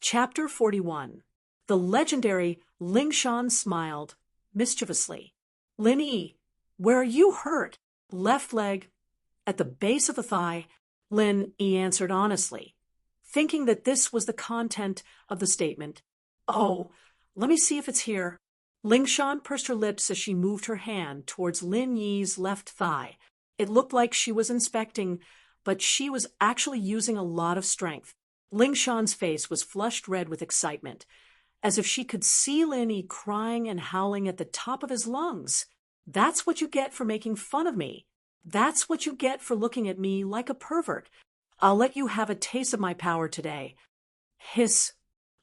Chapter 41. The legendary Ling Shan smiled mischievously. Lin Yi, where are you hurt? Left leg. At the base of the thigh, Lin Yi answered honestly, thinking that this was the content of the statement. Oh, let me see if it's here. Ling Shan pursed her lips as she moved her hand towards Lin Yi's left thigh. It looked like she was inspecting, but she was actually using a lot of strength. Ling Shan's face was flushed red with excitement, as if she could see Lin Yi crying and howling at the top of his lungs. That's what you get for making fun of me. That's what you get for looking at me like a pervert. I'll let you have a taste of my power today. Hiss.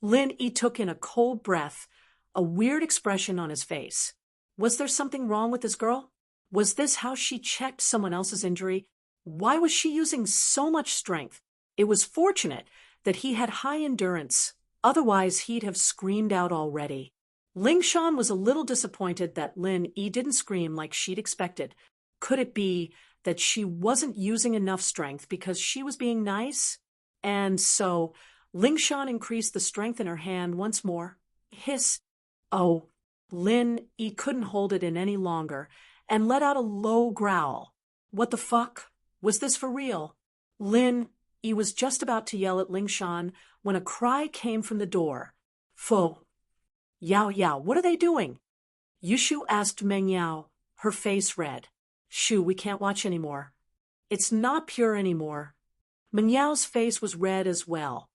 Lin Yi took in a cold breath, a weird expression on his face. Was there something wrong with this girl? Was this how she checked someone else's injury? Why was she using so much strength? It was fortunate that he had high endurance, otherwise he'd have screamed out already. Ling Shan was a little disappointed that Lin Yi didn't scream like she'd expected. Could it be that she wasn't using enough strength because she was being nice? And so, Ling Shan increased the strength in her hand once more. Hiss. Oh. Lin Yi couldn't hold it in any longer and let out a low growl. What the fuck? Was this for real? Lin Yi was just about to yell at Ling Shan when a cry came from the door. Fo. Yao Yao, what are they doing? Yushu asked Meng Yao, her face red. Shoo, we can't watch anymore. It's not pure anymore. Meng Yao's face was red as well.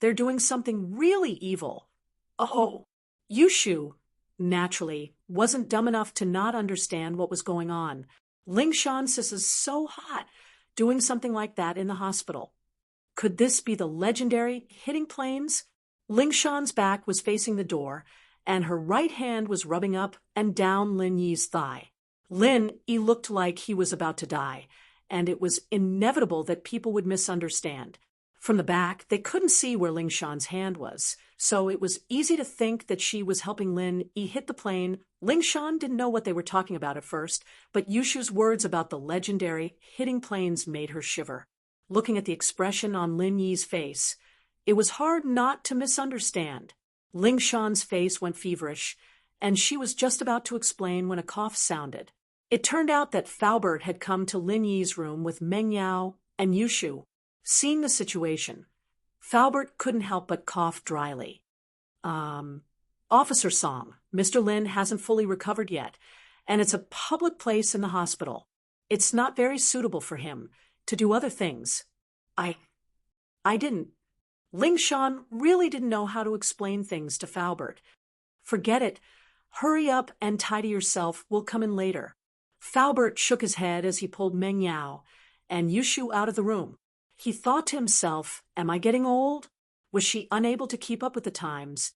They're doing something really evil. Oh. Yushu, naturally, wasn't dumb enough to not understand what was going on. Ling Shan's sis is so hot, doing something like that in the hospital. Could this be the legendary hitting planes? Ling Shan's back was facing the door, and her right hand was rubbing up and down Lin Yi's thigh. Lin Yi looked like he was about to die, and it was inevitable that people would misunderstand. From the back, they couldn't see where Ling Shan's hand was, so it was easy to think that she was helping Lin Yi hit the plane. Ling Shan didn't know what they were talking about at first, but Yushu's words about the legendary hitting planes made her shiver. Looking at the expression on Lin Yi's face, it was hard not to misunderstand. Ling Shan's face went feverish, and she was just about to explain when a cough sounded. It turned out that Faubert had come to Lin Yi's room with Meng Yao and Yushu. Seeing the situation, Faubert couldn't help but cough dryly. Officer Song, Mr. Lin hasn't fully recovered yet, and it's a public place in the hospital. It's not very suitable for him to do other things. I didn't. Ling Shan really didn't know how to explain things to Faubert. Forget it. Hurry up and tidy yourself. We'll come in later. Faubert shook his head as he pulled Meng Yao and Yushu out of the room. He thought to himself, am I getting old? Was she unable to keep up with the times?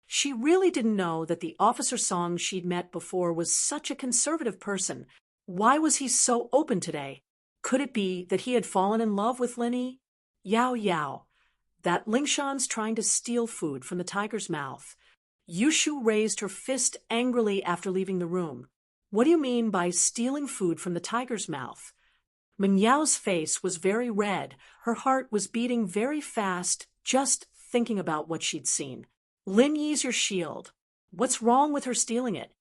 She really didn't know that the Officer Song she'd met before was such a conservative person. Why was he so open today? Could it be that he had fallen in love with Lin Yi? Yao Yao. That Ling Shan's trying to steal food from the tiger's mouth. Yushu raised her fist angrily after leaving the room. What do you mean by stealing food from the tiger's mouth? Meng Yao's face was very red. Her heart was beating very fast, just thinking about what she'd seen. Lin Yi's your shield. What's wrong with her stealing it?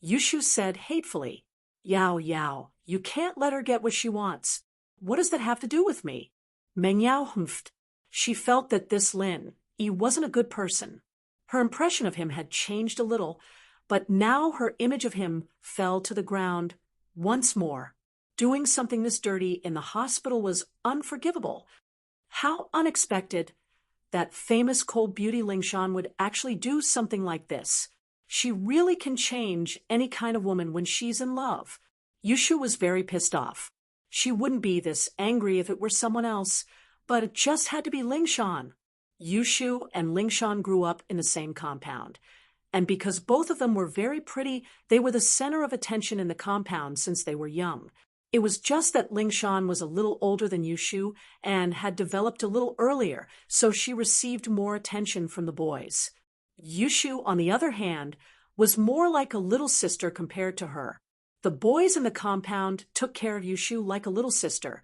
Yushu said hatefully. Yao Yao, you can't let her get what she wants. What does that have to do with me? Meng Yao humphed. She felt that this Lin Yi wasn't a good person. Her impression of him had changed a little, but now her image of him fell to the ground once more. Doing something this dirty in the hospital was unforgivable. How unexpected that famous cold beauty Ling Shan would actually do something like this. She really can change any kind of woman when she's in love. Yushu was very pissed off. She wouldn't be this angry if it were someone else, but it just had to be Ling Shan. Yushu and Ling Shan grew up in the same compound, and because both of them were very pretty, they were the center of attention in the compound since they were young. It was just that Ling Shan was a little older than Yushu and had developed a little earlier, so she received more attention from the boys. Yushu, on the other hand, was more like a little sister compared to her. The boys in the compound took care of Yushu like a little sister,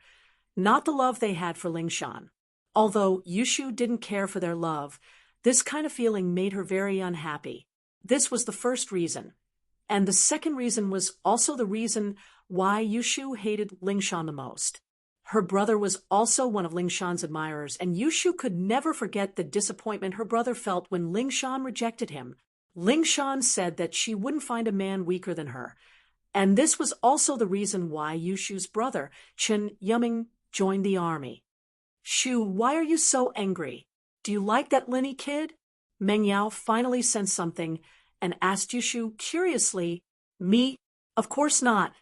not the love they had for Ling Shan. Although Yushu didn't care for their love, This kind of feeling made her very unhappy. This was the first reason. And the second reason was also the reason why Yushu hated Lingshan the most. Her brother was also one of Lingshan's admirers, and Yushu could never forget the disappointment her brother felt when Lingshan rejected him. Lingshan said that she wouldn't find a man weaker than her. And this was also the reason why Yushu's brother, Chen Yuming, joined the army. Shu, why are you so angry? Do you like that Linny kid? Meng Yao finally sensed something and asked Yushu curiously, Me? Of course not.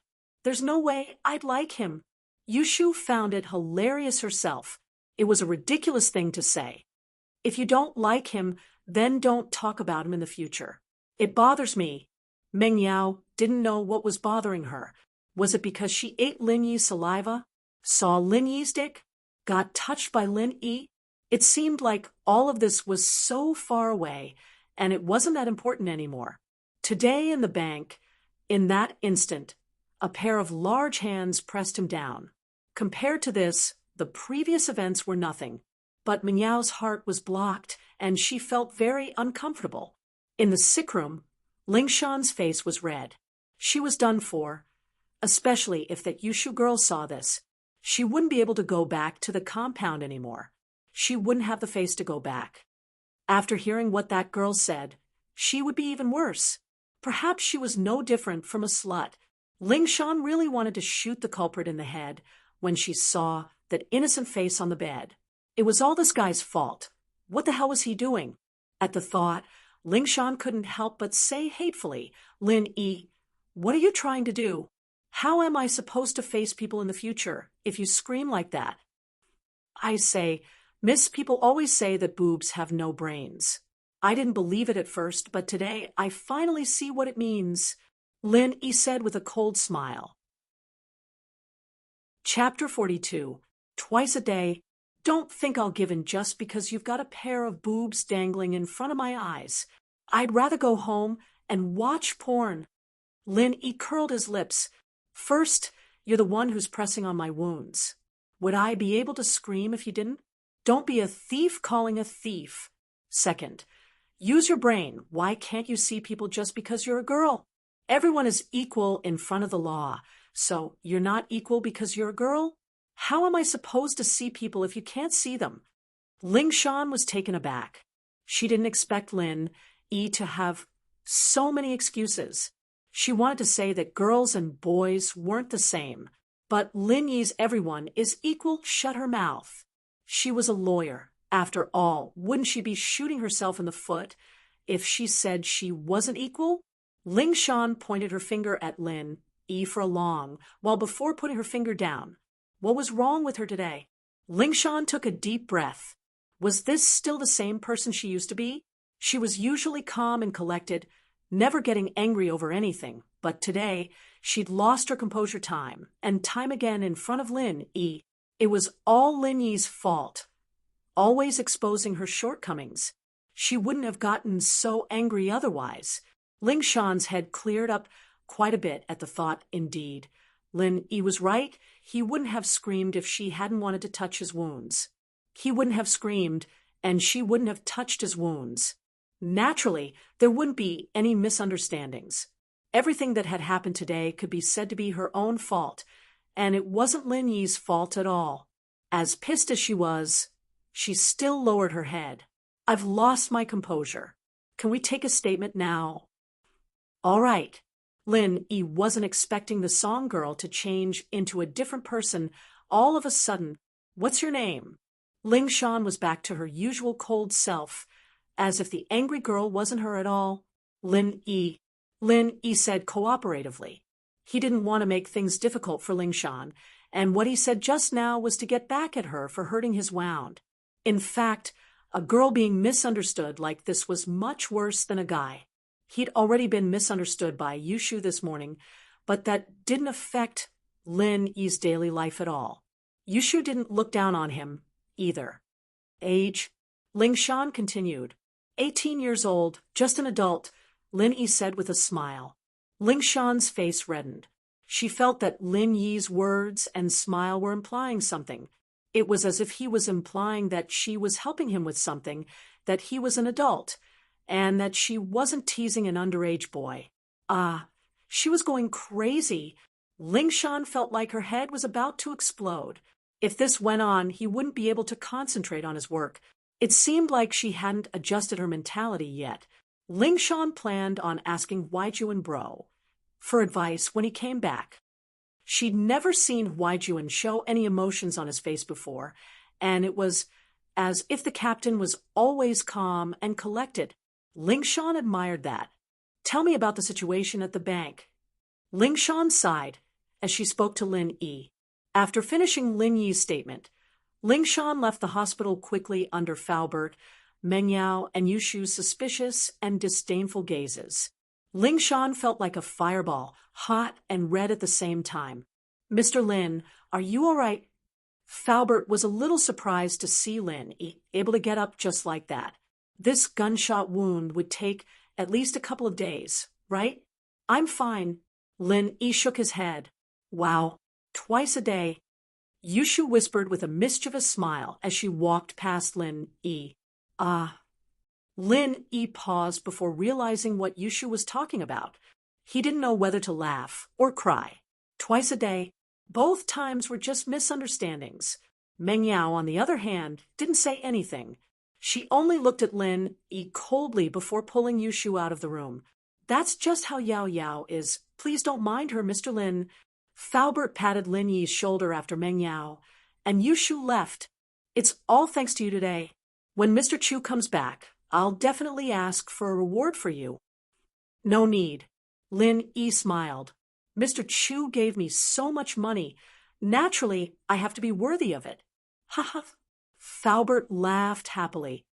There's no way I'd like him. Yushu found it hilarious herself. It was a ridiculous thing to say. If you don't like him, then don't talk about him in the future. It bothers me. Meng Yao didn't know what was bothering her. Was it because she ate Lin Yi's saliva, saw Lin Yi's dick, got touched by Lin Yi? It seemed like all of this was so far away, and it wasn't that important anymore. Today in the bank, in that instant, a pair of large hands pressed him down. Compared to this, the previous events were nothing. But Meng Yao's heart was blocked, and she felt very uncomfortable. In the sick room, Lingshan's face was red. She was done for, especially if that Yushu girl saw this. She wouldn't be able to go back to the compound anymore. She wouldn't have the face to go back. After hearing what that girl said, she would be even worse. Perhaps she was no different from a slut. Lingshan really wanted to shoot the culprit in the head when she saw that innocent face on the bed. It was all this guy's fault. What the hell was he doing? At the thought, Lingshan couldn't help but say hatefully, Lin Yi, what are you trying to do? How am I supposed to face people in the future if you scream like that? I say, Miss, people always say that boobs have no brains. I didn't believe it at first, but today I finally see what it means, Lin Yi said with a cold smile. Chapter 42. Twice a day. Don't think I'll give in just because you've got a pair of boobs dangling in front of my eyes. I'd rather go home and watch porn. Lin Yi curled his lips. First, you're the one who's pressing on my wounds. Would I be able to scream if you didn't? Don't be a thief calling a thief. Second, use your brain. Why can't you see people just because you're a girl? Everyone is equal in front of the law. So you're not equal because you're a girl? How am I supposed to see people if you can't see them? Lingshan was taken aback. She didn't expect Lin Yi to have so many excuses. She wanted to say that girls and boys weren't the same, but Lin Yi's everyone is equal shut her mouth. She was a lawyer. After all, wouldn't she be shooting herself in the foot if she said she wasn't equal? Lingshan pointed her finger at Lin Yi for a long while before putting her finger down. What was wrong with her today? Lingshan took a deep breath. Was this still the same person she used to be? She was usually calm and collected, never getting angry over anything, but today she'd lost her composure time and time again in front of Lin Yi. It was all Lin Yi's fault, always exposing her shortcomings. She wouldn't have gotten so angry otherwise. Lingshan's head cleared up quite a bit at the thought, indeed. Lin Yi was right. He wouldn't have screamed if she hadn't wanted to touch his wounds. He wouldn't have screamed, and she wouldn't have touched his wounds. Naturally, there wouldn't be any misunderstandings. Everything that had happened today could be said to be her own fault, and it wasn't Lin Yi's fault at all. As pissed as she was, she still lowered her head. I've lost my composure. Can we take a statement now? All right. Lin Yi wasn't expecting the song girl to change into a different person all of a sudden. What's your name? Lingshan was back to her usual cold self, as if the angry girl wasn't her at all. Lin Yi said cooperatively. He didn't want to make things difficult for Lingshan, and what he said just now was to get back at her for hurting his wound. In fact, a girl being misunderstood like this was much worse than a guy. He'd already been misunderstood by Yushu this morning, but that didn't affect Lin Yi's daily life at all. Yushu didn't look down on him, either. Age? Lingshan continued. 18 years old, just an adult, Lin Yi said with a smile. Lingshan's face reddened. She felt that Lin Yi's words and smile were implying something. It was as if he was implying that she was helping him with something, that he was an adult, and that she wasn't teasing an underage boy. She was going crazy. Lingshan felt like her head was about to explode. If this went on, he wouldn't be able to concentrate on his work. It seemed like she hadn't adjusted her mentality yet. Lingshan planned on asking Huaijuan Bro for advice when he came back. She'd never seen Huaijuan show any emotions on his face before, and it was as if the captain was always calm and collected. Lingshan admired that. "Tell me about the situation at the bank." Lingshan sighed as she spoke to Lin Yi. After finishing Lin Yi's statement, Lingshan left the hospital quickly under Faubert, Meng Yao, and Yushu's suspicious and disdainful gazes. Lingshan felt like a fireball, hot and red at the same time. "Mr. Lin, are you all right?" Faubert was a little surprised to see Lin able to get up just like that. This gunshot wound would take at least a couple of days, right? "I'm fine." Lin Yi shook his head. "Wow, twice a day." Yushu whispered with a mischievous smile as she walked past Lin Yi. Lin Yi paused before realizing what Yushu was talking about. He didn't know whether to laugh or cry. Twice a day. Both times were just misunderstandings. Meng Yao, on the other hand, didn't say anything. She only looked at Lin Yi coldly before pulling Yushu out of the room. "That's just how Yao Yao is. Please don't mind her, Mr. Lin." Faubert patted Lin Yi's shoulder after Meng Yao, and Yushu left. "It's all thanks to you today. When Mr. Chu comes back, I'll definitely ask for a reward for you." "No need." Lin Yi smiled. "Mr. Chu gave me so much money. Naturally, I have to be worthy of it." "Ha ha." Faubert laughed happily.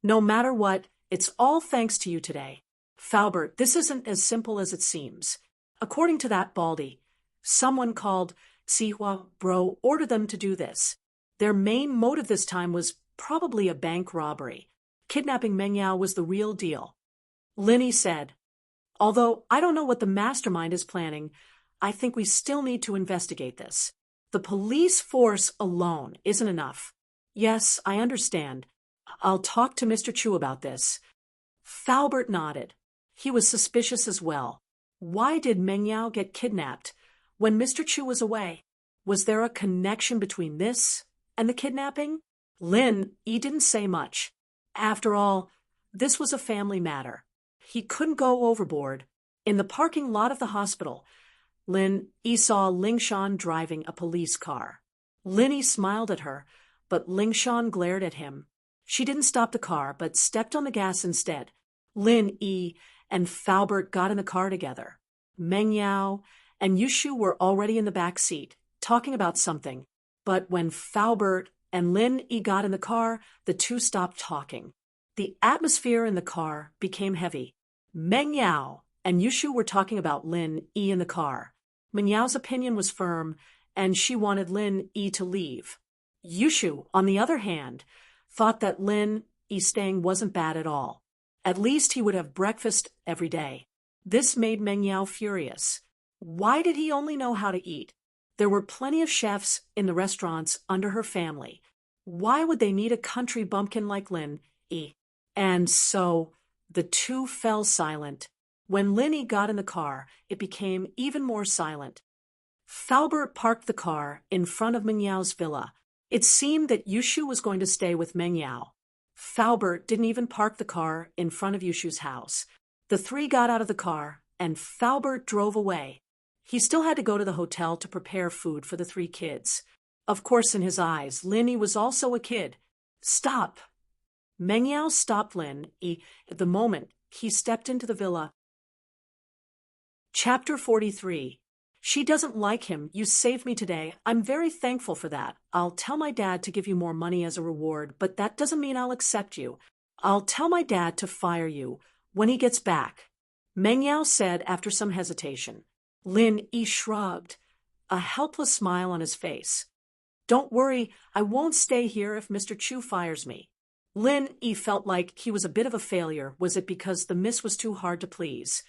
"No matter what, it's all thanks to you today. Faubert, this isn't as simple as it seems. According to that Baldy, someone called Sihua Bro ordered them to do this. Their main motive this time was probably a bank robbery. Kidnapping Meng Yao was the real deal." Linny said, "Although I don't know what the mastermind is planning, I think we still need to investigate this. The police force alone isn't enough." "Yes, I understand. I'll talk to Mr. Chu about this." Faubert nodded. He was suspicious as well. Why did Meng Yao get kidnapped when Mr. Chu was away? Was there a connection between this and the kidnapping? Lin Yi didn't say much. After all, this was a family matter. He couldn't go overboard. In the parking lot of the hospital, Lin Yi saw Lingshan driving a police car. Lin Yi smiled at her, but Lingshan glared at him. She didn't stop the car, but stepped on the gas instead. Lin Yi and Faubert got in the car together. Meng Yao and Yushu were already in the back seat, talking about something. But when Faubert and Lin Yi got in the car, the two stopped talking. The atmosphere in the car became heavy. Meng Yao and Yushu were talking about Lin Yi in the car. Meng Yao's opinion was firm, and she wanted Lin Yi to leave. Yushu, on the other hand, thought that Lin Yi staying wasn't bad at all. At least he would have breakfast every day. This made Meng Yao furious. Why did he only know how to eat? There were plenty of chefs in the restaurants under her family. Why would they need a country bumpkin like Lin Yi? And so the two fell silent. When Lin Yi got in the car, it became even more silent. Faubert parked the car in front of Meng Yao's villa. It seemed that Yushu was going to stay with Meng Yao. Faubert didn't even park the car in front of Yushu's house. The three got out of the car, and Faubert drove away. He still had to go to the hotel to prepare food for the three kids. Of course, in his eyes, Lin Yi was also a kid. "Stop!" Meng Yao stopped Lin Yi at the moment he stepped into the villa. Chapter 43. "She doesn't like him. You saved me today. I'm very thankful for that. I'll tell my dad to give you more money as a reward, but that doesn't mean I'll accept you. I'll tell my dad to fire you when he gets back," Meng Yao said after some hesitation. Lin Yi shrugged, a helpless smile on his face. "Don't worry, I won't stay here if Mr. Chu fires me." Lin Yi felt like he was a bit of a failure. Was it because the miss was too hard to please?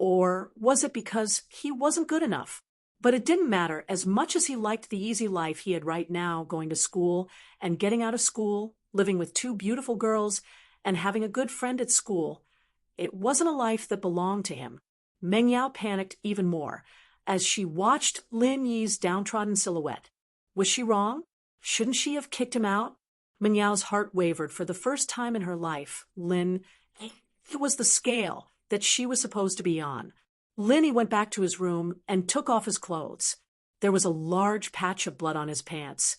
Or was it because he wasn't good enough? But it didn't matter. As much as he liked the easy life he had right now, going to school and getting out of school, living with two beautiful girls, and having a good friend at school. It wasn't a life that belonged to him. Meng Yao panicked even more as she watched Lin Yi's downtrodden silhouette. Was she wrong? Shouldn't she have kicked him out? Meng Yao's heart wavered for the first time in her life. It was the scale that she was supposed to be on. Linny went back to his room and took off his clothes. There was a large patch of blood on his pants,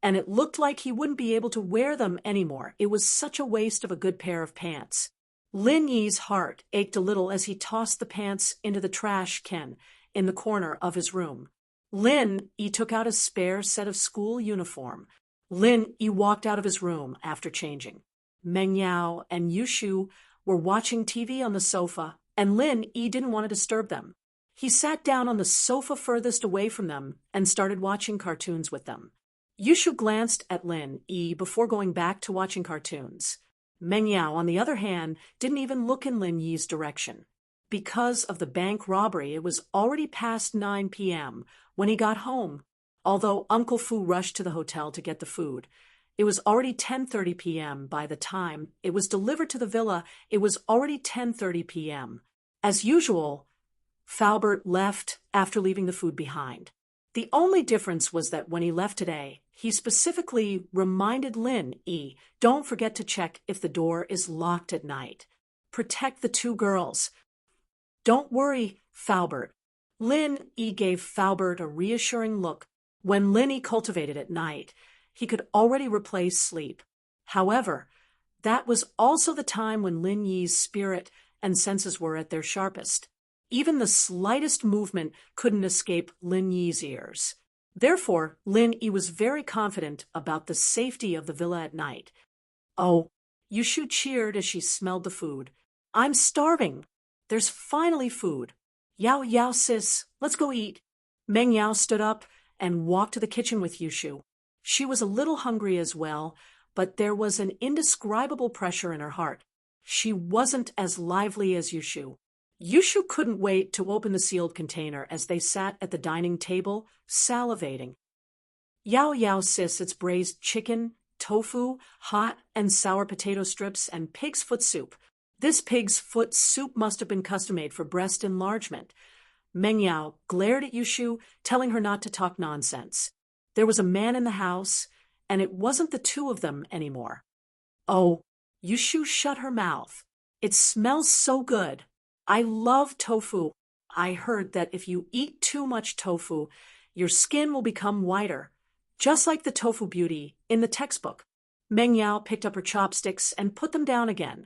and it looked like he wouldn't be able to wear them anymore. It was such a waste of a good pair of pants. Lin Yi's heart ached a little as he tossed the pants into the trash can in the corner of his room. Lin Yi took out a spare set of school uniform. Lin Yi walked out of his room after changing. Meng Yao and Yushu were watching TV on the sofa, and Lin Yi didn't want to disturb them. He sat down on the sofa furthest away from them and started watching cartoons with them. Yushu glanced at Lin Yi before going back to watching cartoons. Meng Yao, on the other hand, didn't even look in Lin Yi's direction. Because of the bank robbery, it was already past 9 p.m. when he got home. Although Uncle Fu rushed to the hotel to get the food, it was already 10:30 p.m. by the time it was delivered to the villa. It was already 10:30 p.m. As usual, Faubert left after leaving the food behind. The only difference was that when he left today, he specifically reminded Lin Yi, don't forget to check if the door is locked at night. Protect the two girls. Don't worry, Faubert. Lin Yi gave Faubert a reassuring look. When Lin Yi cultivated at night, he could already replace sleep. However, that was also the time when Lin Yi's spirit and senses were at their sharpest. Even the slightest movement couldn't escape Lin Yi's ears. Therefore, Lin Yi was very confident about the safety of the villa at night. Oh, Yushu cheered as she smelled the food. I'm starving. There's finally food. Yao Yao sis, let's go eat. Meng Yao stood up and walked to the kitchen with Yushu. She was a little hungry as well, but there was an indescribable pressure in her heart. She wasn't as lively as Yushu. Yushu couldn't wait to open the sealed container as they sat at the dining table, salivating. Yao Yao sis, it's braised chicken, tofu, hot and sour potato strips, and pig's foot soup. This pig's foot soup must have been custom-made for breast enlargement. Meng Yao glared at Yushu, telling her not to talk nonsense. There was a man in the house, and it wasn't the two of them anymore. Oh, Yushu shut her mouth. It smells so good. I love tofu. I heard that if you eat too much tofu, your skin will become whiter, just like the tofu beauty in the textbook. Meng Yao picked up her chopsticks and put them down again,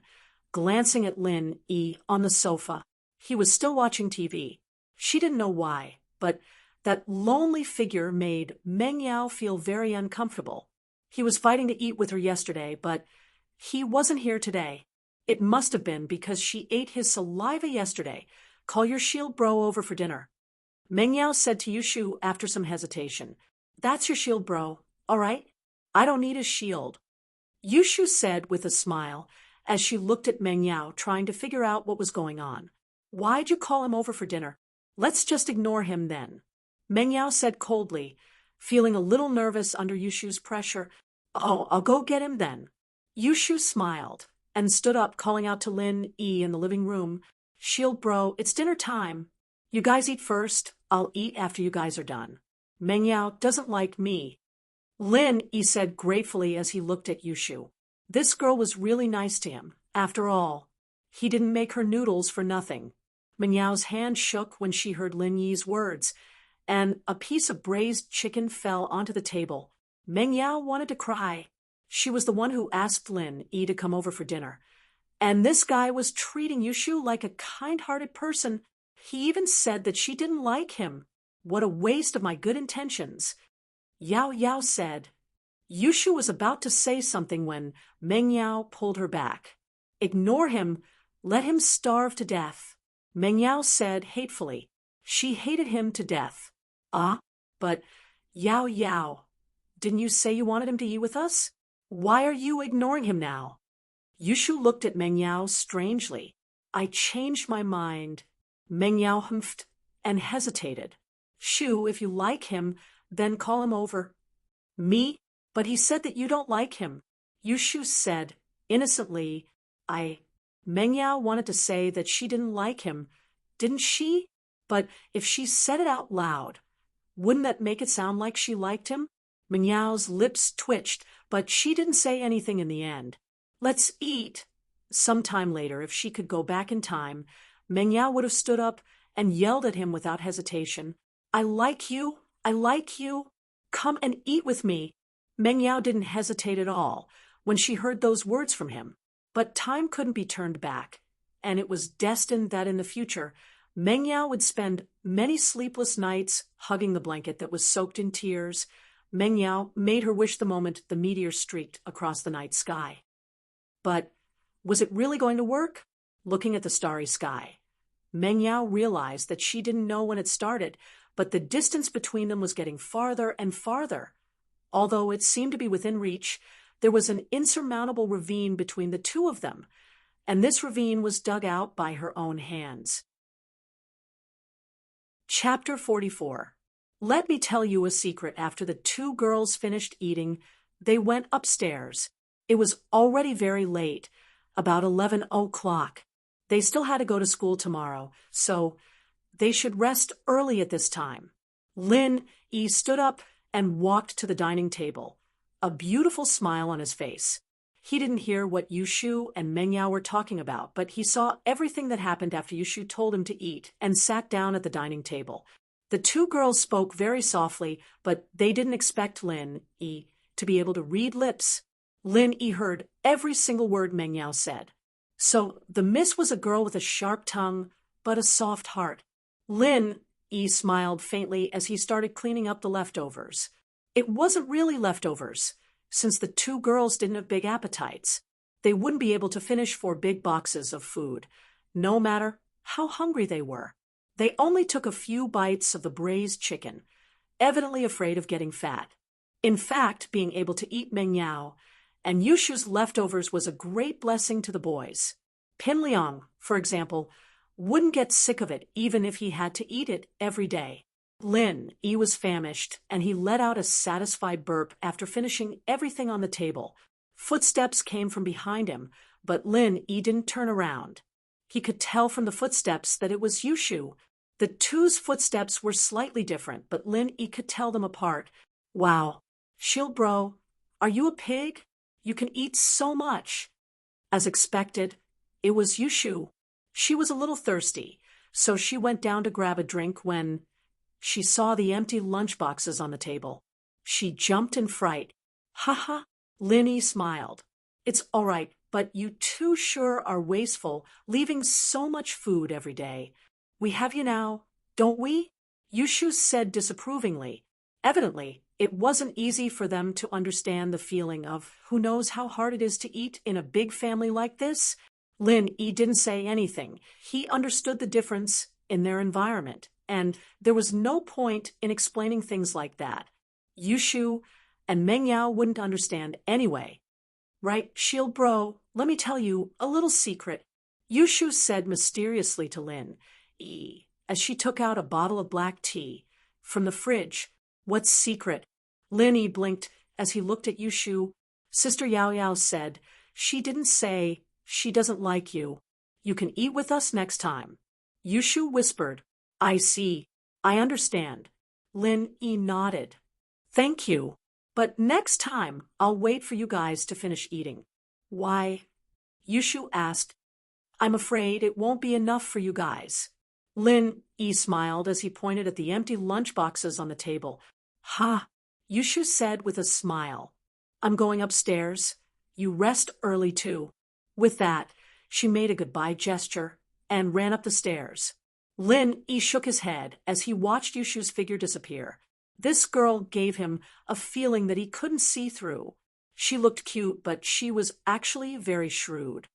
glancing at Lin Yi on the sofa. He was still watching TV. She didn't know why, but that lonely figure made Meng Yao feel very uncomfortable. He was fighting to eat with her yesterday, but he wasn't here today. It must have been because she ate his saliva yesterday. Call your shield bro over for dinner. Meng Yao said to Yushu after some hesitation. That's your shield bro, all right? I don't need his shield. Yushu said with a smile as she looked at Meng Yao, trying to figure out what was going on. Why'd you call him over for dinner? Let's just ignore him then. Meng Yao said coldly, feeling a little nervous under Yushu's pressure. Oh, I'll go get him then. Yushu smiled and stood up, calling out to Lin Yi in the living room. Shield bro, it's dinner time. You guys eat first. I'll eat after you guys are done. Meng Yao doesn't like me. Lin Yi said gratefully as he looked at Yushu. This girl was really nice to him. After all, he didn't make her noodles for nothing. Meng Yao's hand shook when she heard Lin Yi's words, and a piece of braised chicken fell onto the table. Meng Yao wanted to cry. She was the one who asked Lin Yi to come over for dinner. And this guy was treating Yushu like a kind-hearted person. He even said that she didn't like him. What a waste of my good intentions. Yao Yao said. Yushu was about to say something when Meng Yao pulled her back. Ignore him. Let him starve to death. Meng Yao said hatefully. She hated him to death. Ah, but Yao Yao, didn't you say you wanted him to eat with us? Why are you ignoring him now? Yushu looked at Meng Yao strangely. I changed my mind. Meng Yao humphed and hesitated. Shu, if you like him, then call him over. Me? But he said that you don't like him. Yushu said, innocently, Meng Yao wanted to say that she didn't like him, didn't she? But if she said it out loud, wouldn't that make it sound like she liked him? Meng Yao's lips twitched, but she didn't say anything in the end. Let's eat. Sometime later, if she could go back in time, Meng Yao would have stood up and yelled at him without hesitation. I like you. I like you. Come and eat with me. Meng Yao didn't hesitate at all when she heard those words from him. But time couldn't be turned back, and it was destined that in the future, Meng Yao would spend many sleepless nights hugging the blanket that was soaked in tears. Meng Yao made her wish the moment the meteor streaked across the night sky. But was it really going to work? Looking at the starry sky, Meng Yao realized that she didn't know when it started, but the distance between them was getting farther and farther. Although it seemed to be within reach, there was an insurmountable ravine between the two of them, and this ravine was dug out by her own hands. Chapter 44. Let me tell you a secret. After the two girls finished eating, they went upstairs. It was already very late, about 11 o'clock. They still had to go to school tomorrow, so they should rest early at this time. Lin Yi stood up and walked to the dining table, a beautiful smile on his face. He didn't hear what Yushu and Meng Yao were talking about, but he saw everything that happened after Yushu told him to eat and sat down at the dining table. The two girls spoke very softly, but they didn't expect Lin Yi to be able to read lips. Lin Yi heard every single word Meng Yao said. So the miss was a girl with a sharp tongue, but a soft heart. Lin Yi smiled faintly as he started cleaning up the leftovers. It wasn't really leftovers, since the two girls didn't have big appetites. They wouldn't be able to finish 4 big boxes of food, no matter how hungry they were. They only took a few bites of the braised chicken, evidently afraid of getting fat. In fact, being able to eat Meng Yao and Yushu's leftovers was a great blessing to the boys. Pin Liang, for example, wouldn't get sick of it even if he had to eat it every day. Lin Yi was famished, and he let out a satisfied burp after finishing everything on the table. Footsteps came from behind him, but Lin Yi didn't turn around. He could tell from the footsteps that it was Yushu. The two's footsteps were slightly different, but Lin Yi could tell them apart. Wow, Shield Bro, are you a pig? You can eat so much. As expected, it was Yushu. She was a little thirsty, so she went down to grab a drink when she saw the empty lunchboxes on the table. She jumped in fright. Ha! Lin Yi smiled. It's all right, but you two sure are wasteful, leaving so much food every day. We have you now, don't we? Yushu said disapprovingly. Evidently, it wasn't easy for them to understand the feeling of who knows how hard it is to eat in a big family like this. Lin Yi didn't say anything. He understood the difference in their environment, and there was no point in explaining things like that. Yushu and Meng Yao wouldn't understand anyway. Right, Shield Bro, let me tell you a little secret, Yushu said mysteriously to Lin Yi as she took out a bottle of black tea from the fridge. What secret? Lin Yi blinked as he looked at Yushu. Sister Yao Yao said, she didn't say she doesn't like you. You can eat with us next time. Yushu whispered, I see. I understand. Lin Yi nodded. Thank you. But next time, I'll wait for you guys to finish eating. Why? Yushu asked. I'm afraid it won't be enough for you guys. Lin Yi smiled as he pointed at the empty lunchboxes on the table. Ha! Yushu said with a smile. I'm going upstairs. You rest early too. With that, she made a goodbye gesture and ran up the stairs. Lin Yi shook his head as he watched Yushu's figure disappear. This girl gave him a feeling that he couldn't see through. She looked cute, but she was actually very shrewd.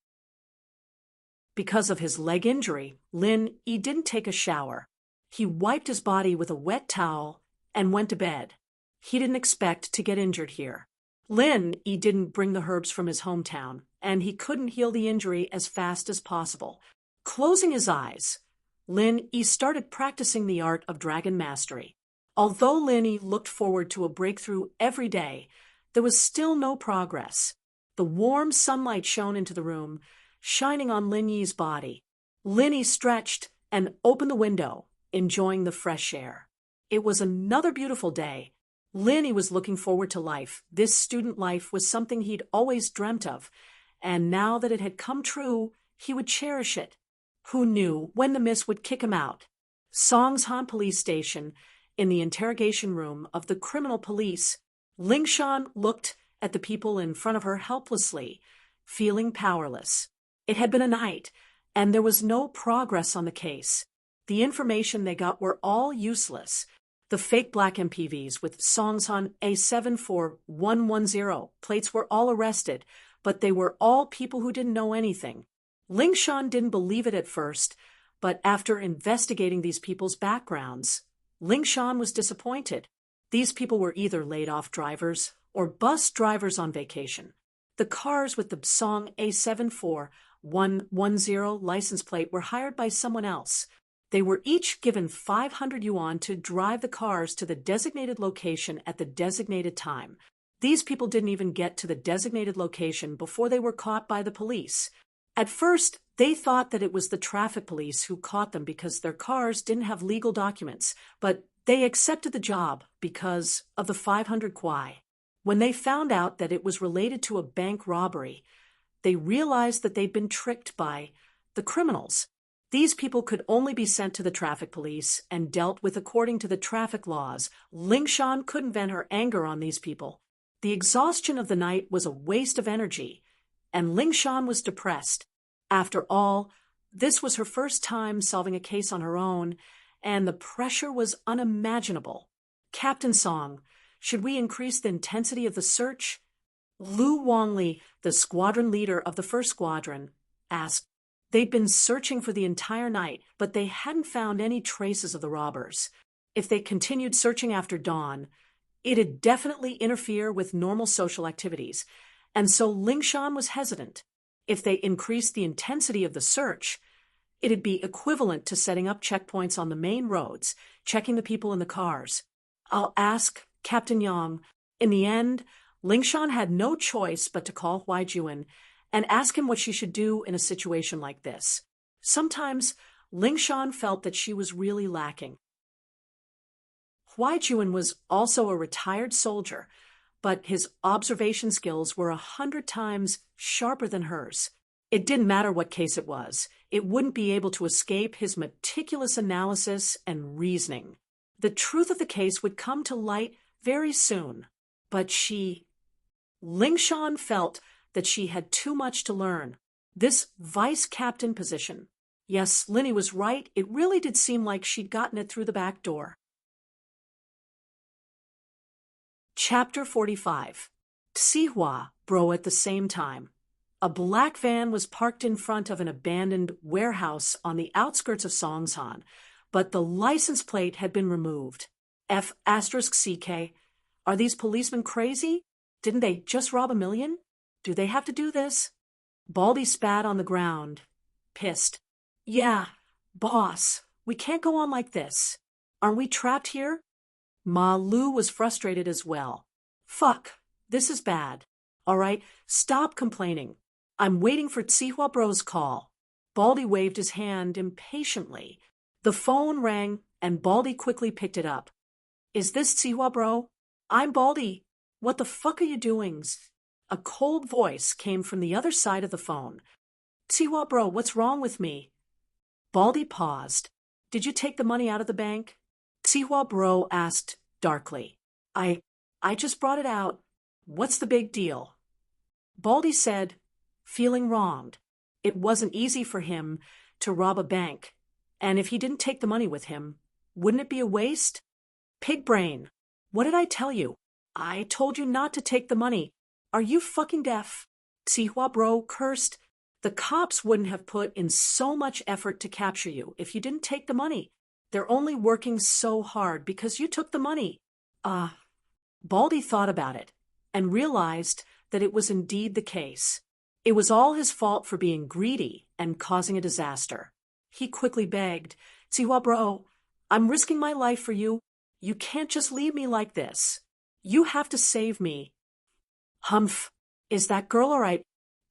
Because of his leg injury, Lin Yi didn't take a shower. He wiped his body with a wet towel and went to bed. He didn't expect to get injured here. Lin Yi didn't bring the herbs from his hometown, and he couldn't heal the injury as fast as possible. Closing his eyes, Lin Yi started practicing the art of dragon mastery. Although Lin Yi looked forward to a breakthrough every day, there was still no progress. The warm sunlight shone into the room, shining on Lin Yi's body. Lin Yi stretched and opened the window, enjoying the fresh air. It was another beautiful day. Lin Yi was looking forward to life. This student life was something he'd always dreamt of, and now that it had come true, he would cherish it. Who knew when the miss would kick him out? Songshan Police Station, in the interrogation room of the criminal police, Lingshan looked at the people in front of her helplessly, feeling powerless. It had been a night, and there was no progress on the case. The information they got were all useless. The fake black MPVs with Songshan A74110 plates were all arrested, but they were all people who didn't know anything. Lingshan didn't believe it at first, but after investigating these people's backgrounds, Lingshan was disappointed. These people were either laid-off drivers or bus drivers on vacation. The cars with the Song A74110 license plate were hired by someone else. They were each given 500 yuan to drive the cars to the designated location at the designated time. These people didn't even get to the designated location before they were caught by the police. At first, they thought that it was the traffic police who caught them because their cars didn't have legal documents, but they accepted the job because of the 500 kwai. When they found out that it was related to a bank robbery, they realized that they'd been tricked by the criminals. These people could only be sent to the traffic police and dealt with according to the traffic laws. Lingshan couldn't vent her anger on these people. The exhaustion of the night was a waste of energy, and Lingshan was depressed. After all, this was her first time solving a case on her own, and the pressure was unimaginable. Captain Song, should we increase the intensity of the search? Lu Wongli, the squadron leader of the first squadron, asked. They'd been searching for the entire night, but they hadn't found any traces of the robbers. If they continued searching after dawn, it'd definitely interfere with normal social activities, and so Lingshan was hesitant. If they increased the intensity of the search, it'd be equivalent to setting up checkpoints on the main roads, checking the people in the cars. I'll ask Captain Yang. In the end, Lingshan had no choice but to call Huaijuan and ask him what she should do in a situation like this. Sometimes Lingshan felt that she was really lacking. Huaijuan was also a retired soldier, but his observation skills were 100 times sharper than hers. It didn't matter what case it was. It wouldn't be able to escape his meticulous analysis and reasoning. The truth of the case would come to light very soon, but Lingshan felt that she had too much to learn. This vice captain position. Yes, Lin Yi was right. It really did seem like she'd gotten it through the back door. Chapter 45. Xihua bro at the same time. A black van was parked in front of an abandoned warehouse on the outskirts of Songshan, but the license plate had been removed. F*CK. Are these policemen crazy? Didn't they just rob $1 million? Do they have to do this? Baldy spat on the ground, pissed. Yeah, boss, we can't go on like this. Aren't we trapped here? Ma Lu was frustrated as well. Fuck, this is bad. All right, stop complaining. I'm waiting for Xihua bro's call. Baldy waved his hand impatiently. The phone rang, and Baldy quickly picked it up. Is this Xihua bro? I'm Baldy. What the fuck are you doing? A cold voice came from the other side of the phone. Xihua bro, what's wrong with me? Baldy paused. Did you take the money out of the bank? Xihua bro asked darkly. I just brought it out. What's the big deal? Baldy said, feeling wronged. It wasn't easy for him to rob a bank, and if he didn't take the money with him, wouldn't it be a waste? Pig brain, what did I tell you? I told you not to take the money. Are you fucking deaf? Xihua bro cursed. The cops wouldn't have put in so much effort to capture you if you didn't take the money. They're only working so hard because you took the money. Baldy thought about it and realized that it was indeed the case. It was all his fault for being greedy and causing a disaster. He quickly begged, Xihua bro, I'm risking my life for you. You can't just leave me like this. You have to save me. Humph, is that girl all right?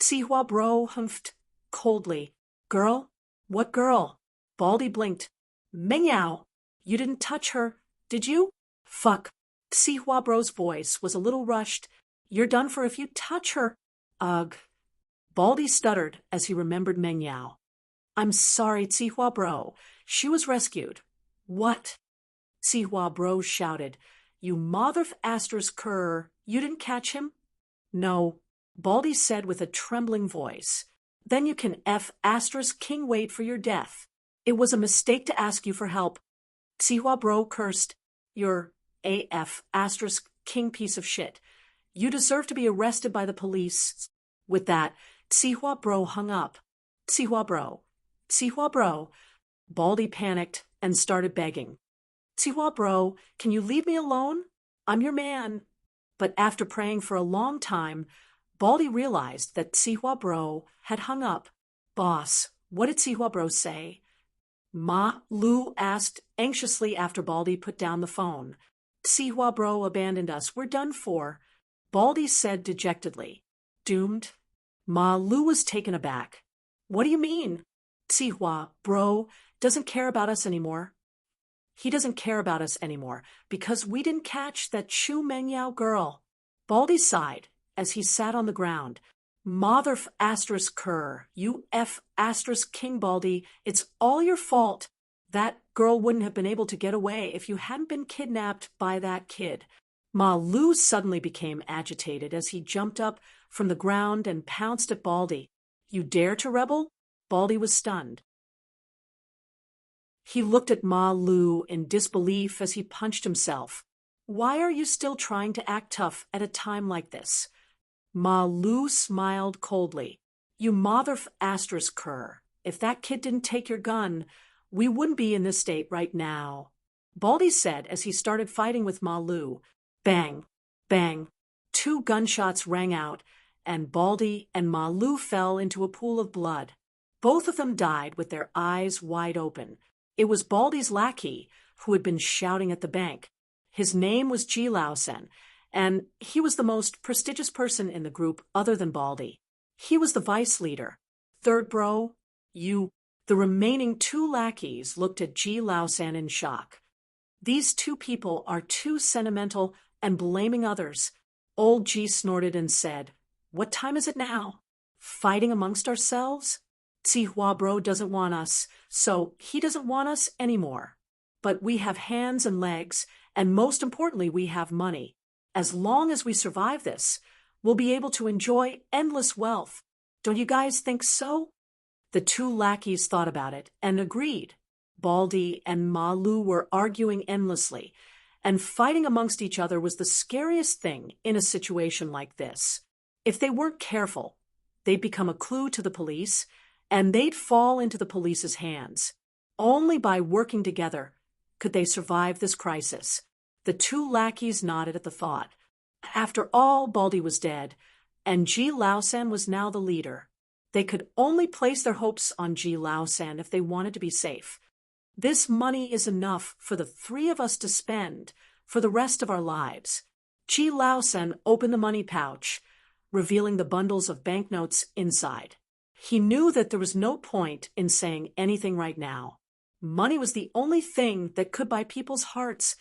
Xihua bro humphed. coldly. Girl? What girl? Baldy blinked. Meng Yao, you didn't touch her, did you? Fuck. Xihua Bro's voice was a little rushed. You're done for if you touch her. Ugh. Baldy stuttered as he remembered Meng Yao. I'm sorry, Xihua Bro. She was rescued. What? Xihua Bro shouted. You motherf Aster's cur. You didn't catch him? No, Baldy said with a trembling voice. Then you can F Aster's king wait for your death. It was a mistake to ask you for help. Xihua Bro cursed. You're AF Aster's king piece of shit. You deserve to be arrested by the police. With that, Xihua Bro hung up. Xihua Bro. Xihua Bro. Baldy panicked and started begging. Xihua Bro, can you leave me alone? I'm your man. But after praying for a long time, Baldy realized that Xihua Bro had hung up. Boss, what did Xihua Bro say? Ma Lu asked anxiously after Baldy put down the phone. Xihua Bro abandoned us. We're done for. Baldy said dejectedly. Doomed? Ma Lu was taken aback. What do you mean? Xihua Bro doesn't care about us anymore. He doesn't care about us anymore because we didn't catch that Chu Mengyao girl. Baldy sighed as he sat on the ground. Motherf asterisk cur, you F asterisk king Baldy, it's all your fault. That girl wouldn't have been able to get away if you hadn't been kidnapped by that kid. Ma Lu suddenly became agitated as he jumped up from the ground and pounced at Baldy. You dare to rebel? Baldy was stunned. He looked at Ma Lu in disbelief as he punched himself. Why are you still trying to act tough at a time like this? Ma Lu smiled coldly. You motherf asterisk cur. If that kid didn't take your gun, we wouldn't be in this state right now. Baldy said as he started fighting with Ma Lu. Bang, bang. 2 gunshots rang out, and Baldy and Ma Lu fell into a pool of blood. Both of them died with their eyes wide open. It was Baldy's lackey who had been shouting at the bank. His name was Ji Laosen, and he was the most prestigious person in the group other than Baldy. He was the vice leader. Third bro, you. The remaining 2 lackeys looked at Ji Laosen in shock. These 2 people are too sentimental and blaming others. Old Ji snorted and said, What time is it now? Fighting amongst ourselves? Xihua Bro doesn't want us, so he doesn't want us anymore. But we have hands and legs, and most importantly, we have money. As long as we survive this, we'll be able to enjoy endless wealth. Don't you guys think so? The 2 lackeys thought about it and agreed. Baldy and Ma Lu were arguing endlessly, and fighting amongst each other was the scariest thing in a situation like this. If they weren't careful, they'd become a clue to the police, and they'd fall into the police's hands. Only by working together could they survive this crisis. The 2 lackeys nodded at the thought. After all, Baldy was dead, and Ji Laosen was now the leader. They could only place their hopes on Ji Laosen if they wanted to be safe. This money is enough for the 3 of us to spend for the rest of our lives. Ji Laosen opened the money pouch, revealing the bundles of banknotes inside. He knew that there was no point in saying anything right now. Money was the only thing that could buy people's hearts.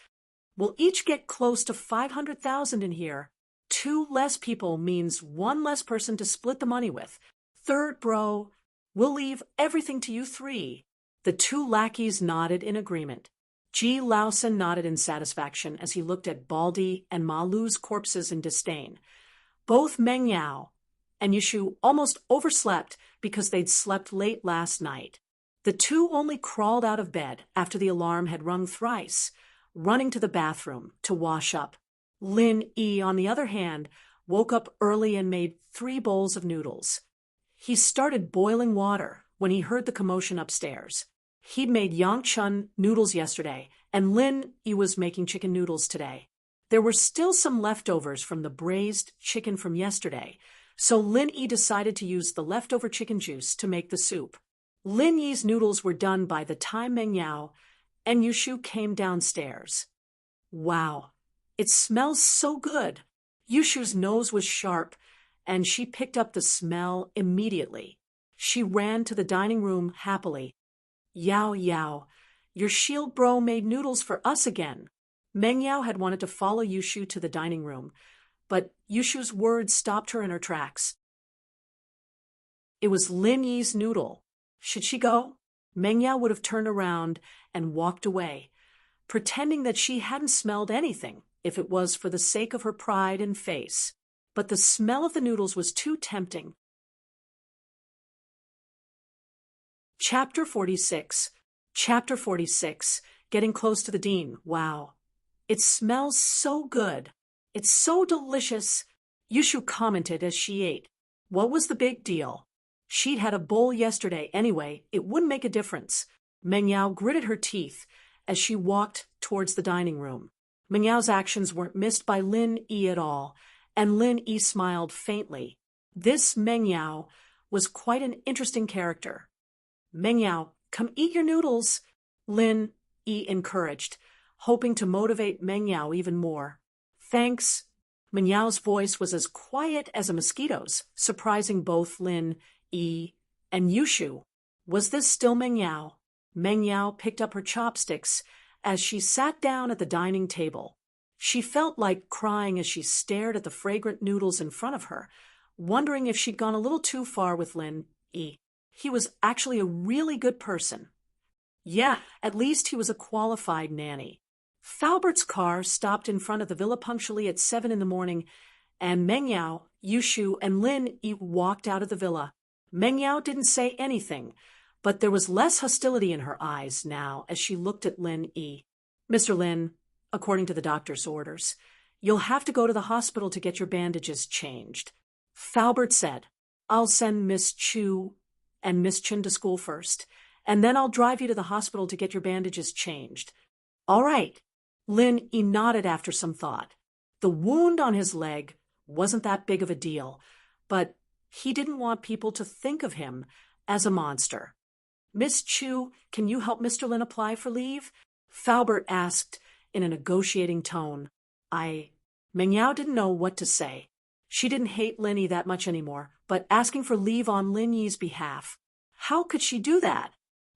We'll each get close to 500,000 in here. 2 less people means 1 less person to split the money with. Third bro, we'll leave everything to you 3. The 2 lackeys nodded in agreement. Ji Laosen nodded in satisfaction as he looked at Baldy and Ma Lu's corpses in disdain. Both Meng Yao and Yushu almost overslept because they'd slept late last night. The 2 only crawled out of bed after the alarm had rung thrice, running to the bathroom to wash up. Lin Yi, on the other hand, woke up early and made 3 bowls of noodles. He started boiling water when he heard the commotion upstairs. He'd made Yang Chun noodles yesterday, and Lin Yi was making chicken noodles today. There were still some leftovers from the braised chicken from yesterday, so Lin Yi decided to use the leftover chicken juice to make the soup. Lin Yi's noodles were done by the time Meng Yao and Yushu came downstairs. Wow, it smells so good. Yushu's nose was sharp, and she picked up the smell immediately. She ran to the dining room happily. Yao Yao, your shield bro made noodles for us again. Meng Yao had wanted to follow Yushu to the dining room, but Yushu's words stopped her in her tracks. It was Lin Yi's noodle. Should she go? Meng Yao would have turned around and walked away, pretending that she hadn't smelled anything if it was for the sake of her pride and face. But the smell of the noodles was too tempting. Chapter 46. Chapter 46. Getting close to the dean. Wow. It smells so good. It's so delicious. Yushu commented as she ate. What was the big deal? She'd had a bowl yesterday anyway. It wouldn't make a difference. Meng Yao gritted her teeth as she walked towards the dining room. Meng Yao's actions weren't missed by Lin Yi at all, and Lin Yi smiled faintly. This Meng Yao was quite an interesting character. Meng Yao, come eat your noodles, Lin Yi encouraged, hoping to motivate Meng Yao even more. Thanks. Meng Yao's voice was as quiet as a mosquito's, surprising both Lin Yi and Yushu. Was this still Meng Yao? Meng Yao picked up her chopsticks as she sat down at the dining table. She felt like crying as she stared at the fragrant noodles in front of her, wondering if she'd gone a little too far with Lin Yi. He was actually a really good person. Yeah, at least he was a qualified nanny. Falbert's car stopped in front of the villa punctually at 7 in the morning, and Meng Yao, Yushu, and Lin Yi walked out of the villa. Meng Yao didn't say anything, but there was less hostility in her eyes now as she looked at Lin Yi. Mr. Lin, according to the doctor's orders, you'll have to go to the hospital to get your bandages changed. Falbert said, I'll send Miss Chu and Miss Chen to school first, and then I'll drive you to the hospital to get your bandages changed. All right. Lin Yi nodded after some thought. The wound on his leg wasn't that big of a deal, but he didn't want people to think of him as a monster. Miss Chu, can you help Mr. Lin apply for leave? Falbert asked in a negotiating tone. Meng Yao didn't know what to say. She didn't hate Lin Yi that much anymore, but asking for leave on Lin Yi's behalf. How could she do that?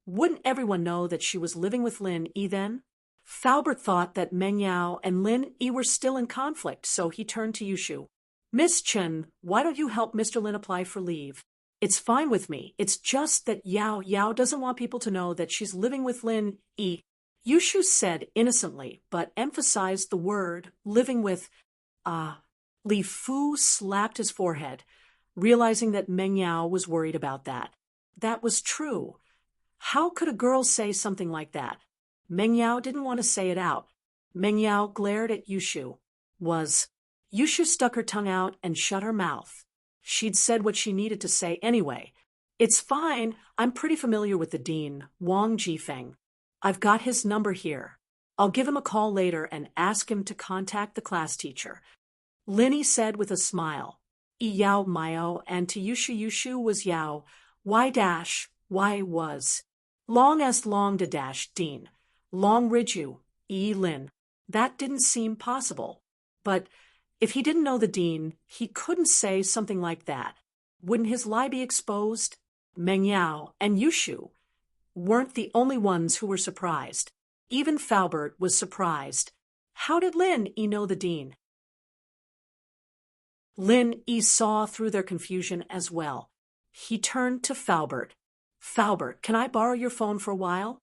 Wouldn't everyone know that she was living with Lin Yi then? Falbert thought that Meng Yao and Lin Yi were still in conflict, so he turned to Yushu. Miss Chen, why don't you help Mr. Lin apply for leave? It's fine with me. It's just that Yao doesn't want people to know that she's living with Lin Yi. Yushu said innocently, but emphasized the word living with. Li Fu slapped his forehead, realizing that Meng Yao was worried about that. That was true. How could a girl say something like that? Meng Yao didn't want to say it out. Meng Yao glared at Yushu. Yushu stuck her tongue out and shut her mouth. She'd said what she needed to say anyway. It's fine. I'm pretty familiar with the dean, Wang Jifeng. I've got his number here. I'll give him a call later and ask him to contact the class teacher. Lin Yi said with a smile. Yao Mio, and to Yushu was Yao. Why was. Long as long to dash Dean. Long Riju, Lin. That didn't seem possible. But if he didn't know the dean, he couldn't say something like that. Wouldn't his lie be exposed? Meng Yao and Yushu weren't the only ones who were surprised. Even Falbert was surprised. How did Lin Yi know the dean? Lin Yi saw through their confusion as well. He turned to Falbert. Falbert, can I borrow your phone for a while?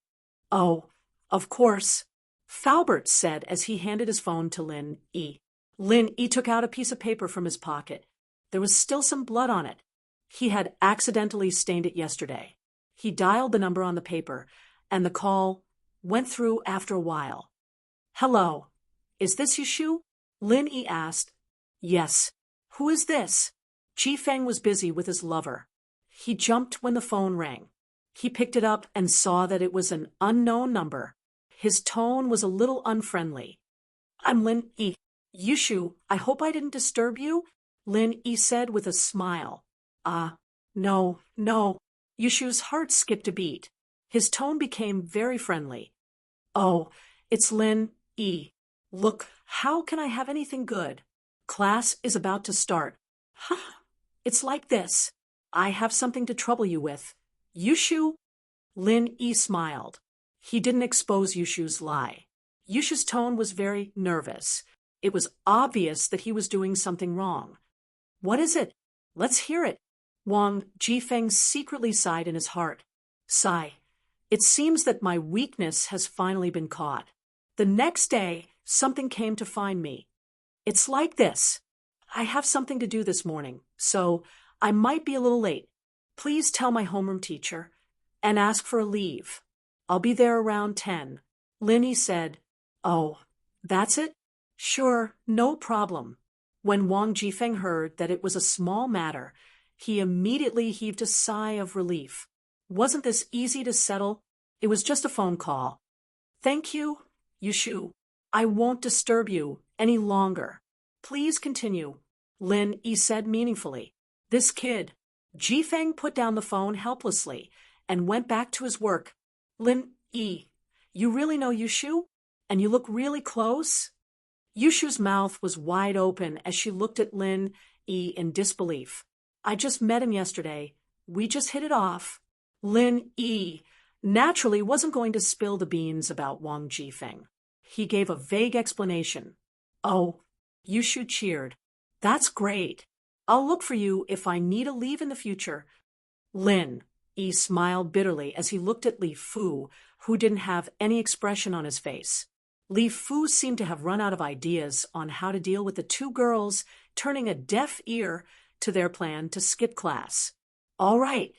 Oh, of course, Falbert said as he handed his phone to Lin Yi. Lin Yi took out a piece of paper from his pocket. There was still some blood on it. He had accidentally stained it yesterday. He dialed the number on the paper, and the call went through after a while. Hello, is this Yushu? Lin Yi asked. Yes. Who is this? Jifeng was busy with his lover. He jumped when the phone rang. He picked it up and saw that it was an unknown number. His tone was a little unfriendly. I'm Lin Yi. Yushu, I hope I didn't disturb you? Lin Yi said with a smile. No. Yushu's heart skipped a beat. His tone became very friendly. Oh, it's Lin Yi. Look, how can I have anything good? Class is about to start. It's like this. I have something to trouble you with. Yushu? Lin Yi smiled. He didn't expose Yushu's lie. Yushu's tone was very nervous. It was obvious that he was doing something wrong. What is it? Let's hear it. Wang Jifeng secretly sighed in his heart. Sigh. It seems that my weakness has finally been caught. The next day, something came to find me. It's like this. I have something to do this morning, so I might be a little late. Please tell my homeroom teacher and ask for a leave. I'll be there around 10. Linny said, Oh, that's it? Sure, no problem. When Wang Jifeng heard that it was a small matter, he immediately heaved a sigh of relief. Wasn't this easy to settle? It was just a phone call. Thank you, Yushu. I won't disturb you any longer. Please continue, Lin Yi said meaningfully. This kid. Jifeng put down the phone helplessly and went back to his work. Lin Yi, you really know Yushu? And you look really close? Yushu's mouth was wide open as she looked at Lin Yi in disbelief. I just met him yesterday. We just hit it off. Lin Yi naturally wasn't going to spill the beans about Wang Jifeng. He gave a vague explanation. Oh, Yushu cheered. That's great. I'll look for you if I need a leave in the future. Lin Yi smiled bitterly as he looked at Li Fu, who didn't have any expression on his face. Li Fu seemed to have run out of ideas on how to deal with the two girls turning a deaf ear to their plan to skip class. All right,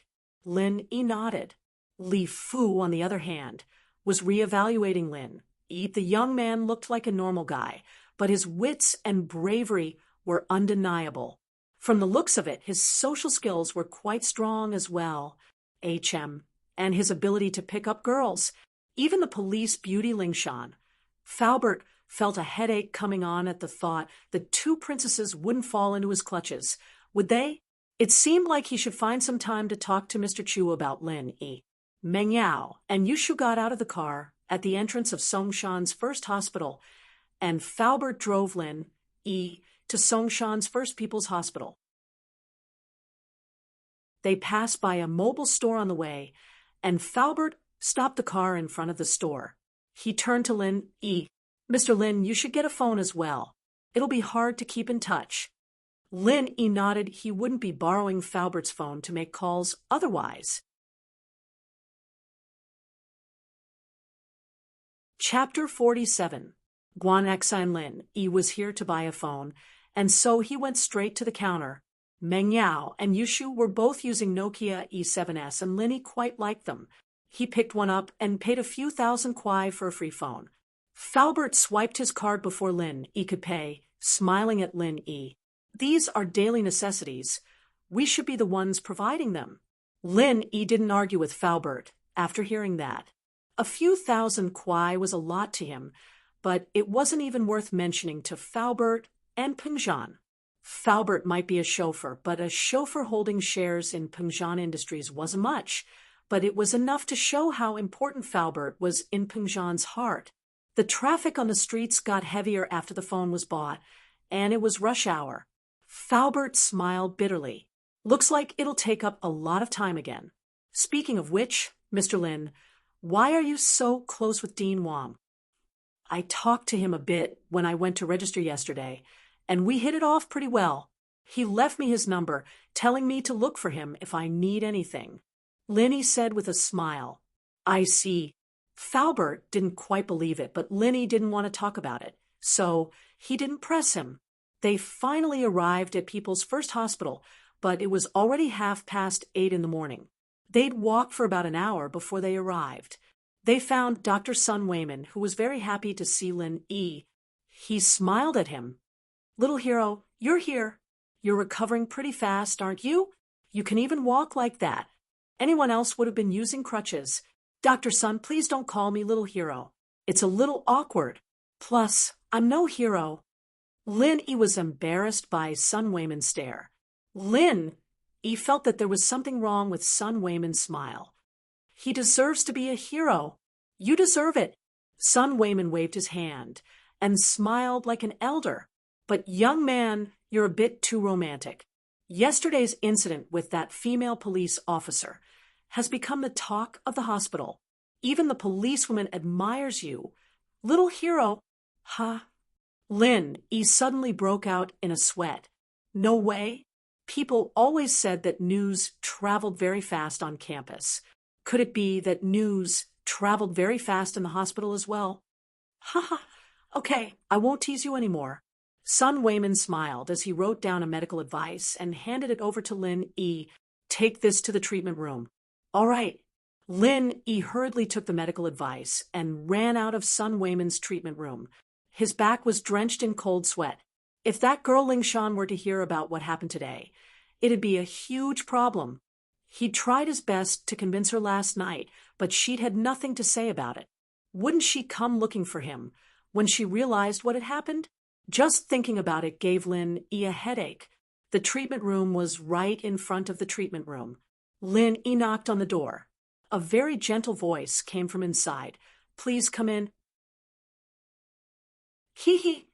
Lin Yi nodded. Li Fu, on the other hand, was reevaluating Lin Yi. The young man looked like a normal guy, but his wits and bravery were undeniable. From the looks of it, his social skills were quite strong as well, and his ability to pick up girls, even the police beauty Lingshan. Faubert felt a headache coming on at the thought that two princesses wouldn't fall into his clutches. Would they? It seemed like he should find some time to talk to Mr. Chu about Lin Yi. Meng Yao and Yushu got out of the car at the entrance of Songshan's first hospital, and Faubert drove Lin Yi to Songshan's First People's Hospital. They passed by a mobile store on the way, and Faubert stopped the car in front of the store. He turned to Lin Yi. Mr. Lin, you should get a phone as well. It'll be hard to keep in touch. Lin Yi nodded. He wouldn't be borrowing Faubert's phone to make calls otherwise. Chapter 47. Guanxan Lin Yi was here to buy a phone, and so he went straight to the counter. Meng Yao and Yushu were both using Nokia E7S, and Lin Yi quite liked them. He picked one up and paid a few thousand kuai for a free phone. Faubert swiped his card before Lin Yi could pay, smiling at Lin Yi. These are daily necessities. We should be the ones providing them. Lin Yi didn't argue with Faubert after hearing that. A few thousand kuai was a lot to him, but it wasn't even worth mentioning to Faubert and Pengzhan. Faubert might be a chauffeur, but a chauffeur holding shares in Pengzhan Industries wasn't much, but it was enough to show how important Faubert was in Pengzhan's heart. The traffic on the streets got heavier after the phone was bought, and it was rush hour. Faubert smiled bitterly. Looks like it'll take up a lot of time again. Speaking of which, Mr. Lin, why are you so close with Dean Wang? I talked to him a bit when I went to register yesterday, and we hit it off pretty well. He left me his number, telling me to look for him if I need anything. Lin Yi said with a smile. I see. Faubert didn't quite believe it, but Lin Yi didn't want to talk about it, so he didn't press him. They finally arrived at People's First Hospital, but it was already 8:30 in the morning. They'd walked for about an hour before they arrived. They found Dr. Sun Weiman, who was very happy to see Lin Yi. He smiled at him. Little hero, you're here. You're recovering pretty fast, aren't you? You can even walk like that. Anyone else would have been using crutches. Dr. Sun, please don't call me little hero. It's a little awkward. Plus, I'm no hero. Lin Yi was embarrassed by Sun Weiman's stare. Lin Yi felt that there was something wrong with Sun Weiman's smile. He deserves to be a hero. You deserve it. Sun Weiman waved his hand and smiled like an elder. But young man, you're a bit too romantic. Yesterday's incident with that female police officer has become the talk of the hospital. Even the policewoman admires you. Little hero, huh? Lynn, he suddenly broke out in a sweat. No way. People always said that news traveled very fast on campus. Could it be that news traveled very fast in the hospital as well? Ha ha. Okay, I won't tease you anymore. Son Wayman smiled as he wrote down a medical advice and handed it over to Lynn E. Take this to the treatment room. All right. Lynn E. hurriedly took the medical advice and ran out of Son Wayman's treatment room. His back was drenched in cold sweat. If that girl Lingshan were to hear about what happened today, it'd be a huge problem. He'd tried his best to convince her last night, but she'd had nothing to say about it. Wouldn't she come looking for him when she realized what had happened? Just thinking about it gave Lynn E. a headache. The treatment room was right in front of the treatment room. Lynn E. knocked on the door. A very gentle voice came from inside. Please come in. Hee hee.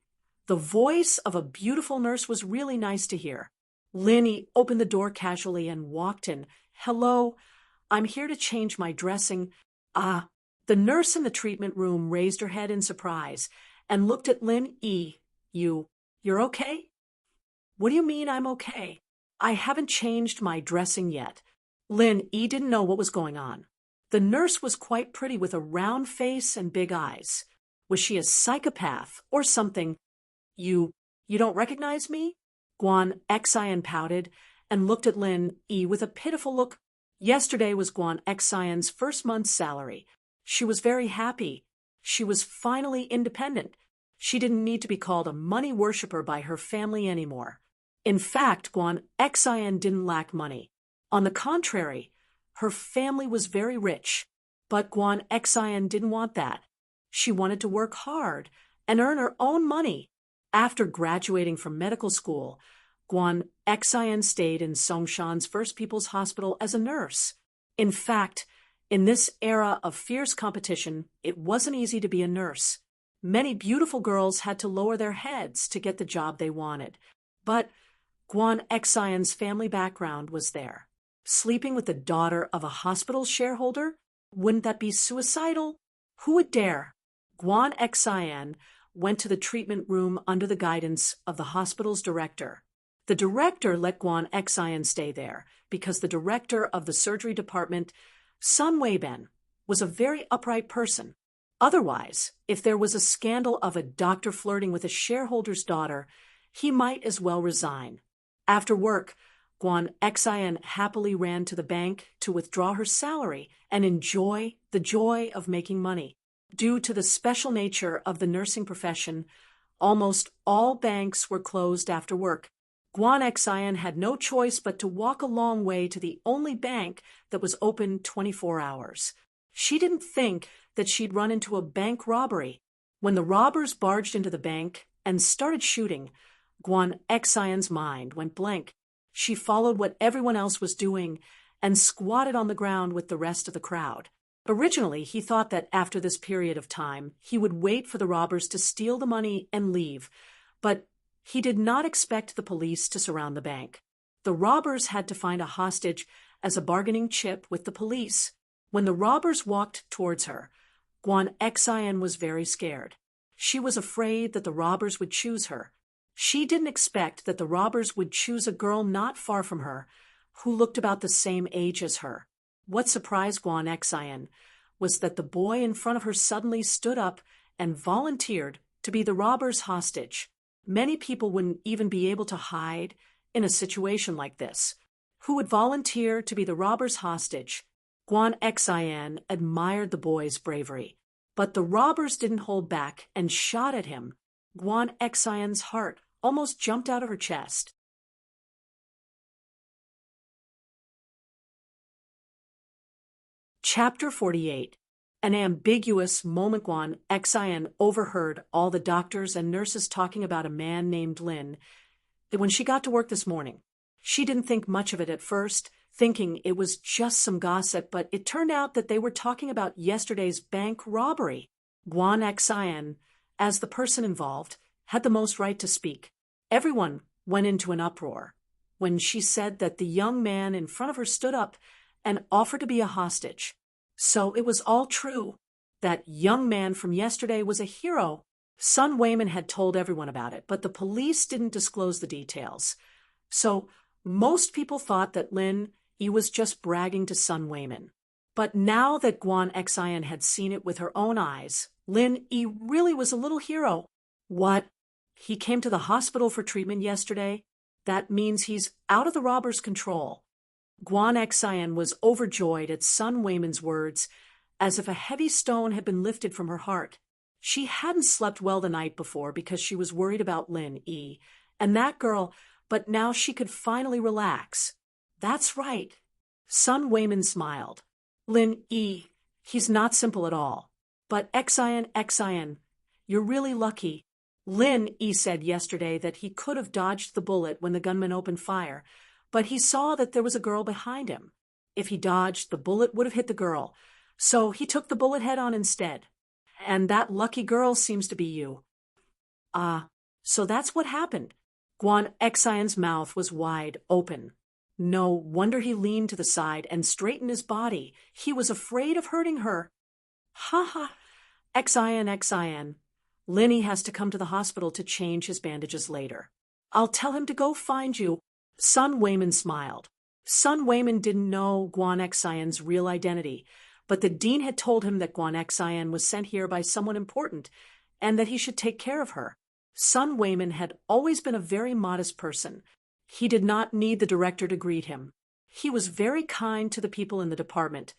The voice of a beautiful nurse was really nice to hear. Lynn E. opened the door casually and walked in. Hello, I'm here to change my dressing. Ah. The nurse in the treatment room raised her head in surprise and looked at Lynn E. You're okay? What do you mean I'm okay? I haven't changed my dressing yet. Lynn E. didn't know what was going on. The nurse was quite pretty with a round face and big eyes. Was she a psychopath or something? You don't recognize me? Guan Xian pouted and looked at Lynn E. with a pitiful look. Yesterday was Guan Xian's first month's salary. She was very happy. She was finally independent. She didn't need to be called a money worshiper by her family anymore. In fact, Guan Xian didn't lack money. On the contrary, her family was very rich. But Guan Xian didn't want that. She wanted to work hard and earn her own money. After graduating from medical school, Guan Xian stayed in Songshan's First People's Hospital as a nurse. In fact, in this era of fierce competition, it wasn't easy to be a nurse. Many beautiful girls had to lower their heads to get the job they wanted. But Guan Xian's family background was there. Sleeping with the daughter of a hospital shareholder? Wouldn't that be suicidal? Who would dare? Guan Xian went to the treatment room under the guidance of the hospital's director. The director let Guan Xian stay there because the director of the surgery department, Sun Weiben, was a very upright person. Otherwise, if there was a scandal of a doctor flirting with a shareholder's daughter, he might as well resign. After work, Guan Xian happily ran to the bank to withdraw her salary and enjoy the joy of making money. Due to the special nature of the nursing profession, almost all banks were closed after work. Guan Xian had no choice but to walk a long way to the only bank that was open 24 hours. She didn't think that she'd run into a bank robbery. When the robbers barged into the bank and started shooting, Guan Xian's mind went blank. She followed what everyone else was doing and squatted on the ground with the rest of the crowd. Originally, he thought that after this period of time, he would wait for the robbers to steal the money and leave, but he did not expect the police to surround the bank. The robbers had to find a hostage as a bargaining chip with the police. When the robbers walked towards her, Guan Xian was very scared. She was afraid that the robbers would choose her. She didn't expect that the robbers would choose a girl not far from her, who looked about the same age as her. What surprised Guan Xian was that the boy in front of her suddenly stood up and volunteered to be the robber's hostage. Many people wouldn't even be able to hide in a situation like this. Who would volunteer to be the robber's hostage? Guan Xian admired the boy's bravery, but the robbers didn't hold back and shot at him. Guan Xian's heart almost jumped out of her chest. Chapter 48. An ambiguous moment. Guan Xian overheard all the doctors and nurses talking about a man named Lin. When she got to work this morning, she didn't think much of it at first, thinking it was just some gossip, but it turned out that they were talking about yesterday's bank robbery. Guan Xian, as the person involved, had the most right to speak. Everyone went into an uproar. when she said that the young man in front of her stood up and offered to be a hostage. So it was all true. That young man from yesterday was a hero. Son Wayman had told everyone about it, but the police didn't disclose the details. So most people thought that Lin Yi was just bragging to Son Wayman. But now that Guan Xian had seen it with her own eyes, Lin Yi really was a little hero. What? He came to the hospital for treatment yesterday? That means he's out of the robbers' control. Guan Xian was overjoyed at Son Wayman's words, as if a heavy stone had been lifted from her heart. She hadn't slept well the night before because she was worried about Lin Yi and that girl, but now she could finally relax. That's right. Son Wayman smiled. Lin Yi, he's not simple at all. But Xian, you're really lucky. Lin Yi said yesterday that he could have dodged the bullet when the gunman opened fire, but he saw that there was a girl behind him. If he dodged, the bullet would have hit the girl, so he took the bullet head-on instead. And that lucky girl seems to be you. So that's what happened. Guan Xian's mouth was wide open. No wonder he leaned to the side and straightened his body. He was afraid of hurting her. Ha ha. Xian. Linny has to come to the hospital to change his bandages later. I'll tell him to go find you. Son Wayman smiled. Son Wayman didn't know Guan Xian's real identity, but the dean had told him that Guan Xian was sent here by someone important and that he should take care of her. Son Wayman had always been a very modest person. He did not need the director to greet him. He was very kind to the people in the department,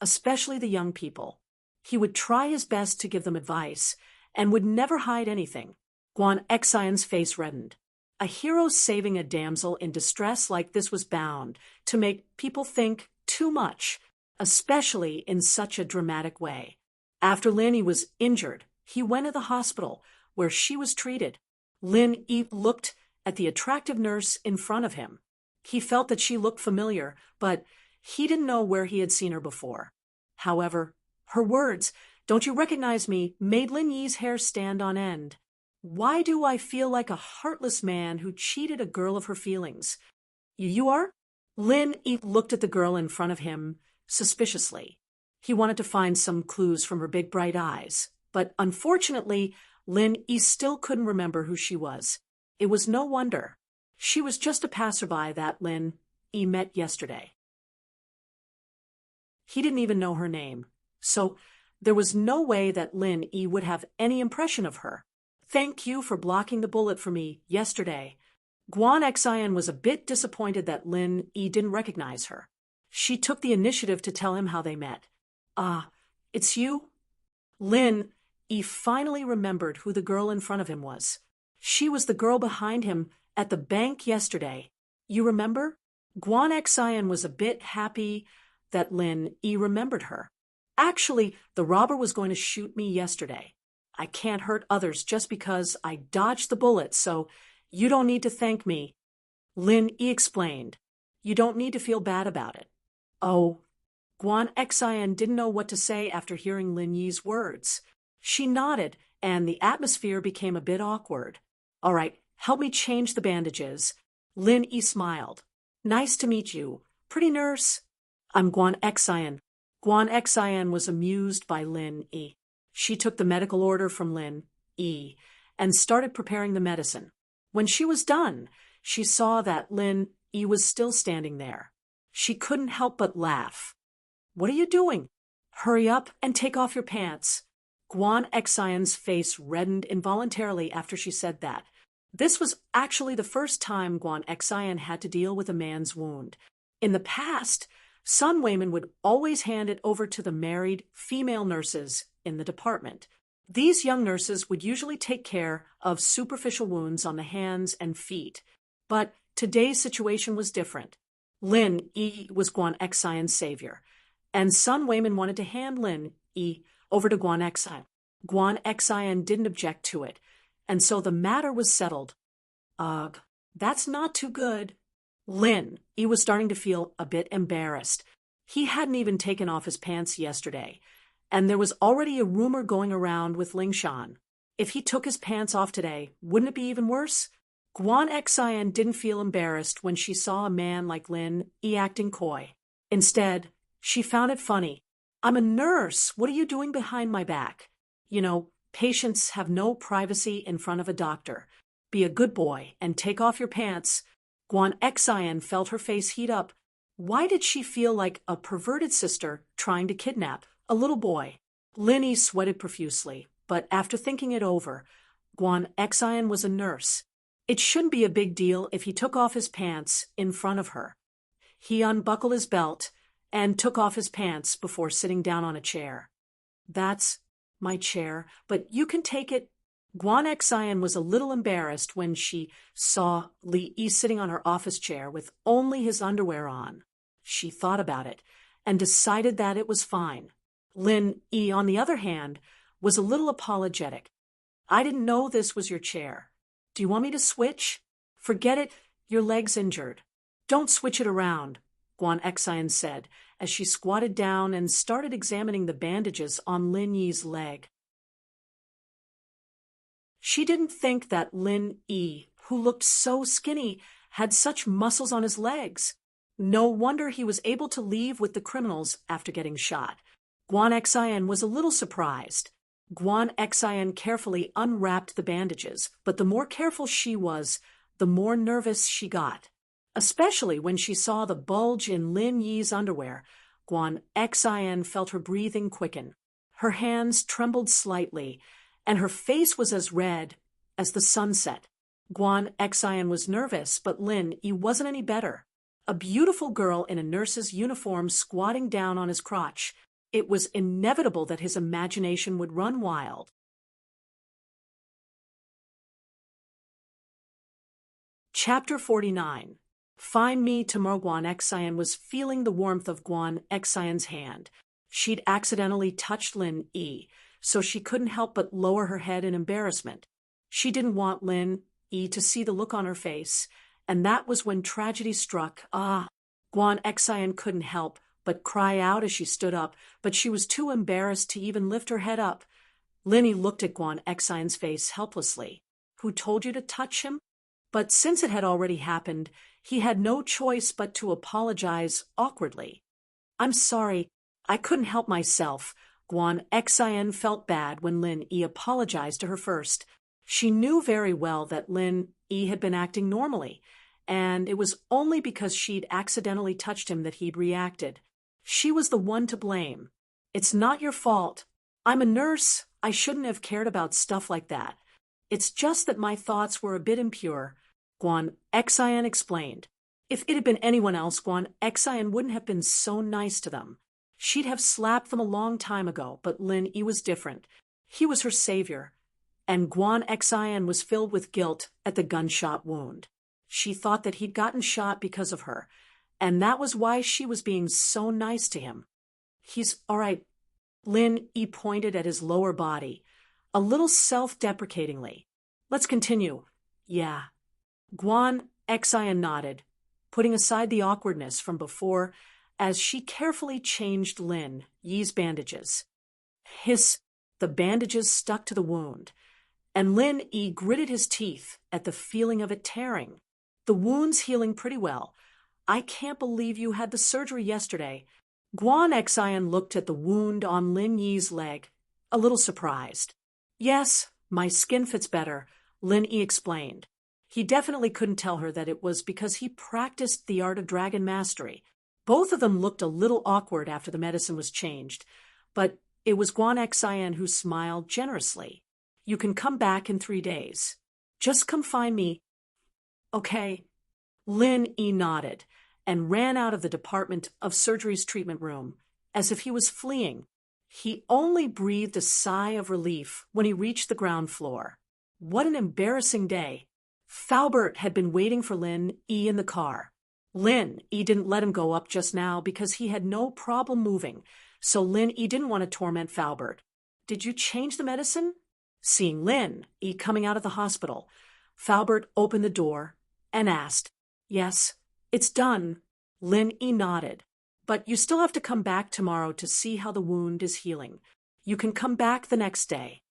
especially the young people. He would try his best to give them advice and would never hide anything. Guan Xian's face reddened. A hero saving a damsel in distress like this was bound to make people think too much, especially in such a dramatic way. After Lin Yi was injured, he went to the hospital, where she was treated. Lin Yi looked at the attractive nurse in front of him. He felt that she looked familiar, but he didn't know where he had seen her before. However, her words, "Don't you recognize me?" made Lin Yi's hair stand on end. Why do I feel like a heartless man who cheated a girl of her feelings? You are? Lin Yi looked at the girl in front of him suspiciously. He wanted to find some clues from her big bright eyes, but unfortunately, Lin Yi still couldn't remember who she was. It was no wonder. She was just a passerby that Lin Yi met yesterday. He didn't even know her name, so there was no way that Lin Yi would have any impression of her. Thank you for blocking the bullet for me yesterday. Guan Xian was a bit disappointed that Lin Yi didn't recognize her. She took the initiative to tell him how they met. It's you? Lin Yi finally remembered who the girl in front of him was. She was the girl behind him at the bank yesterday. You remember? Guan Xian was a bit happy that Lin Yi remembered her. Actually, the robber was going to shoot me yesterday. I can't hurt others just because I dodged the bullet, so you don't need to thank me. Lin Yi explained. You don't need to feel bad about it. Oh. Guan Xian didn't know what to say after hearing Lin Yi's words. She nodded, and the atmosphere became a bit awkward. All right, help me change the bandages. Lin Yi smiled. Nice to meet you. Pretty nurse. I'm Guan Xian. Guan Xian was amused by Lin Yi. She took the medical order from Lin Yi and started preparing the medicine. When she was done, she saw that Lin Yi was still standing there. She couldn't help but laugh. What are you doing? Hurry up and take off your pants. Guan Xian's face reddened involuntarily after she said that. This was actually the first time Guan Xian had to deal with a man's wound. In the past, Son Wayman would always hand it over to the married female nurses in the department. These young nurses would usually take care of superficial wounds on the hands and feet. But today's situation was different. Lin Yi was Guan Xian's savior, and Son Wayman wanted to hand Lin Yi over to Guan Xian. Guan Xian didn't object to it, and so the matter was settled. Ugh, that's not too good. Lin Yi was starting to feel a bit embarrassed. He hadn't even taken off his pants yesterday, and there was already a rumor going around with Lingshan. If he took his pants off today, wouldn't it be even worse? Guan Xian didn't feel embarrassed when she saw a man like Lin Yi acting coy. Instead, she found it funny. I'm a nurse. What are you doing behind my back? You know, patients have no privacy in front of a doctor. Be a good boy and take off your pants. Guan Xian felt her face heat up. Why did she feel like a perverted sister trying to kidnap a little boy? Lin Yi sweated profusely, but after thinking it over, Guan Xian was a nurse. It shouldn't be a big deal if he took off his pants in front of her. He unbuckled his belt and took off his pants before sitting down on a chair. That's my chair, but you can take it. Guan Xian was a little embarrassed when she saw Li Yi sitting on her office chair with only his underwear on. She thought about it and decided that it was fine. Lin Yi, on the other hand, was a little apologetic. I didn't know this was your chair. Do you want me to switch? Forget it, your leg's injured. Don't switch it around, Guan Xian said, as she squatted down and started examining the bandages on Lin Yi's leg. She didn't think that Lin Yi, who looked so skinny, had such muscles on his legs. No wonder he was able to leave with the criminals after getting shot. Guan Xian was a little surprised. Guan Xian carefully unwrapped the bandages, but the more careful she was, the more nervous she got. Especially when she saw the bulge in Lin Yi's underwear, Guan Xian felt her breathing quicken. Her hands trembled slightly, and her face was as red as the sunset. Guan Xian was nervous, but Lin Yi wasn't any better. A beautiful girl in a nurse's uniform squatting down on his crotch. It was inevitable that his imagination would run wild. Chapter 49. Find me tomorrow. Guan Xian was feeling the warmth of Guan Xian's hand. She'd accidentally touched Lin Yi, so she couldn't help but lower her head in embarrassment. She didn't want Lin Yi to see the look on her face, and that was when tragedy struck. Guan Xian couldn't help but cry out as she stood up, but she was too embarrassed to even lift her head up. Lin Yi looked at Guan Xian's face helplessly. Who told you to touch him? But since it had already happened, he had no choice but to apologize awkwardly. I'm sorry, I couldn't help myself. Guan Xian felt bad when Lin Yi apologized to her first. She knew very well that Lin Yi had been acting normally, and it was only because she'd accidentally touched him that he'd reacted. She was the one to blame. It's not your fault. I'm a nurse. I shouldn't have cared about stuff like that. It's just that my thoughts were a bit impure, Guan Xian explained. If it had been anyone else, Guan Xian wouldn't have been so nice to them. She'd have slapped them a long time ago, but Lin Yi was different. He was her savior, and Guan Xian was filled with guilt at the gunshot wound. She thought that he'd gotten shot because of her, and that was why she was being so nice to him. He's all right. Lin Yi pointed at his lower body, a little self-deprecatingly. Let's continue. Yeah. Guan Xian nodded, putting aside the awkwardness from before as she carefully changed Lin Yi's bandages. The bandages stuck to the wound, and Lin Yi gritted his teeth at the feeling of it tearing. The wound's healing pretty well. I can't believe you had the surgery yesterday. Guan Xian looked at the wound on Lin Yi's leg, a little surprised. Yes, my skin fits better, Lin Yi explained. He definitely couldn't tell her that it was because he practiced the art of dragon mastery. Both of them looked a little awkward after the medicine was changed, but it was Guan Xian who smiled generously. You can come back in 3 days. Just come find me. Okay. Lin Yi nodded and ran out of the Department of Surgery's treatment room, as if he was fleeing. He only breathed a sigh of relief when he reached the ground floor. What an embarrassing day. Faubert had been waiting for Lin Yi in the car. Lin Yi didn't let him go up just now because he had no problem moving, so Lin Yi didn't want to torment Faubert. Did you change the medicine? Seeing Lin Yi coming out of the hospital, Faubert opened the door and asked, Yes, it's done. Lin Yi nodded. But you still have to come back tomorrow to see how the wound is healing. You can come back the next day.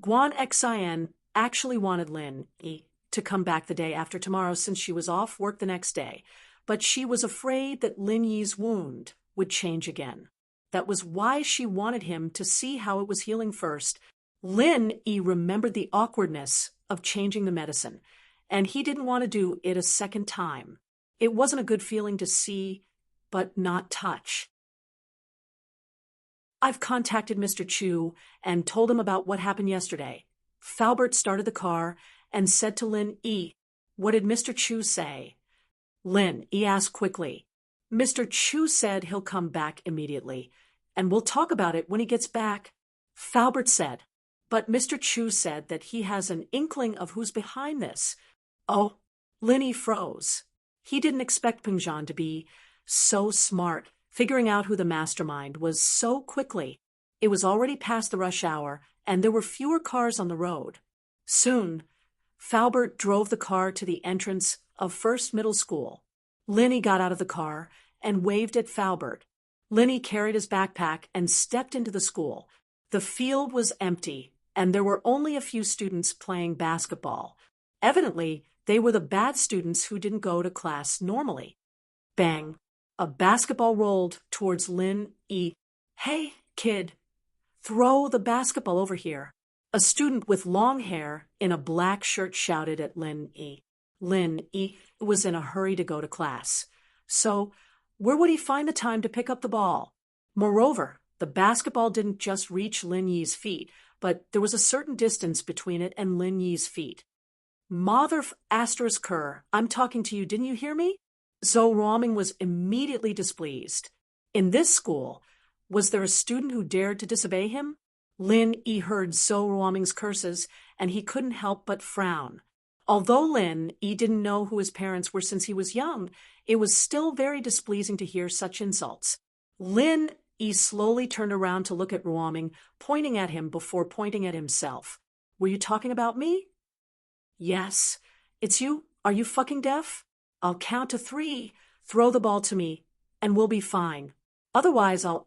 Guan Xian actually wanted Lin Yi to come back the day after tomorrow since she was off work the next day, but she was afraid that Lin Yi's wound would change again. That was why she wanted him to see how it was healing first. Lin Yi remembered the awkwardness of changing the medicine, and he didn't want to do it a second time. It wasn't a good feeling to see, but not touch. I've contacted Mr. Chu and told him about what happened yesterday. Faubert started the car and said to Lin Yi, "What did Mr. Chu say?" Lin Yi asked quickly. "Mr. Chu said he'll come back immediately, and we'll talk about it when he gets back," Faubert said. "But Mr. Chu said that he has an inkling of who's behind this." Oh, Lin Yi froze. He didn't expect Peng Zhan to be so smart, figuring out who the mastermind was so quickly. It was already past the rush hour, and there were fewer cars on the road. Soon, Faubert drove the car to the entrance of First Middle School. Lin Yi got out of the car and waved at Faubert. Lin Yi carried his backpack and stepped into the school. The field was empty, and there were only a few students playing basketball. Evidently, they were the bad students who didn't go to class normally. Bang! A basketball rolled towards Lin Yi. "Hey, kid, throw the basketball over here." A student with long hair in a black shirt shouted at Lin Yi. Lin Yi was in a hurry to go to class. So, where would he find the time to pick up the ball? Moreover, the basketball didn't just reach Lin Yi's feet, but there was a certain distance between it and Lin Yi's feet. "Mother asterisk her, I'm talking to you, didn't you hear me?" Zhou Ruoming was immediately displeased. In this school, was there a student who dared to disobey him? Lin Yi heard Zhou Ruoming's curses, and he couldn't help but frown. Although Lin Yi didn't know who his parents were since he was young, it was still very displeasing to hear such insults. Lin Yi slowly turned around to look at Ruoming, pointing at him before pointing at himself. "Were you talking about me?" "Yes. It's you? Are you fucking deaf? I'll count to 3, throw the ball to me, and we'll be fine. Otherwise I'll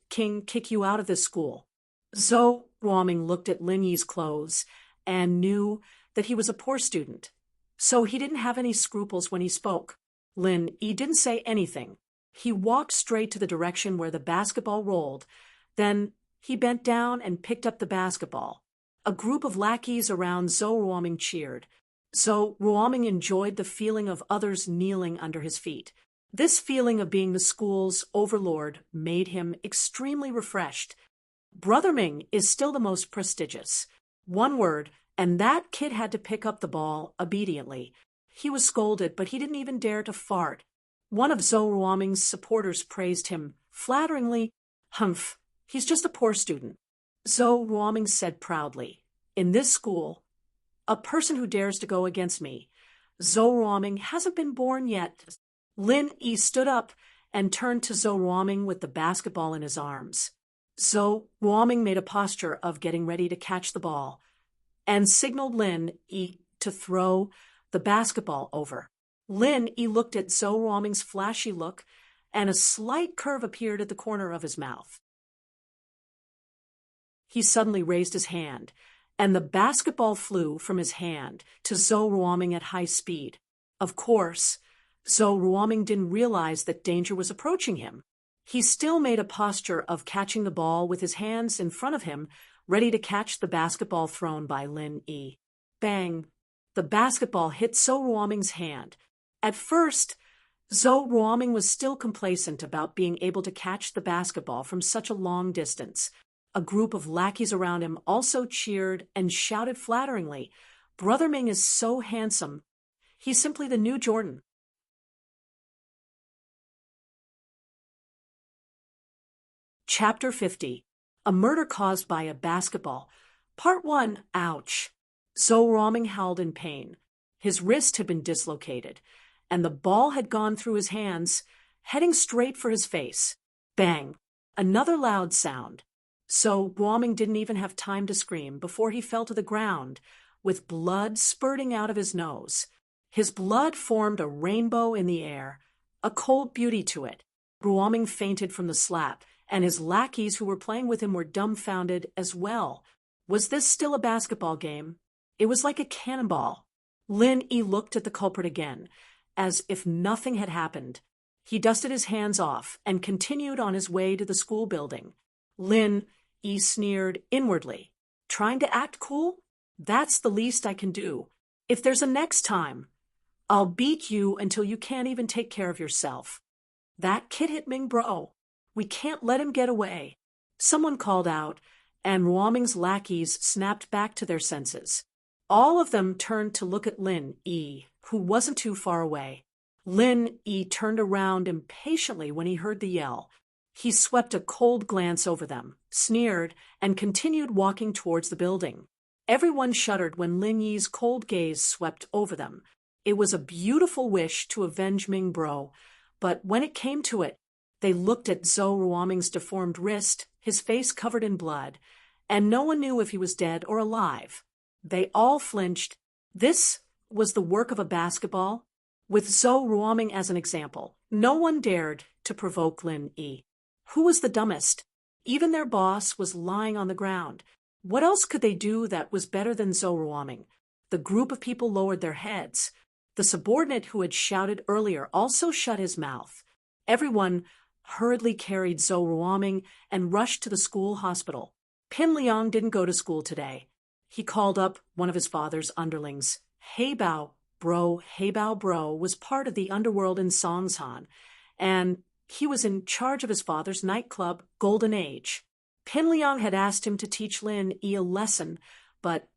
King kick you out of this school." Zhou Ruoming looked at Lin Yi's clothes and knew that he was a poor student, so he didn't have any scruples when he spoke. Lin Yi didn't say anything. He walked straight to the direction where the basketball rolled. Then he bent down and picked up the basketball. A group of lackeys around Zhou Ruoming cheered. Zhou Ruoming enjoyed the feeling of others kneeling under his feet. This feeling of being the school's overlord made him extremely refreshed. Brother Ming is still the most prestigious. One word, and that kid had to pick up the ball obediently. He was scolded, but he didn't even dare to fart. One of Zhou Ruoming's supporters praised him flatteringly. "Humph, he's just a poor student." Zhou Ruoming said proudly, "In this school, a person who dares to go against me, Zhou Ruoming, hasn't been born yet." Lin Yi stood up and turned to Zhou Ruoming with the basketball in his arms. Zhou Ruoming made a posture of getting ready to catch the ball and signaled Lin Yi to throw the basketball over. Lin Yi looked at Zhou Ruoming's flashy look, and a slight curve appeared at the corner of his mouth. He suddenly raised his hand, and the basketball flew from his hand to Zhou Ruoming at high speed. Of course, Zhou Ruoming didn't realize that danger was approaching him. He still made a posture of catching the ball with his hands in front of him, ready to catch the basketball thrown by Lin Yi. Bang! The basketball hit Zhou Ruoming's hand. At first, Zhou Ruoming was still complacent about being able to catch the basketball from such a long distance. A group of lackeys around him also cheered and shouted flatteringly, "Brother Ming is so handsome. He's simply the new Jordan." Chapter 50. A Murder Caused by a Basketball. Part 1. Ouch. Zhou Ruoming howled in pain. His wrist had been dislocated, and the ball had gone through his hands, heading straight for his face. Bang! Another loud sound. Zhou Ruoming didn't even have time to scream before he fell to the ground, with blood spurting out of his nose. His blood formed a rainbow in the air, a cold beauty to it. Ruoming fainted from the slap, and his lackeys who were playing with him were dumbfounded as well. Was this still a basketball game? It was like a cannonball, Lin Yi looked at the culprit again, as if nothing had happened. He dusted his hands off and continued on his way to the school building. Lin Yi sneered inwardly. Trying to act cool? That's the least I can do. If there's a next time, I'll beat you until you can't even take care of yourself. That kid hit Ming Bro. We can't let him get away. Someone called out, and Ruoming's lackeys snapped back to their senses. All of them turned to look at Lin Yi, who wasn't too far away. Lin Yi turned around impatiently when he heard the yell. He swept a cold glance over them, sneered, and continued walking towards the building. Everyone shuddered when Lin Yi's cold gaze swept over them. It was a beautiful wish to avenge Ming Bro, but when it came to it, they looked at Zhou Ruoming's deformed wrist, his face covered in blood, and no one knew if he was dead or alive. They all flinched. This was the work of a basketball. With Zhou Ruoming as an example, no one dared to provoke Lin Yi. Who was the dumbest? Even their boss was lying on the ground. What else could they do that was better than Zhou Ruoming? The group of people lowered their heads. The subordinate who had shouted earlier also shut his mouth. Everyone hurriedly carried Zhou Ruoming and rushed to the school hospital. Pin Liang didn't go to school today. He called up one of his father's underlings. Heibao Bro was part of the underworld in Songshan, and he was in charge of his father's nightclub, Golden Age. Pin Liang had asked him to teach Lin Yi a lesson, but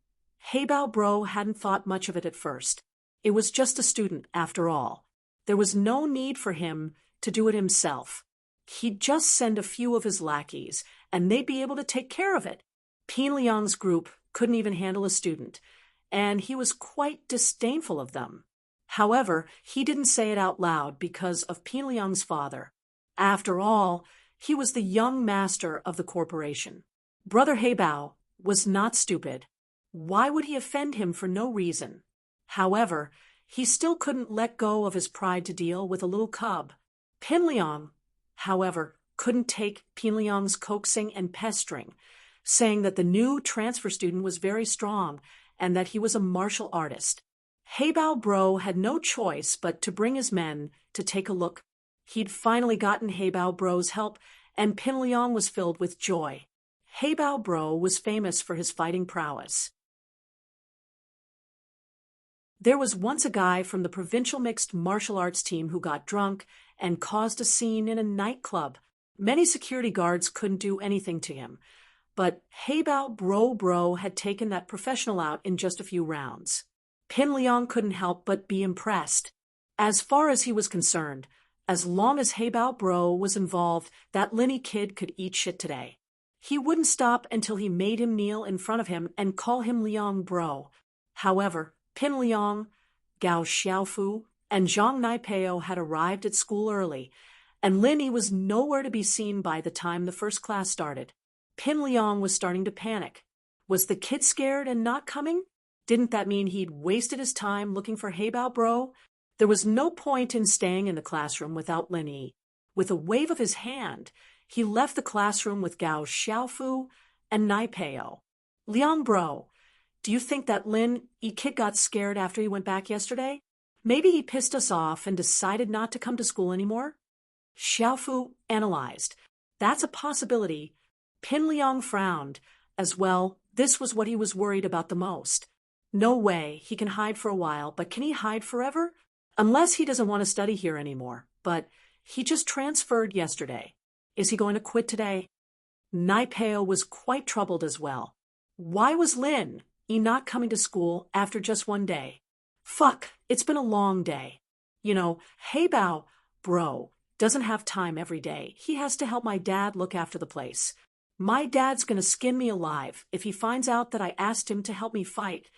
Heibao Bro hadn't thought much of it at first. It was just a student, after all. There was no need for him to do it himself. He'd just send a few of his lackeys, and they'd be able to take care of it. Pin Liang's group couldn't even handle a student, and he was quite disdainful of them. However, he didn't say it out loud because of Pin Liang's father. After all, he was the young master of the corporation. Brother Heibao was not stupid. Why would he offend him for no reason? However, he still couldn't let go of his pride to deal with a little cub. Pin Liang, however, couldn't take Pin Liang's coaxing and pestering, saying that the new transfer student was very strong and that he was a martial artist. Heibao Bro had no choice but to bring his men to take a look. He'd finally gotten Heibao Bro's help, and Pin Liang was filled with joy. Heibao Bro was famous for his fighting prowess. There was once a guy from the provincial mixed martial arts team who got drunk and caused a scene in a nightclub. Many security guards couldn't do anything to him, but Heibao Bro had taken that professional out in just a few rounds. Pin Liang couldn't help but be impressed. As far as he was concerned, as long as Heibao Bro was involved, that Linny kid could eat shit today. He wouldn't stop until he made him kneel in front of him and call him Liang Bro. However, Pin Liang, Gao Xiaofu, and Zhang Naipeo had arrived at school early, and Lin Yi was nowhere to be seen by the time the first class started. Pin Liang was starting to panic. Was the kid scared and not coming? Didn't that mean he'd wasted his time looking for Heibao Bro? There was no point in staying in the classroom without Lin Yi. With a wave of his hand, he left the classroom with Gao Xiaofu and Naipeo. Liang Bro, do you think that Lin Yi kid got scared after he went back yesterday? Maybe he pissed us off and decided not to come to school anymore? Xiaofu analyzed. That's a possibility. Pin Liang frowned. As well, this was what he was worried about the most. No way, he can hide for a while, but can he hide forever? Unless he doesn't want to study here anymore. But he just transferred yesterday. Is he going to quit today? Naipeo was quite troubled as well. Why was Lin Yi not coming to school after just one day? Fuck, it's been a long day. You know, Heibao Bro doesn't have time every day. He has to help my dad look after the place. My dad's gonna skin me alive if he finds out that I asked him to help me fight.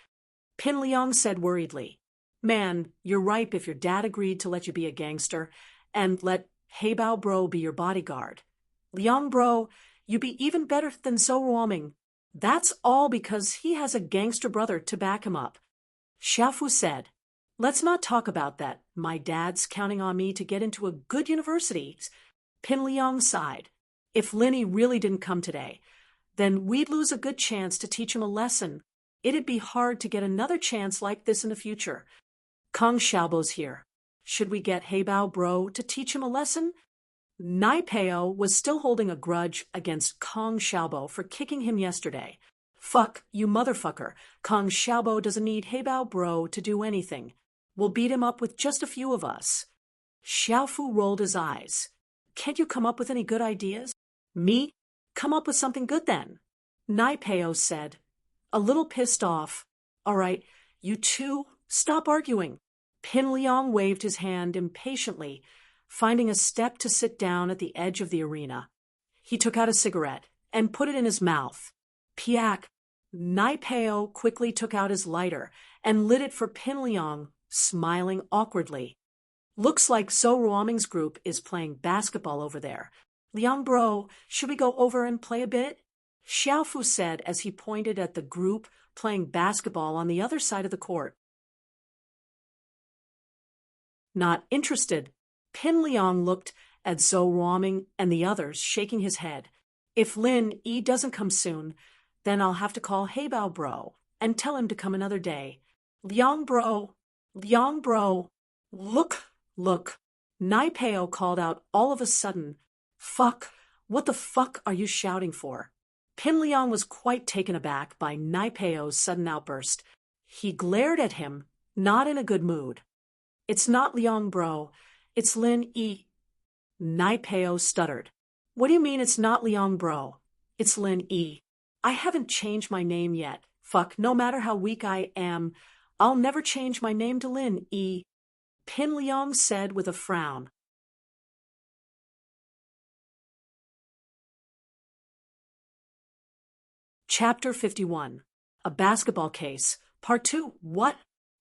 Pin Liang said worriedly. Man, you're ripe if your dad agreed to let you be a gangster and let Heibao Bro be your bodyguard. Liang Bro, you'd be even better than Zhou Ruoming. That's all because he has a gangster brother to back him up. Xiaofu said, let's not talk about that. My dad's counting on me to get into a good university. Pin Liang sighed. If Lin Yi really didn't come today, then we'd lose a good chance to teach him a lesson. It'd be hard to get another chance like this in the future. Kong Xiaobo's here. Should we get Heibao Bro to teach him a lesson? Nai Peo was still holding a grudge against Kong Xiaobo for kicking him yesterday. Fuck, you motherfucker. Kong Xiaobo doesn't need Heibao Bro to do anything. We'll beat him up with just a few of us. Xiaofu rolled his eyes. Can't you come up with any good ideas? Me? Come up with something good then. Nai Peo said, a little pissed off. All right, you two, stop arguing. Pin Liang waved his hand impatiently, finding a step to sit down at the edge of the arena. He took out a cigarette and put it in his mouth. Piak. Nai Peo quickly took out his lighter and lit it for Pin Liang, smiling awkwardly. Looks like Zhou Ruoming's group is playing basketball over there. Liang Bro, should we go over and play a bit? Xiaofu said as he pointed at the group playing basketball on the other side of the court. Not interested. Pin Liang looked at Zhou Ruoming and the others, shaking his head. If Lin Yi doesn't come soon, then I'll have to call Heibao Bro and tell him to come another day. Liang Bro, look. Nai Peo called out all of a sudden. Fuck, what the fuck are you shouting for? Pin Liang was quite taken aback by Nai Peo's sudden outburst. He glared at him, not in a good mood. It's not Liang Bro, it's Lin Yi. Nai Peo stuttered. What do you mean it's not Liang Bro? It's Lin Yi. I haven't changed my name yet. Fuck, no matter how weak I am, I'll never change my name to Lin Yi. Pin Liang said with a frown. Chapter 51. A Basketball Case. Part 2. What?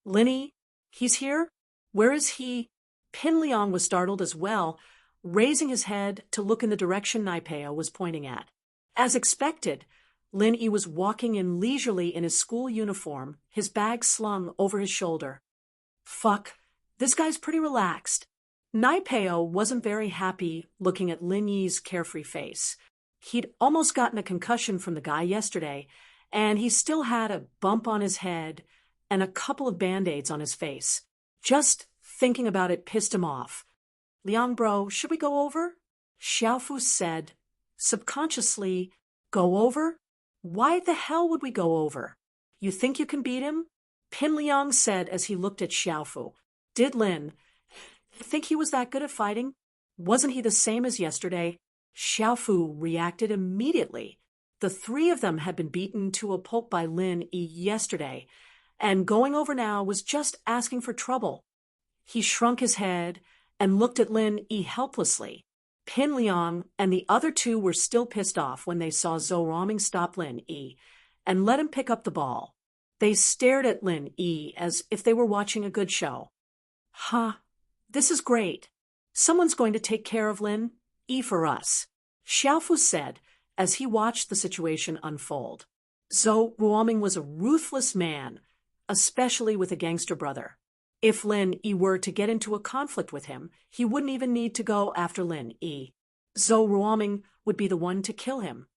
Linny? He's here? Where is he? Pin Liang was startled as well, raising his head to look in the direction Nai Peo was pointing at. As expected, Lin Yi was walking in leisurely in his school uniform, his bag slung over his shoulder. Fuck, this guy's pretty relaxed. Nai Peo wasn't very happy looking at Lin Yi's carefree face. He'd almost gotten a concussion from the guy yesterday, and he still had a bump on his head and a couple of band-aids on his face. Just thinking about it pissed him off. Liang Bro, should we go over? Xiaofu said, subconsciously, go over? Why the hell would we go over? You think you can beat him? Pin Liang said as he looked at Xiaofu. Did Lin think he was that good at fighting? Wasn't he the same as yesterday? Xiaofu reacted immediately. The three of them had been beaten to a pulp by Lin Yi yesterday, and going over now was just asking for trouble. He shrunk his head and looked at Lin Yi helplessly. Pin Liang and the other two were still pissed off when they saw Zhou Ruoming stop Lin Yi and let him pick up the ball. They stared at Lin Yi as if they were watching a good show. Huh, this is great. Someone's going to take care of Lin Yi for us, Xiaofu said as he watched the situation unfold. Zhou Ruoming was a ruthless man, especially with a gangster brother. If Lin Yi were to get into a conflict with him, he wouldn't even need to go after Lin Yi. Zhou Ruoming would be the one to kill him.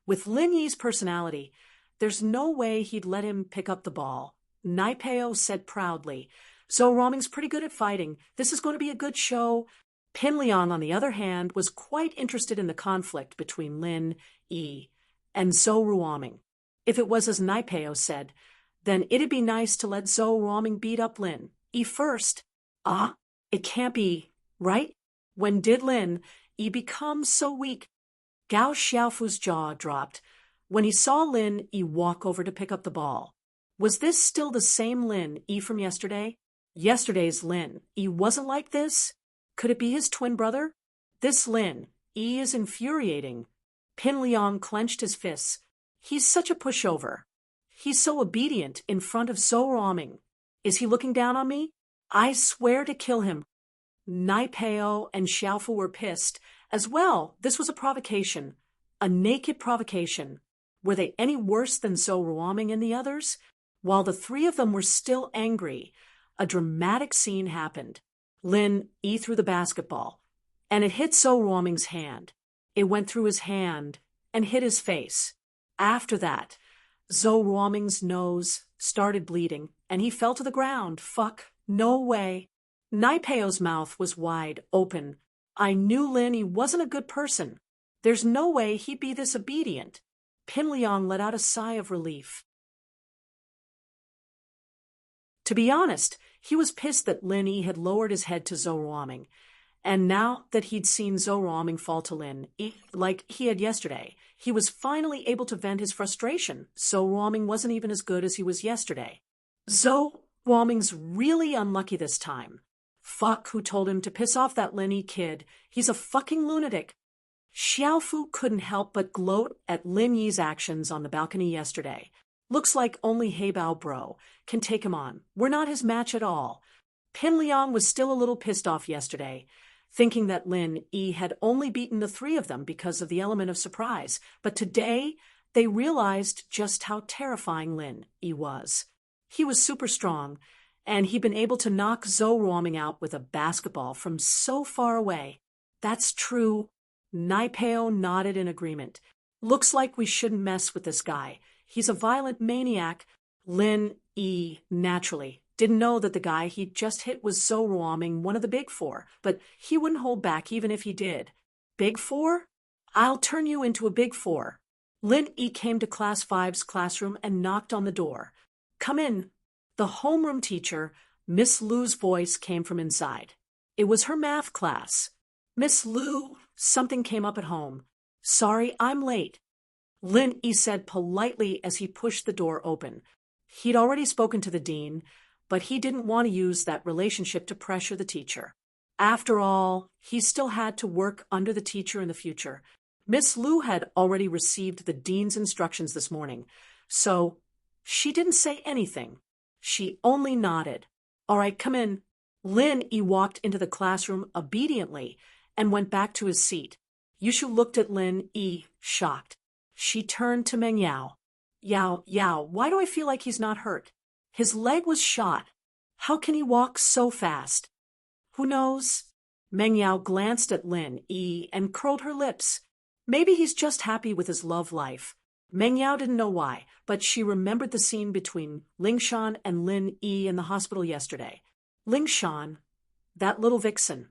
With Lin Yi's personality, there's no way he'd let him pick up the ball. Nai Peo said proudly, Zhou Ruoming's pretty good at fighting. This is going to be a good show. Pin Liang, on the other hand, was quite interested in the conflict between Lin Yi and Zhou Ruoming. If it was as Nai Peo said, then it'd be nice to let Zhou Ruoming beat up Lin Yi first. It can't be, right? When did Lin Yi become so weak? Gao Xiaofu's jaw dropped when he saw Lin Yi walk over to pick up the ball. Was this still the same Lin Yi from yesterday? Yesterday's Lin Yi wasn't like this? Could it be his twin brother? This Lin Yi is infuriating. Pin Liang clenched his fists. He's such a pushover. He's so obedient in front of Zhou Ruoming. Is he looking down on me? I swear to kill him. Nai Peo and Xiaofu were pissed. As well, this was a provocation. A naked provocation. Were they any worse than Zhou Ruoming and the others? While the three of them were still angry, a dramatic scene happened. Lin Yi threw the basketball, and it hit Zhou Ruoming's hand. It went through his hand and hit his face. After that, Zhou Ruoming's nose started bleeding, and he fell to the ground. Fuck, no way. Naipeo's mouth was wide open. I knew Lin Yi wasn't a good person. There's no way he'd be this obedient. Pin Liang let out a sigh of relief. To be honest, he was pissed that Lin Yi had lowered his head to Zhou Ruoming. And now that he'd seen Zhou Ruoming fall to Lin Yi, like he had yesterday, he was finally able to vent his frustration. Zhou Ruoming wasn't even as good as he was yesterday. Zhou Ruoming's really unlucky this time. Fuck who told him to piss off that Lin Yi kid. He's a fucking lunatic. Xiaofu couldn't help but gloat at Lin Yi's actions on the balcony yesterday. Looks like only Heibao Bro can take him on. We're not his match at all. Pin Liang was still a little pissed off yesterday, thinking that Lin Yi had only beaten the three of them because of the element of surprise. But today, they realized just how terrifying Lin Yi was. He was super strong, and he'd been able to knock Zhou Ruoming out with a basketball from so far away. That's true. Naipeo nodded in agreement. Looks like we shouldn't mess with this guy. He's a violent maniac. Lin Yi, naturally, didn't know that the guy he'd just hit was Zhou Ruoming, one of the Big Four, but he wouldn't hold back even if he did. Big Four? I'll turn you into a Big Four. Lin Yi came to Class 5's classroom and knocked on the door. Come in. The homeroom teacher, Miss Lu's voice came from inside. It was her math class. Miss Lu, something came up at home. Sorry, I'm late. Lin Yi said politely as he pushed the door open. He'd already spoken to the dean, but he didn't want to use that relationship to pressure the teacher. After all, he still had to work under the teacher in the future. Miss Lu had already received the dean's instructions this morning, so she didn't say anything. She only nodded. All right, come in. Lin Yi walked into the classroom obediently and went back to his seat. Yushu looked at Lin Yi, shocked. She turned to Meng Yao. Yao, why do I feel like he's not hurt? His leg was shot. How can he walk so fast? Who knows? Meng Yao glanced at Lin Yi and curled her lips. Maybe he's just happy with his love life. Meng Yao didn't know why, but she remembered the scene between Lingshan and Lin Yi in the hospital yesterday. Lingshan, that little vixen.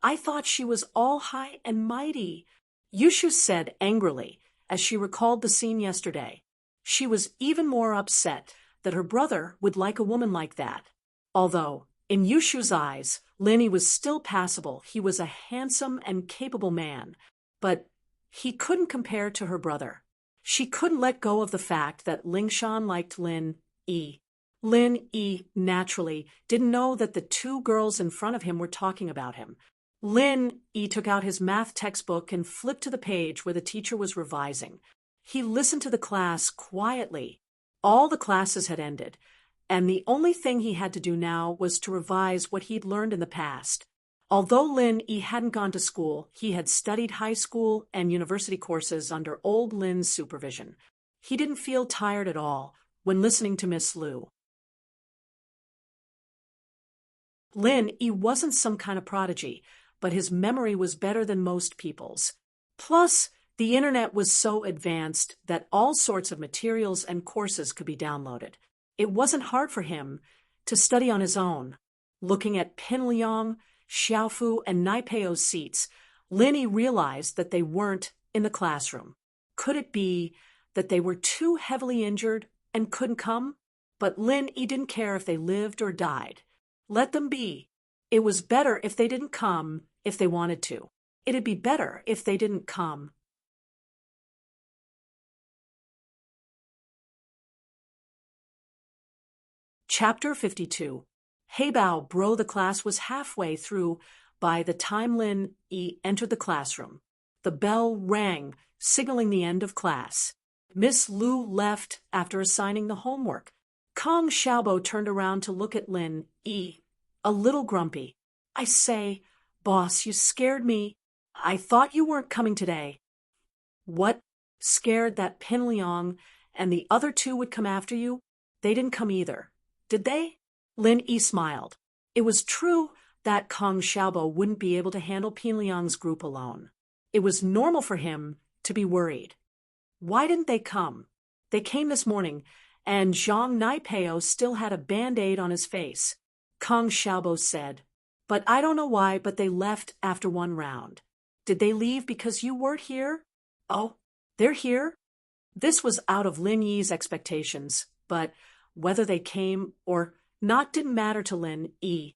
I thought she was all high and mighty, Yushu said angrily as she recalled the scene yesterday. She was even more upset that her brother would like a woman like that. Although, in Yushu's eyes, Lin Yi was still passable. He was a handsome and capable man, but he couldn't compare to her brother. She couldn't let go of the fact that Lingshan liked Lin Yi. Lin Yi, naturally, didn't know that the two girls in front of him were talking about him. Lin Yi took out his math textbook and flipped to the page where the teacher was revising. He listened to the class quietly. All the classes had ended, and the only thing he had to do now was to revise what he'd learned in the past. Although Lin Yi hadn't gone to school, he had studied high school and university courses under old Lin's supervision. He didn't feel tired at all when listening to Miss Lu. Lin Yi wasn't some kind of prodigy, but his memory was better than most people's. Plus, the internet was so advanced that all sorts of materials and courses could be downloaded. It wasn't hard for him to study on his own. Looking at Pin Liang, Xiaofu, and Naipeo's seats, Lin Yi realized that they weren't in the classroom. Could it be that they were too heavily injured and couldn't come? But Lin Yi didn't care if they lived or died. Let them be. It was better if they didn't come if they wanted to. It'd be better if they didn't come. Chapter 52. Heibao Bro. The class was halfway through by the time Lin Yi entered the classroom. The bell rang, signaling the end of class. Miss Lu left after assigning the homework. Kong Xiaobo turned around to look at Lin Yi, a little grumpy. I say, boss, you scared me. I thought you weren't coming today. What? Scared that Pin Liang and the other two would come after you? They didn't come either. Did they? Lin Yi smiled. It was true that Kong Xiaobo wouldn't be able to handle Pin Liang's group alone. It was normal for him to be worried. Why didn't they come? They came this morning, and Zhang Naipeo still had a band-aid on his face. Kang Xiaobo said. But I don't know why, but they left after one round. Did they leave because you weren't here? Oh, they're here? This was out of Lin Yi's expectations, but whether they came or not didn't matter to Lin Yi.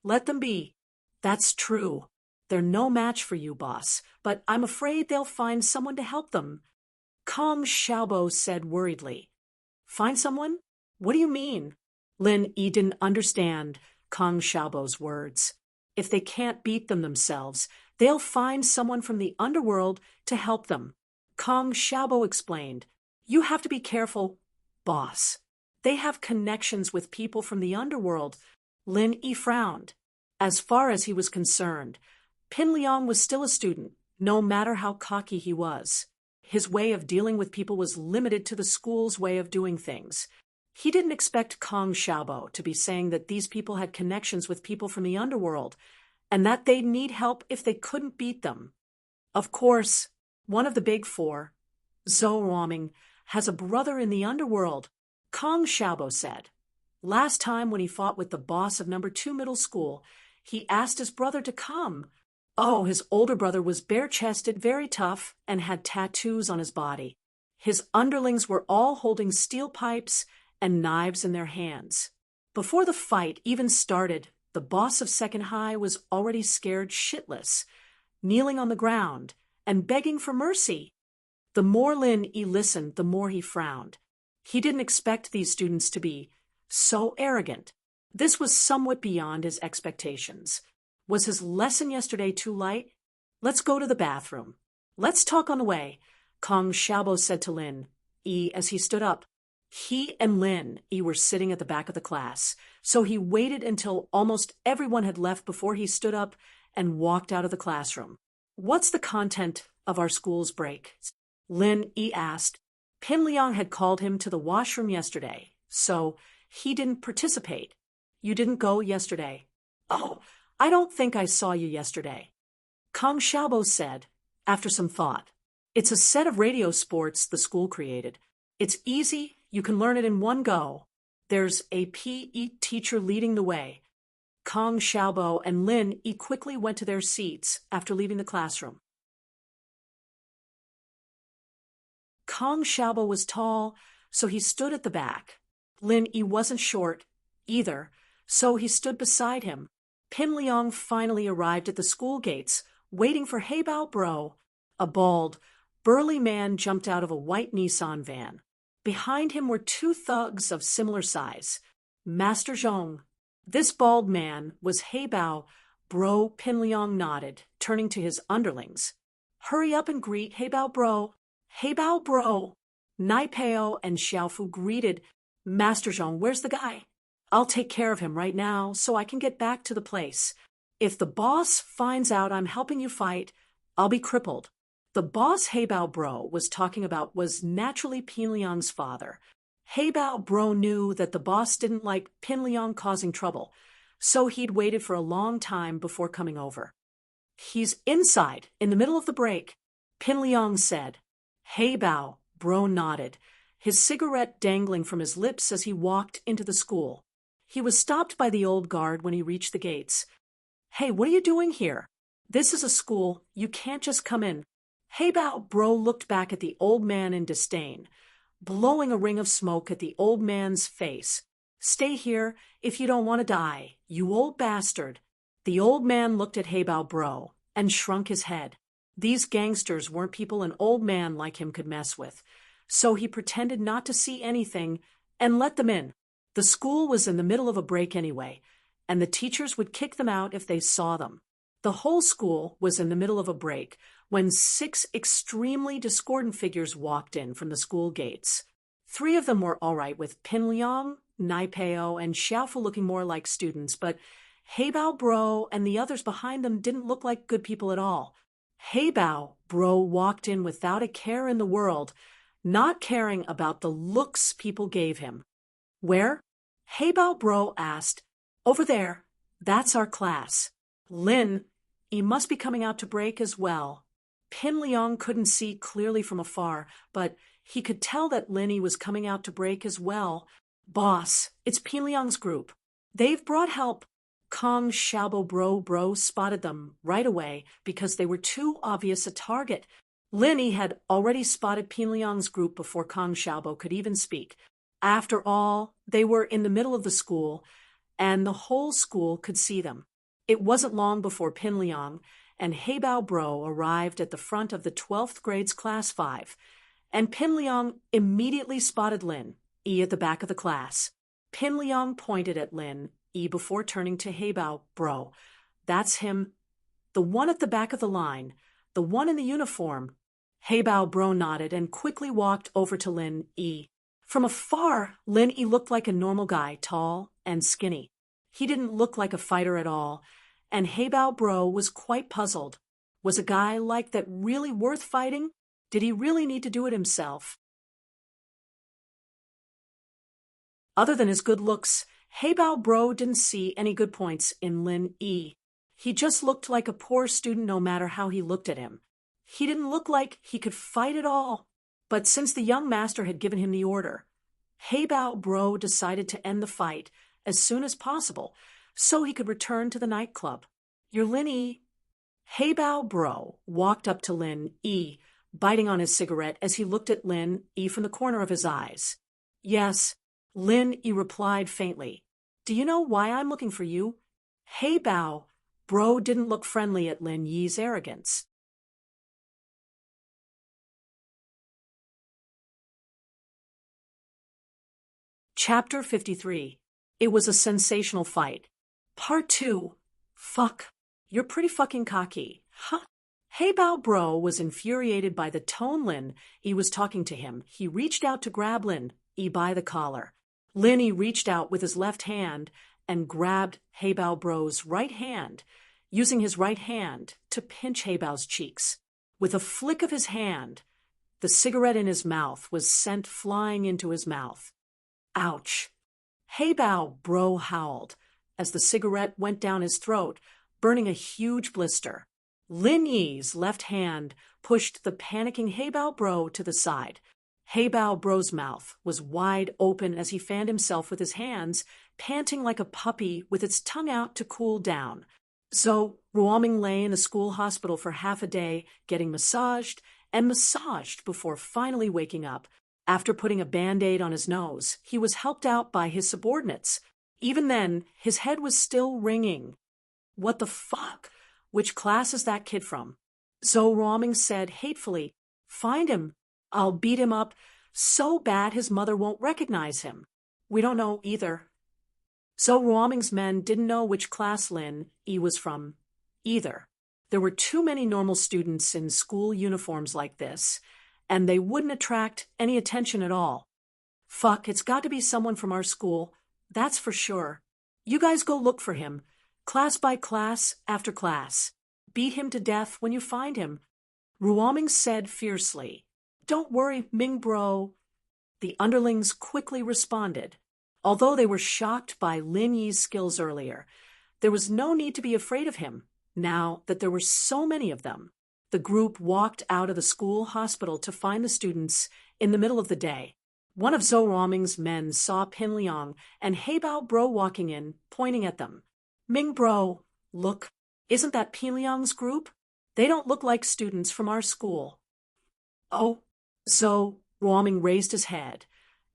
Let them be. That's true. They're no match for you, boss, but I'm afraid they'll find someone to help them. Kang Xiaobo said worriedly. Find someone? What do you mean? Lin Yi didn't understand Kang Xiaobo's words. If they can't beat them themselves, they'll find someone from the underworld to help them. Kang Xiaobo explained. You have to be careful, boss. They have connections with people from the underworld. Lin Yi frowned. As far as he was concerned, Pin Liang was still a student, no matter how cocky he was. His way of dealing with people was limited to the school's way of doing things. He didn't expect Kang Xiaobo to be saying that these people had connections with people from the underworld, and that they'd need help if they couldn't beat them. Of course, one of the big four, Zhou Ruoming, has a brother in the underworld, Kang Xiaobo said. Last time when he fought with the boss of No. 2 middle school, he asked his brother to come. Oh, his older brother was bare-chested, very tough, and had tattoos on his body. His underlings were all holding steel pipes and knives in their hands. Before the fight even started, the boss of Second High was already scared shitless, kneeling on the ground and begging for mercy. The more Lin Yi listened, the more he frowned. He didn't expect these students to be so arrogant. This was somewhat beyond his expectations. Was his lesson yesterday too light? Let's go to the bathroom. Let's talk on the way, Kang Xiaobo said to Lin Yi as he stood up. He and Lin Yi were sitting at the back of the class, so he waited until almost everyone had left before he stood up and walked out of the classroom. What's the content of our school's break? Lin Yi asked. Pin Liang had called him to the washroom yesterday, so he didn't participate. You didn't go yesterday. Oh, I don't think I saw you yesterday. Kang Xiaobo said, after some thought. It's a set of radio sports the school created. It's easy, you can learn it in one go. There's a PE teacher leading the way. Kang Xiaobo and Lin Yi quickly went to their seats after leaving the classroom. Kang Xiaobo was tall, so he stood at the back. Lin Yi wasn't short either, so he stood beside him. Pin Liang finally arrived at the school gates, waiting for Heibao Bro. A bald, burly man jumped out of a white Nissan van. Behind him were two thugs of similar size. Master Zhong. This bald man was Heibao Bro. Pin Liang nodded, turning to his underlings. Hurry up and greet Heibao Bro. Heibao Bro. Naipeo and Xiaofu greeted. Master Zhong, where's the guy? I'll take care of him right now so I can get back to the place. If the boss finds out I'm helping you fight, I'll be crippled. The boss Heibao Bro was talking about was naturally Pin Liang's father. Heibao Bro knew that the boss didn't like Pin Liang causing trouble, so he'd waited for a long time before coming over. He's inside, in the middle of the break, Pin Liang said. Heibao Bro nodded, his cigarette dangling from his lips as he walked into the school. He was stopped by the old guard when he reached the gates. Hey, what are you doing here? This is a school. You can't just come in. Heibao Bro looked back at the old man in disdain, blowing a ring of smoke at the old man's face. Stay here if you don't want to die, you old bastard. The old man looked at Heibao Bro and shrunk his head. These gangsters weren't people an old man like him could mess with, so he pretended not to see anything and let them in. The school was in the middle of a break anyway, and the teachers would kick them out if they saw them. The whole school was in the middle of a break when 6 extremely discordant figures walked in from the school gates. 3 of them were all right with Pin Liang, Naipeo, and Xiaofu looking more like students, but Heibao Bro and the others behind them didn't look like good people at all. Heibao Bro walked in without a care in the world, not caring about the looks people gave him. Where? Heibao Bro asked. Over there. That's our class. Lin, he must be coming out to break as well. Pin Liang couldn't see clearly from afar, but He could tell that Linny was coming out to break as well. "Boss, it's Pinliang's group. They've brought help." Kong Xiaobo Bro spotted them right away because they were too obvious a target. Linny had already spotted Pinliang's group before Kong Xiaobo could even speak. After all, they were in the middle of the school, and the whole school could see them. It wasn't long before Pinliang and Heibao Bro arrived at the front of the 12th grade's class 5, and Pinliang immediately spotted Lin Yi at the back of the class. Pinliang pointed at Lin Yi before turning to Heibao Bro. "That's him. The one at the back of the line. The one in the uniform." Heibao Bro nodded and quickly walked over to Lin Yi. From afar, Lin Yi looked like a normal guy, tall and skinny. He didn't look like a fighter at all, and Heibao Bro was quite puzzled. Was a guy like that really worth fighting? Did he really need to do it himself? Other than his good looks, Heibao Bro didn't see any good points in Lin Yi. He just looked like a poor student no matter how he looked at him. He didn't look like he could fight at all. But since the young master had given him the order, Heibao Bro decided to end the fight as soon as possible so he could return to the nightclub. "You're Lin Yi." Heibao Bro walked up to Lin Yi, biting on his cigarette as he looked at Lin Yi from the corner of his eyes. "Yes," Lin Yi replied faintly. "Do you know why I'm looking for you?" Heibao Bro didn't look friendly at Lin Yi's arrogance. Chapter 53. It was a sensational fight. Part 2. Fuck. You're pretty fucking cocky. Huh? Heibao Bro was infuriated by the tone Lin Yi was talking to him. He reached out to grab Lin Yi by the collar. Lin Yi reached out with his left hand and grabbed Heibao Bro's right hand, using his right hand to pinch Heibao's cheeks. With a flick of his hand, the cigarette in his mouth was sent flying into his mouth. Ouch. Heibao Bro howled as the cigarette went down his throat, burning a huge blister. Lin Yi's left hand pushed the panicking Heibao Bro to the side. Heibao Bro's mouth was wide open as he fanned himself with his hands, panting like a puppy with its tongue out to cool down. So Ruoming lay in a school hospital for half a day, getting massaged before finally waking up. After putting a Band-Aid on his nose, he was helped out by his subordinates. Even then, his head was still ringing. "What the fuck? Which class is that kid from?" Zhou Ruoming said hatefully. "Find him. I'll beat him up so bad his mother won't recognize him." "We don't know either." Zhou Ruoming's men didn't know which class Lin Yi was from either. There were too many normal students in school uniforms like this, and they wouldn't attract any attention at all. "Fuck, it's got to be someone from our school, that's for sure. You guys go look for him, class by class after class. Beat him to death when you find him," Ruoming said fiercely. "Don't worry, Ming Bro." The underlings quickly responded. Although they were shocked by Lin Yi's skills earlier, there was no need to be afraid of him, now that there were so many of them. The group walked out of the school hospital to find the students in the middle of the day. One of Zhou Ruoming's men saw Pinliang and Heibao Bro walking in, pointing at them. "Ming Bro, look, isn't that Pinliang's group? They don't look like students from our school." "Oh." Zhou Ruoming raised his head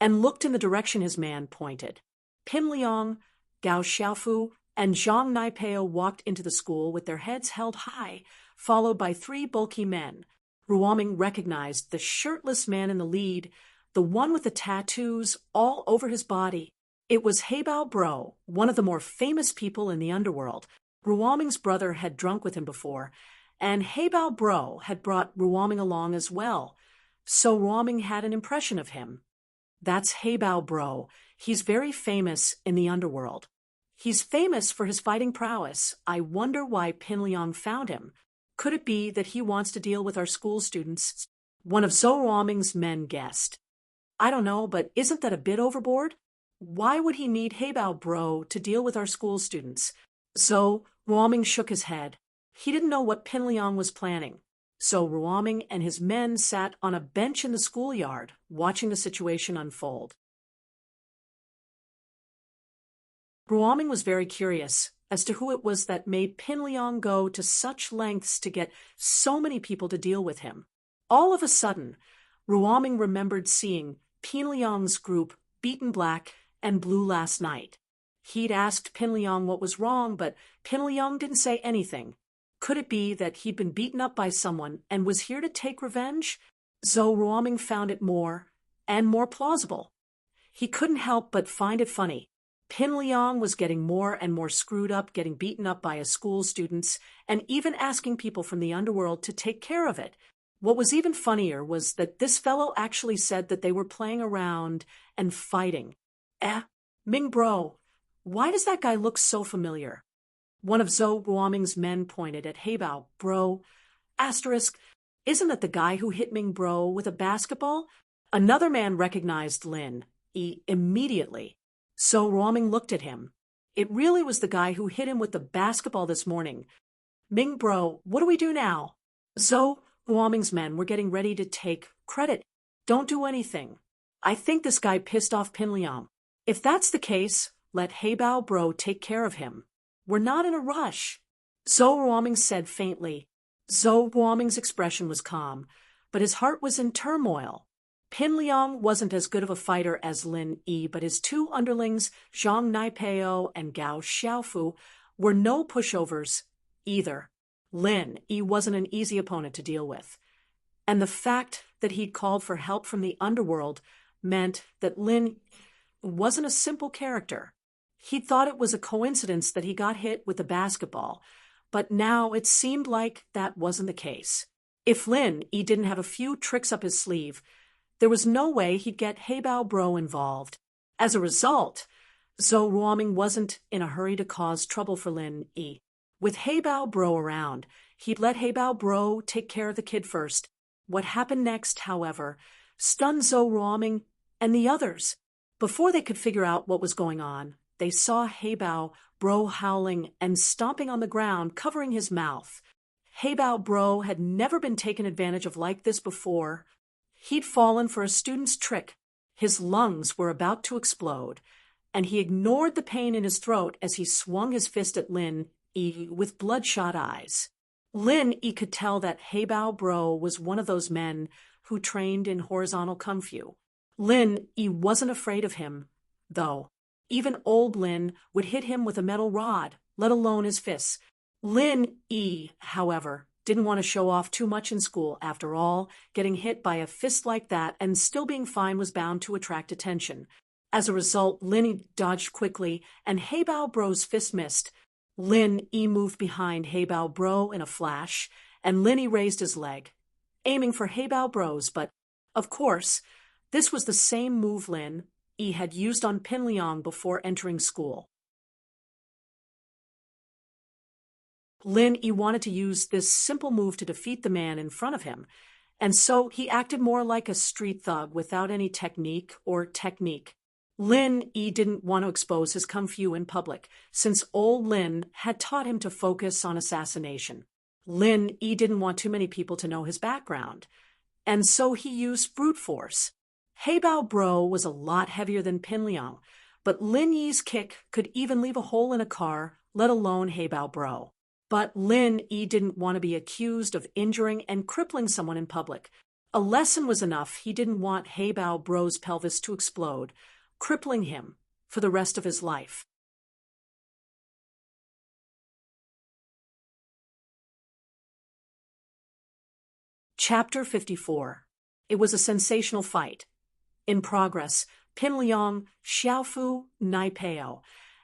and looked in the direction his man pointed. Pinliang, Gao Xiaofu, and Zhang Naipeo walked into the school with their heads held high, followed by 3 bulky men. Ruoming recognized the shirtless man in the lead, the one with the tattoos all over his body. It was Heibao Bro, one of the more famous people in the underworld. Ruoming's brother had drunk with him before, and Heibao Bro had brought Ruoming along as well, so Ruoming had an impression of him. "That's Heibao Bro. He's very famous in the underworld. He's famous for his fighting prowess. I wonder why Pinliang found him. Could it be that he wants to deal with our school students?" One of Zhou Ruoming's men guessed. "I don't know, but isn't that a bit overboard? Why would he need Heibao Bro to deal with our school students?" Zhou Ruoming shook his head. He didn't know what Pinliang was planning. So Ruoming and his men sat on a bench in the schoolyard, watching the situation unfold. Ruoming was very curious as to who it was that made Pinliang go to such lengths to get so many people to deal with him. All of a sudden, Ruoming remembered seeing Pinliang's group beaten black and blue last night. He'd asked Pinliang what was wrong, but Pinliang didn't say anything. Could it be that he'd been beaten up by someone and was here to take revenge? So Ruoming found it more and more plausible. He couldn't help but find it funny. Pinliang was getting more and more screwed up, getting beaten up by his school students, and even asking people from the underworld to take care of it. What was even funnier was that this fellow actually said that they were playing around and fighting. Ming bro, why does that guy look so familiar? One of Zhou Ruoming's men pointed at Heibao. Bro, asterisk, isn't that the guy who hit Ming bro with a basketball? Another man recognized Lin immediately. So Ruoming looked at him. It really was the guy who hit him with the basketball this morning. Ming bro, what do we do now? Zhou Ruoming's men were getting ready to take credit. Don't do anything. I think this guy pissed off Pinliang. If that's the case, let Heibao bro take care of him. We're not in a rush. Zhou Ruoming said faintly. Zhou Ruoming's expression was calm, but his heart was in turmoil. Pinliang wasn't as good of a fighter as Lin Yi, but his two underlings, Zhang Naipeo and Gao Xiaofu, were no pushovers either. Lin Yi wasn't an easy opponent to deal with. And the fact that he'd called for help from the underworld meant that Lin wasn't a simple character. He'd thought it was a coincidence that he got hit with a basketball, but now it seemed like that wasn't the case. If Lin Yi didn't have a few tricks up his sleeve, there was no way he'd get Heibao bro involved. As a result, Zhou Ruoming wasn't in a hurry to cause trouble for Lin Yi. With Heibao bro around, he'd let Heibao bro take care of the kid first. What happened next, however, stunned Zhou Ruoming and the others. Before they could figure out what was going on, they saw Heibao bro howling and stomping on the ground, covering his mouth. Heibao bro had never been taken advantage of like this before. He'd fallen for a student's trick. His lungs were about to explode, and he ignored the pain in his throat as he swung his fist at Lin Yi with bloodshot eyes. Lin Yi could tell that Heibao bro was one of those men who trained in horizontal kung fu. Lin Yi wasn't afraid of him, though. Even old Lin would hit him with a metal rod, let alone his fists. Lin Yi, however, didn't want to show off too much in school. After all, getting hit by a fist like that and still being fine was bound to attract attention. As a result, Lin Yi dodged quickly, and Heibao bro's fist missed. Lin Yi moved behind Heibao bro in a flash, and Lin Yi raised his leg, aiming for Heibao bro's, but, of course, this was the same move Lin Yi had used on Pinliang before entering school. Lin Yi wanted to use this simple move to defeat the man in front of him, and so he acted more like a street thug without any technique. Lin Yi didn't want to expose his kung fu in public, since old Lin had taught him to focus on assassination. Lin Yi didn't want too many people to know his background, and so he used brute force. Heibao bro was a lot heavier than Pinliang, but Lin Yi's kick could even leave a hole in a car, let alone Heibao bro. But Lin Yi didn't want to be accused of injuring and crippling someone in public. A lesson was enough. He didn't want Heibao bro's pelvis to explode, crippling him for the rest of his life. Chapter 54. It was a sensational fight. In progress, Pinliang, Xiaofu, Naipeo,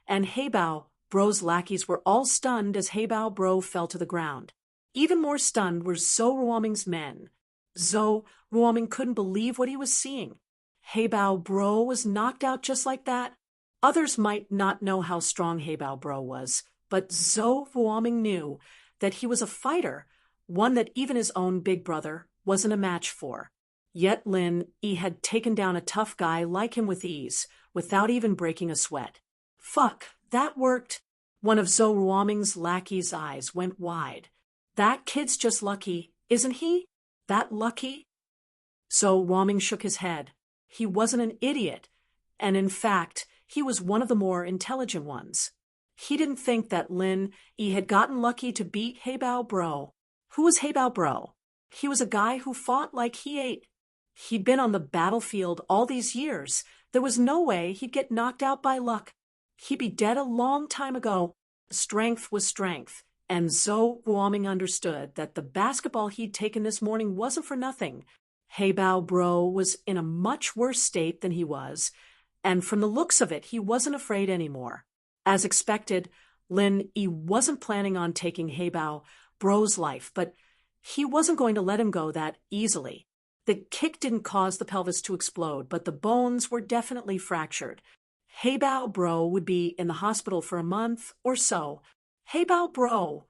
and Heibao bro's lackeys were all stunned as Heibao bro fell to the ground. Even more stunned were Zhou Ruoming's men. Zhou Ruoming couldn't believe what he was seeing. Heibao bro was knocked out just like that. Others might not know how strong Heibao bro was, but Zhou Ruoming knew that he was a fighter, one that even his own big brother wasn't a match for. Yet Lin Yi had taken down a tough guy like him with ease, without even breaking a sweat. Fuck, that worked. One of Zhou Ruoming's lackey's eyes went wide. That kid's just lucky Isn't he? That lucky? So Wang shook his head. He wasn't an idiot, and in fact, he was one of the more intelligent ones. He didn't think that Lin Yi had gotten lucky to beat Heibao Bro. Who was Heibao Bro? He was a guy who fought like he ate. He'd been on the battlefield all these years. There was no way he'd get knocked out by luck. He'd be dead a long time ago. Strength was strength, and Zhou Guoming understood that the basketball he'd taken this morning wasn't for nothing. Heibao Bro was in a much worse state than he was, and from the looks of it, he wasn't afraid anymore. As expected, Lin Yi wasn't planning on taking Heibao Bro's life, but he wasn't going to let him go that easily. The kick didn't cause the pelvis to explode, but the bones were definitely fractured. Heibao Bro would be in the hospital for a month or so. Heibao Bro!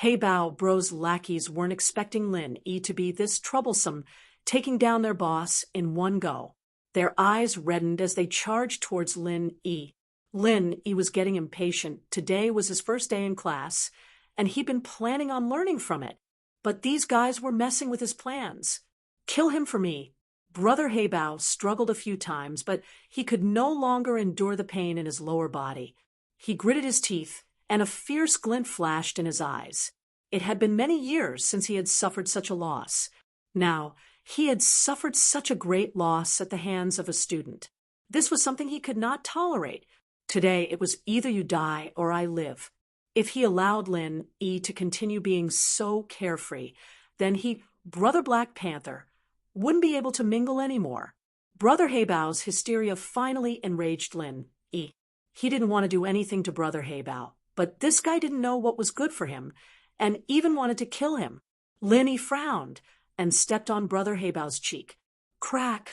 Heibao Bro's lackeys weren't expecting Lin Yi to be this troublesome, taking down their boss in one go. Their eyes reddened as they charged towards Lin Yi. Lin Yi was getting impatient. Today was his first day in class, and he'd been planning on learning from it. But these guys were messing with his plans. Kill him for me. Brother Heibao struggled a few times, but he could no longer endure the pain in his lower body. He gritted his teeth, and a fierce glint flashed in his eyes. It had been many years since he had suffered such a loss. Now, he had suffered such a great loss at the hands of a student. This was something he could not tolerate. Today, it was either you die or I live. If he allowed Lin Yi to continue being so carefree, then Brother Black Panther, wouldn't be able to mingle anymore. Brother Heibao's hysteria finally enraged Lin Yi. He didn't want to do anything to Brother Heibao, but this guy didn't know what was good for him, and even wanted to kill him. Lin Yi frowned and stepped on Brother Heibao's cheek. Crack!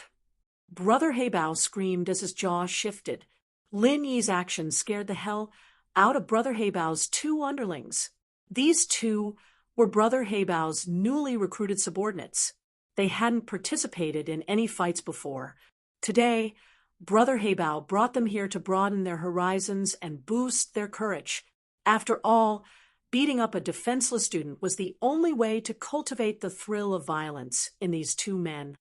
Brother Heibao screamed as his jaw shifted. Lin Yi's action scared the hell out of Brother Heibao's two underlings. These two were Brother Heibao's newly recruited subordinates. They hadn't participated in any fights before. Today, Brother Heibao brought them here to broaden their horizons and boost their courage. After all, beating up a defenseless student was the only way to cultivate the thrill of violence in these two men.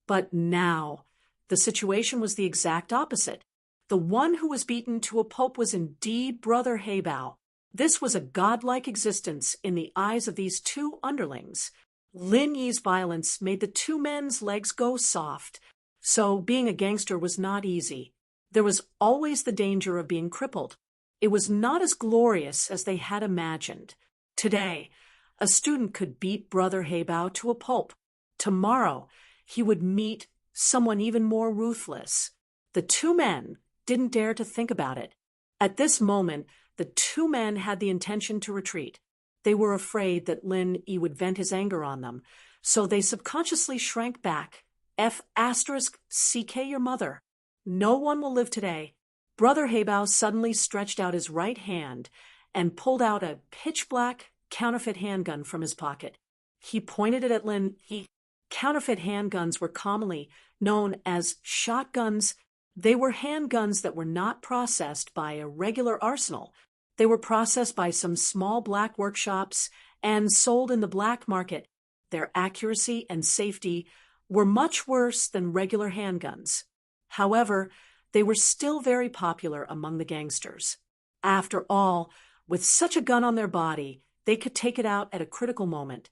But now, the situation was the exact opposite. The one who was beaten to a pulp was indeed Brother Heibao. This was a godlike existence in the eyes of these two underlings. Lin Yi's violence made the two men's legs go soft, so being a gangster was not easy. There was always the danger of being crippled. It was not as glorious as they had imagined. Today, a student could beat Brother Heibao to a pulp. Tomorrow, he would meet someone even more ruthless. The two men didn't dare to think about it. At this moment, the two men had the intention to retreat. They were afraid that Lin Yi would vent his anger on them, so they subconsciously shrank back. CK your mother. No one will live today. Brother Heibao suddenly stretched out his right hand and pulled out a pitch-black counterfeit handgun from his pocket. He pointed it at Lin Yi. Counterfeit handguns were commonly known as shotguns. They were handguns that were not processed by a regular arsenal. They were processed by some small black workshops and sold in the black market. Their accuracy and safety were much worse than regular handguns. However, they were still very popular among the gangsters. After all, with such a gun on their body, they could take it out at a critical moment.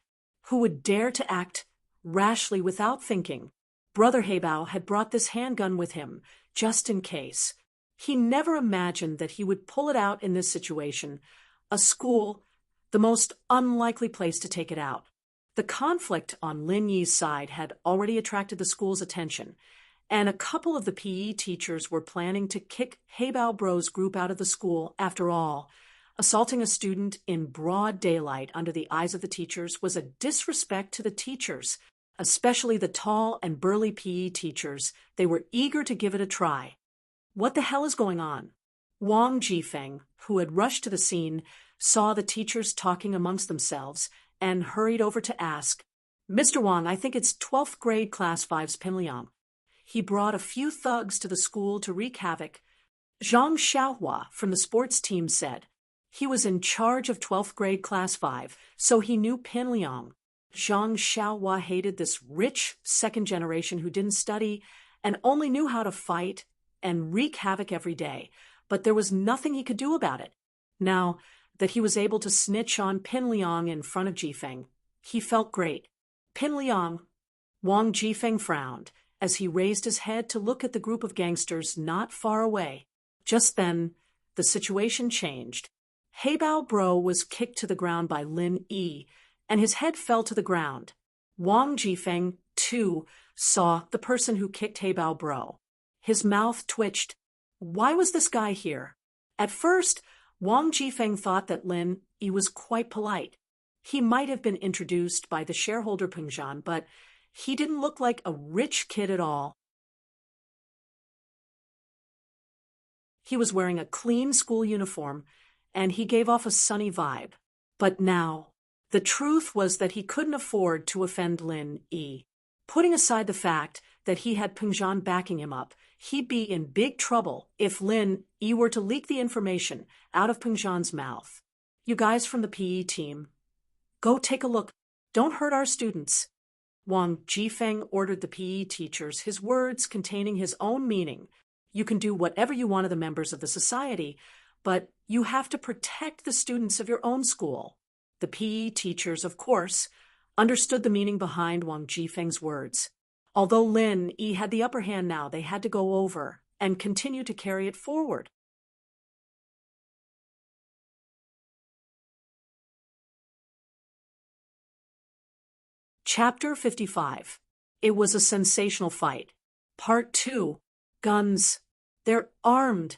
Who would dare to act rashly without thinking? Brother Heibao had brought this handgun with him, just in case. He never imagined that he would pull it out in this situation. A school, the most unlikely place to take it out. The conflict on Lin Yi's side had already attracted the school's attention, and a couple of the PE teachers were planning to kick Heibao Bro's group out of the school. After all, assaulting a student in broad daylight under the eyes of the teachers was a disrespect to the teachers, especially the tall and burly PE teachers. They were eager to give it a try. What the hell is going on? Wang Jifeng, who had rushed to the scene, saw the teachers talking amongst themselves and hurried over to ask, Mr. Wang, I think it's 12th grade class 5's Pinliang. He brought a few thugs to the school to wreak havoc. Zhang Xiaohua from the sports team said. He was in charge of 12th grade class 5, so he knew Pin Liang. Zhang Xiaohua hated this rich second generation who didn't study and only knew how to fight and wreak havoc every day, but there was nothing he could do about it. Now that he was able to snitch on Pin Liang in front of Jifeng, he felt great. Pin Liang. Wang Jifeng frowned as he raised his head to look at the group of gangsters not far away. Just then, the situation changed. Heibao Bro was kicked to the ground by Lin Yi, and his head fell to the ground. Wang Jifeng, too, saw the person who kicked Heibao Bro. His mouth twitched. Why was this guy here? At first, Wang Jifeng thought that Lin Yi was quite polite. He might have been introduced by the shareholder Pengzhan, but he didn't look like a rich kid at all. He was wearing a clean school uniform, and he gave off a sunny vibe. But now, the truth was that he couldn't afford to offend Lin Yi. Putting aside the fact that he had Pengzhan backing him up, he'd be in big trouble if Lin Yi were to leak the information out of Pengzhan's mouth. You guys from the PE team, go take a look. Don't hurt our students. Wang Jifeng ordered the PE teachers, his words containing his own meaning. You can do whatever you want to the members of the society, but you have to protect the students of your own school. The PE teachers, of course, understood the meaning behind Wang Jifeng's words. Although Lin Yi had the upper hand now, they had to go over and continue to carry it forward. Chapter 55. It was a sensational fight. Part 2. Guns. They're armed.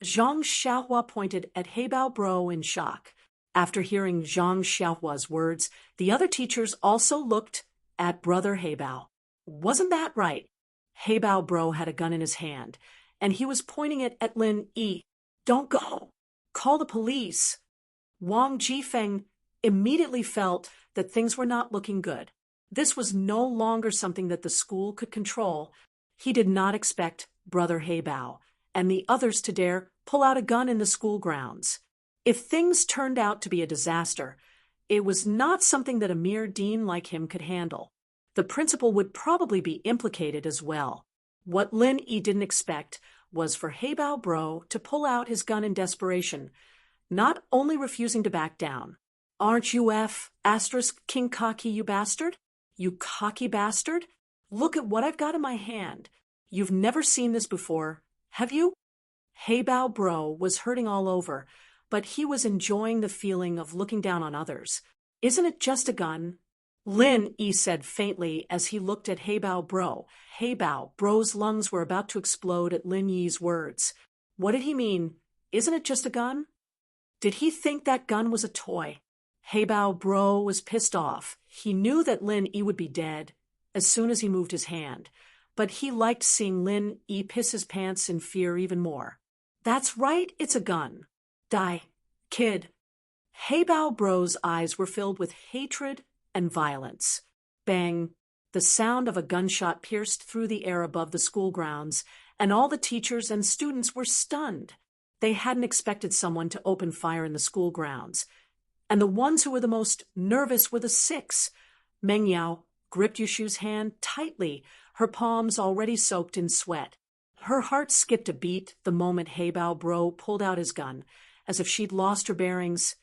Zhang Xiaohua pointed at Heibao Bro in shock. After hearing Zhang Xiaohua's words, the other teachers also looked at brother Heibao. Wasn't that right? Heibao Bro had a gun in his hand, and he was pointing it at Lin Yi. Don't go. Call the police. Wang Jifeng immediately felt that things were not looking good. This was no longer something that the school could control. He did not expect brother Heibao and the others to dare pull out a gun in the school grounds. If things turned out to be a disaster, it was not something that a mere dean like him could handle. The principal would probably be implicated as well. What Lin Yi didn't expect was for Heibao Bro to pull out his gun in desperation, not only refusing to back down. Aren't you King Cocky, you bastard? You cocky bastard? Look at what I've got in my hand. You've never seen this before, have you? Heibao Bro was hurting all over, but he was enjoying the feeling of looking down on others. Isn't it just a gun? Lin Yi said faintly as he looked at Heibao Bro. Heibao Bro's lungs were about to explode at Lin Yi's words. What did he mean? Isn't it just a gun? Did he think that gun was a toy? Heibao Bro was pissed off. He knew that Lin Yi would be dead as soon as he moved his hand, but he liked seeing Lin Yi piss his pants in fear even more. That's right, it's a gun. Die, kid. Heibao Bro's eyes were filled with hatred and violence. Bang! The sound of a gunshot pierced through the air above the school grounds, and all the teachers and students were stunned. They hadn't expected someone to open fire in the school grounds. And the ones who were the most nervous were the 6. Meng Yao gripped Yushu's hand tightly, her palms already soaked in sweat. Her heart skipped a beat the moment Heibao Bro pulled out his gun, as if she'd lost her bearings.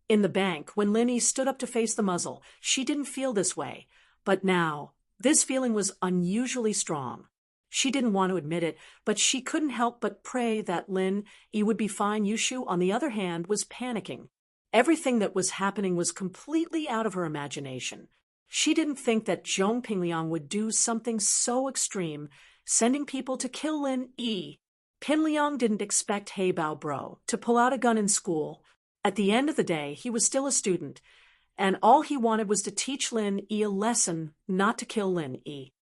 In the bank, when Lin Yi stood up to face the muzzle, she didn't feel this way. But now, this feeling was unusually strong. She didn't want to admit it, but she couldn't help but pray that Lin Yi would be fine. Yushu, on the other hand, was panicking. Everything that was happening was completely out of her imagination. She didn't think that Zhong Pingliang would do something so extreme, sending people to kill Lin Yi. Pinliang didn't expect Heibao Bro to pull out a gun in school. At the end of the day, he was still a student, and all he wanted was to teach Lin Yi a lesson not to kill Lin Yi.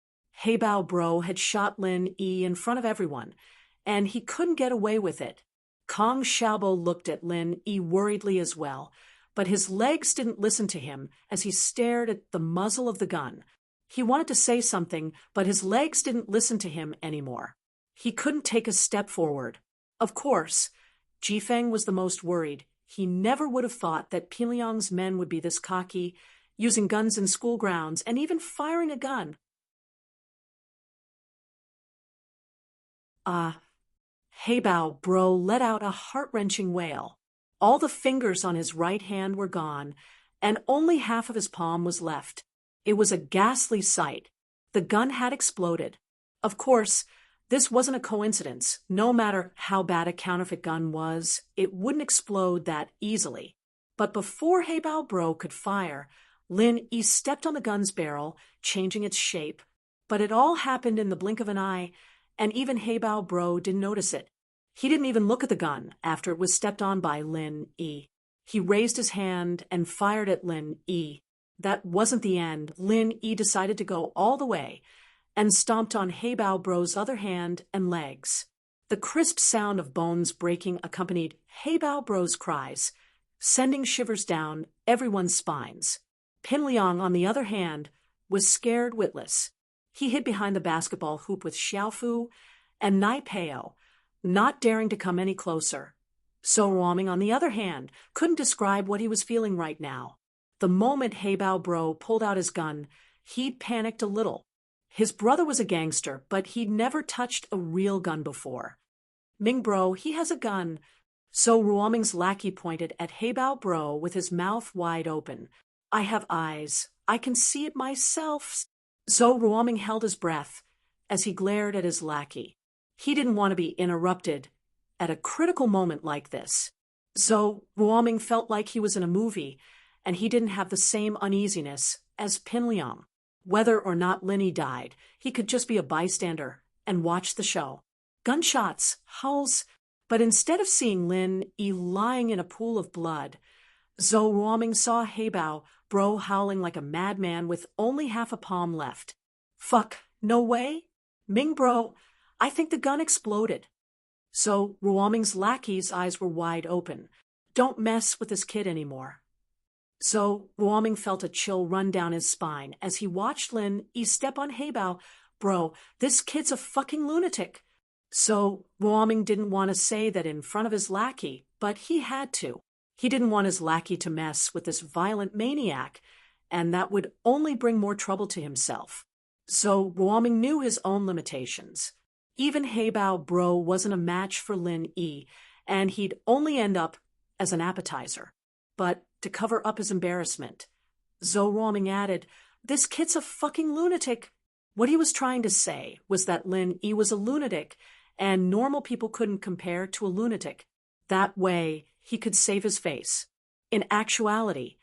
Heibao Bro had shot Lin Yi in front of everyone, and he couldn't get away with it. Kong Xiaobo looked at Lin Yi worriedly as well, but his legs didn't listen to him as he stared at the muzzle of the gun. He wanted to say something, but his legs didn't listen to him anymore. He couldn't take a step forward. Of course, Jifeng was the most worried. He never would have thought that Pyongyang's men would be this cocky, using guns in school grounds and even firing a gun. Heibao Bro let out a heart-wrenching wail. All the fingers on his right hand were gone, and only half of his palm was left. It was a ghastly sight. The gun had exploded. Of course, this wasn't a coincidence. No matter how bad a counterfeit gun was, it wouldn't explode that easily. But before Heibao Bro could fire, Lin Yi stepped on the gun's barrel, changing its shape. But it all happened in the blink of an eye, and even Heibao Bro didn't notice it. He didn't even look at the gun after it was stepped on by Lin Yi. He raised his hand and fired at Lin Yi. That wasn't the end. Lin Yi decided to go all the way and stomped on Heibao Bro's other hand and legs. The crisp sound of bones breaking accompanied Heibao Bro's cries, sending shivers down everyone's spines. Pin Liang, on the other hand, was scared witless. He hid behind the basketball hoop with Xiaofu and Nai Peo, not daring to come any closer. So Ruoming, on the other hand, couldn't describe what he was feeling right now. The moment Heibao Bro pulled out his gun, he panicked a little. His brother was a gangster, but he'd never touched a real gun before. Ming Bro, he has a gun. So Ruoming's lackey pointed at Heibao Bro with his mouth wide open. I have eyes. I can see it myself. So Ruoming held his breath as he glared at his lackey. He didn't want to be interrupted at a critical moment like this. So Ruoming felt like he was in a movie, and he didn't have the same uneasiness as Pin Liang. Whether or not Lin Yi died, he could just be a bystander and watch the show. Gunshots, howls, but instead of seeing Lin Yi lying in a pool of blood, Zhou Ruoming saw Heibao Bro howling like a madman with only half a palm left. Fuck, no way? Ming Bro, I think the gun exploded. So Ruoming's lackey's eyes were wide open. Don't mess with this kid anymore. So Ruoming felt a chill run down his spine as he watched Lin Yi step on Heibao. Bro, this kid's a fucking lunatic. So Ruoming didn't want to say that in front of his lackey, but he had to. He didn't want his lackey to mess with this violent maniac, and that would only bring more trouble to himself. So Ruoming knew his own limitations. Even Heibao Bro wasn't a match for Lin Yi, and he'd only end up as an appetizer. But to cover up his embarrassment, Zhou Ruoming added, this kid's a fucking lunatic. What he was trying to say was that Lin Yi was a lunatic, and normal people couldn't compare to a lunatic. That way, he could save his face. In actuality,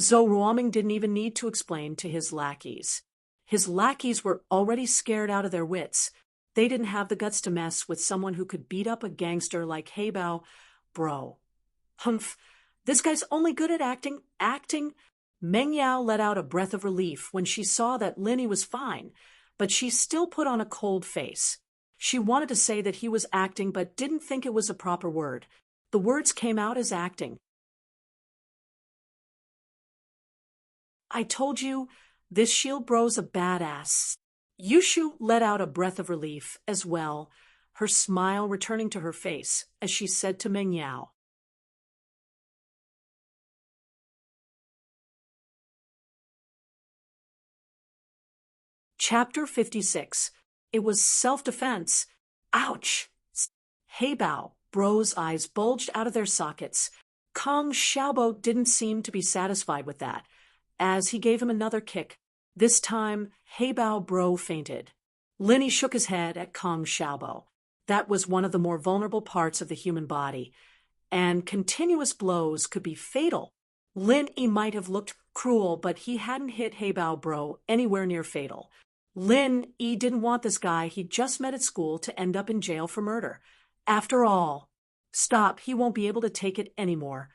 Zhou Ruoming didn't even need to explain to his lackeys. His lackeys were already scared out of their wits. They didn't have the guts to mess with someone who could beat up a gangster like Heibao Bro. Humph, this guy's only good at acting. Meng Yao let out a breath of relief when she saw that Lin Yi was fine, but she still put on a cold face. She wanted to say that he was acting, but didn't think it was a proper word. The words came out as acting. I told you, this Shield Bro's a badass. Yushu let out a breath of relief as well, her smile returning to her face as she said to Meng Yao. Chapter 56. It was self-defense. Ouch! Heibao Bro's eyes bulged out of their sockets. Kong Xiaobo didn't seem to be satisfied with that, as he gave him another kick. This time, Heibao Bro fainted. Lin Yi shook his head at Kong Xiaobo. That was one of the more vulnerable parts of the human body, and continuous blows could be fatal. Lin Yi might have looked cruel, but he hadn't hit Heibao Bro anywhere near fatal. Lin Yi didn't want this guy he'd just met at school to end up in jail for murder. After all, stop, he won't be able to take it anymore.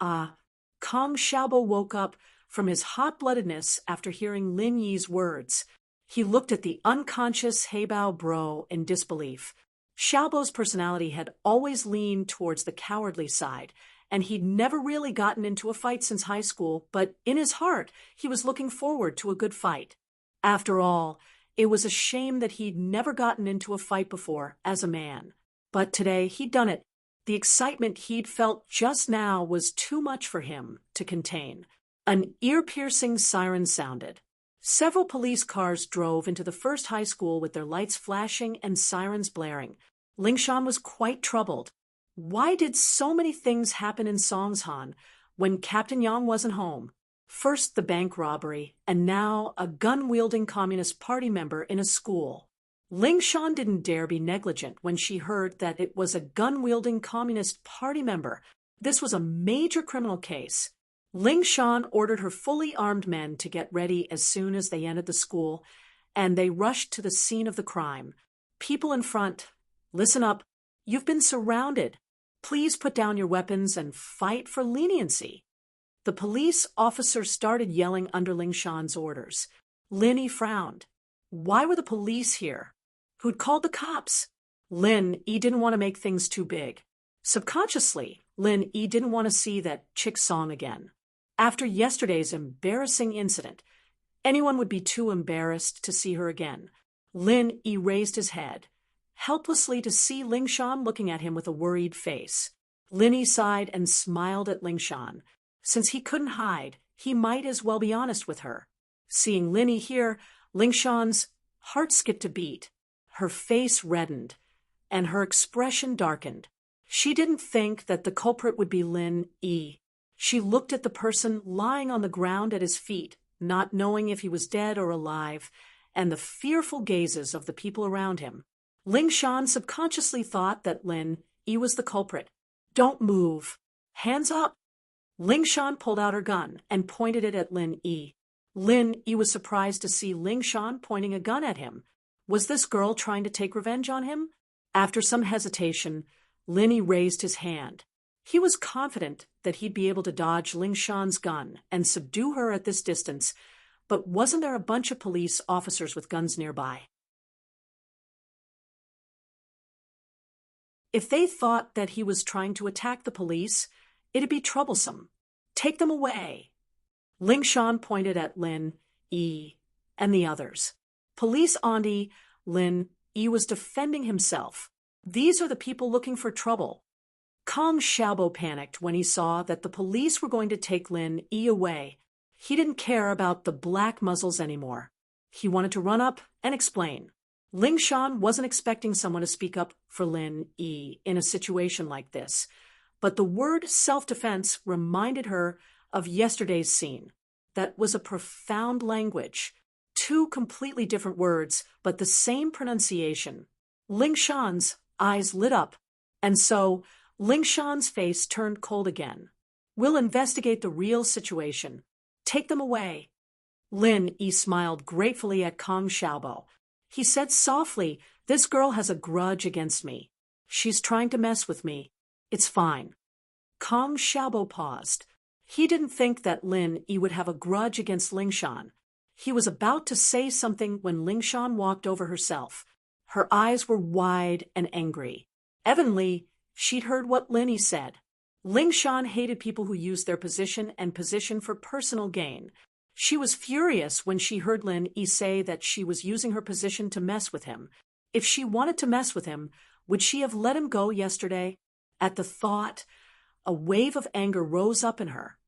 Kong Xiaobo woke up from his hot-bloodedness after hearing Lin Yi's words. He looked at the unconscious Heibao Bro in disbelief. Xiaobo's personality had always leaned towards the cowardly side, and he'd never really gotten into a fight since high school, but in his heart, he was looking forward to a good fight. After all, it was a shame that he'd never gotten into a fight before as a man. But today, he'd done it. The excitement he'd felt just now was too much for him to contain. An ear-piercing siren sounded. Several police cars drove into the first high school with their lights flashing and sirens blaring. Lingshan was quite troubled. Why did so many things happen in Songshan when Captain Yang wasn't home? First the bank robbery, and now a gun-wielding Communist Party member in a school. Lingshan didn't dare be negligent when she heard that it was a gun-wielding Communist Party member. This was a major criminal case. Lingshan ordered her fully armed men to get ready as soon as they entered the school, and they rushed to the scene of the crime. People in front, listen up. You've been surrounded. Please put down your weapons and fight for leniency. The police officer started yelling under Lingshan's orders. Lin frowned. Why were the police here? Who'd called the cops? Lin didn't want to make things too big. Subconsciously, Lin didn't want to see that chick Song again. After yesterday's embarrassing incident, anyone would be too embarrassed to see her again. Lin raised his head, helplessly to see Lingshan looking at him with a worried face. Lin sighed and smiled at Lingshan. Since he couldn't hide, he might as well be honest with her. Seeing Lin here, Lingshan's heart skipped a beat. Her face reddened, and her expression darkened. She didn't think that the culprit would be Lin. She looked at the person lying on the ground at his feet, not knowing if he was dead or alive, and the fearful gazes of the people around him. Lingshan subconsciously thought that Lin was the culprit. Don't move. Hands up. Lingshan pulled out her gun and pointed it at Lin. Lin was surprised to see Lingshan pointing a gun at him. Was this girl trying to take revenge on him? After some hesitation, Lin raised his hand. He was confident that he'd be able to dodge Lingshan's gun and subdue her at this distance, but wasn't there a bunch of police officers with guns nearby? If they thought that he was trying to attack the police, it'd be troublesome. Take them away. Lingshan pointed at Lin and the others. Police Auntie Lin was defending himself. These are the people looking for trouble. Kong Xiaobo panicked when he saw that the police were going to take Lin away. He didn't care about the black muzzles anymore. He wanted to run up and explain. Lingshan wasn't expecting someone to speak up for Lin in a situation like this, but the word self-defense reminded her of yesterday's scene. That was a profound language. Two completely different words, but the same pronunciation. Lingshan's eyes lit up, and so Lingshan's face turned cold again. We'll investigate the real situation. Take them away. Lin smiled gratefully at Kong Xiaobo. He said softly, this girl has a grudge against me. She's trying to mess with me. It's fine. Kong Xiaobo paused. He didn't think that Lin would have a grudge against Lingshan. He was about to say something when Lingshan walked over herself. Her eyes were wide and angry. Evidently, she'd heard what Lin said. Lingshan hated people who used their position and position for personal gain. She was furious when she heard Lin say that she was using her position to mess with him. If she wanted to mess with him, would she have let him go yesterday? At the thought, a wave of anger rose up in her,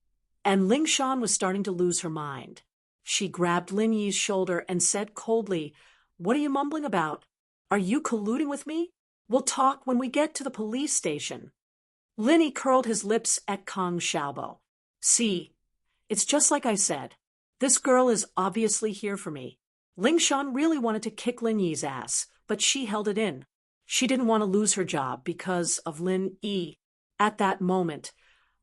and Lingshan was starting to lose her mind. She grabbed Lin Yi's shoulder and said coldly, "What are you mumbling about? Are you colluding with me? We'll talk when we get to the police station." Lin Yi curled his lips at Kong Xiaobo. "See, it's just like I said. This girl is obviously here for me." Lingshan really wanted to kick Lin Yi's ass, but she held it in. She didn't want to lose her job because of Lin Yi. At that moment,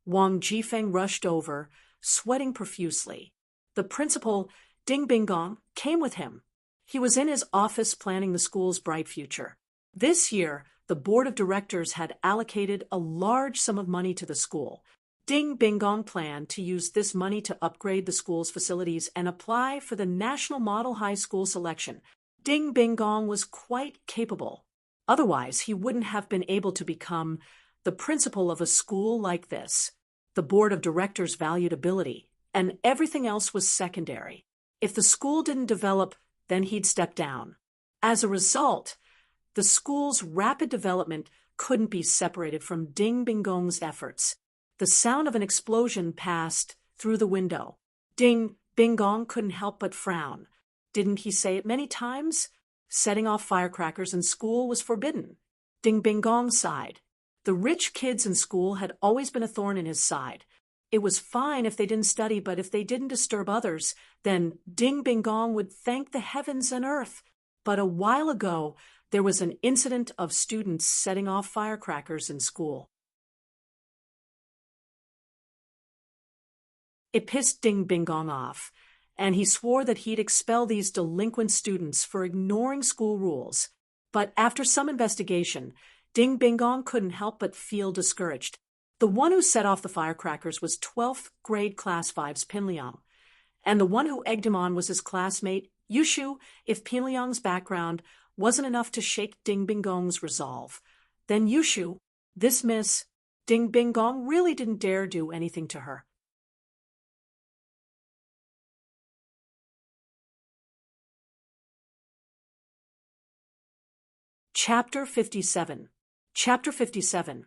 Wang Jifeng rushed over, sweating profusely. The principal, Ding Binggong, came with him. He was in his office planning the school's bright future. This year, the board of directors had allocated a large sum of money to the school. Ding Binggong planned to use this money to upgrade the school's facilities and apply for the National Model High School selection. Ding Binggong was quite capable. Otherwise, he wouldn't have been able to become the principal of a school like this. The board of directors valued ability, and everything else was secondary. If the school didn't develop, then he'd step down. As a result, the school's rapid development couldn't be separated from Ding Bing Gong's efforts. The sound of an explosion passed through the window. Ding Bing Gong couldn't help but frown. Didn't he say it many times? Setting off firecrackers in school was forbidden. Ding Bing Gong sighed. The rich kids in school had always been a thorn in his side. It was fine if they didn't study, but if they didn't disturb others, then Ding Bing Gong would thank the heavens and earth. But a while ago, there was an incident of students setting off firecrackers in school. It pissed Ding Bing Gong off, and he swore that he'd expel these delinquent students for ignoring school rules. But after some investigation, Ding Bing Gong couldn't help but feel discouraged. The one who set off the firecrackers was 12th grade Class 5's Pin Liang, and the one who egged him on was his classmate, Yushu. If Pin Liang's background wasn't enough to shake Ding Bing Gong's resolve, then Yushu, this Miss Ding Bing Gong, really didn't dare do anything to her. Chapter 57. Chapter 57.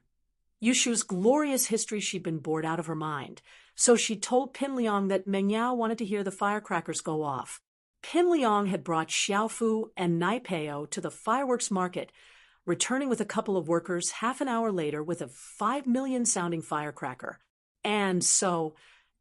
Yushu's glorious history she'd been bored out of her mind, so she told Pin Liang that Meng Yao wanted to hear the firecrackers go off. Pin Liang had brought Xiaofu and Nai Peo to the fireworks market, returning with a couple of workers half an hour later with a 5 million-sounding firecracker. And so,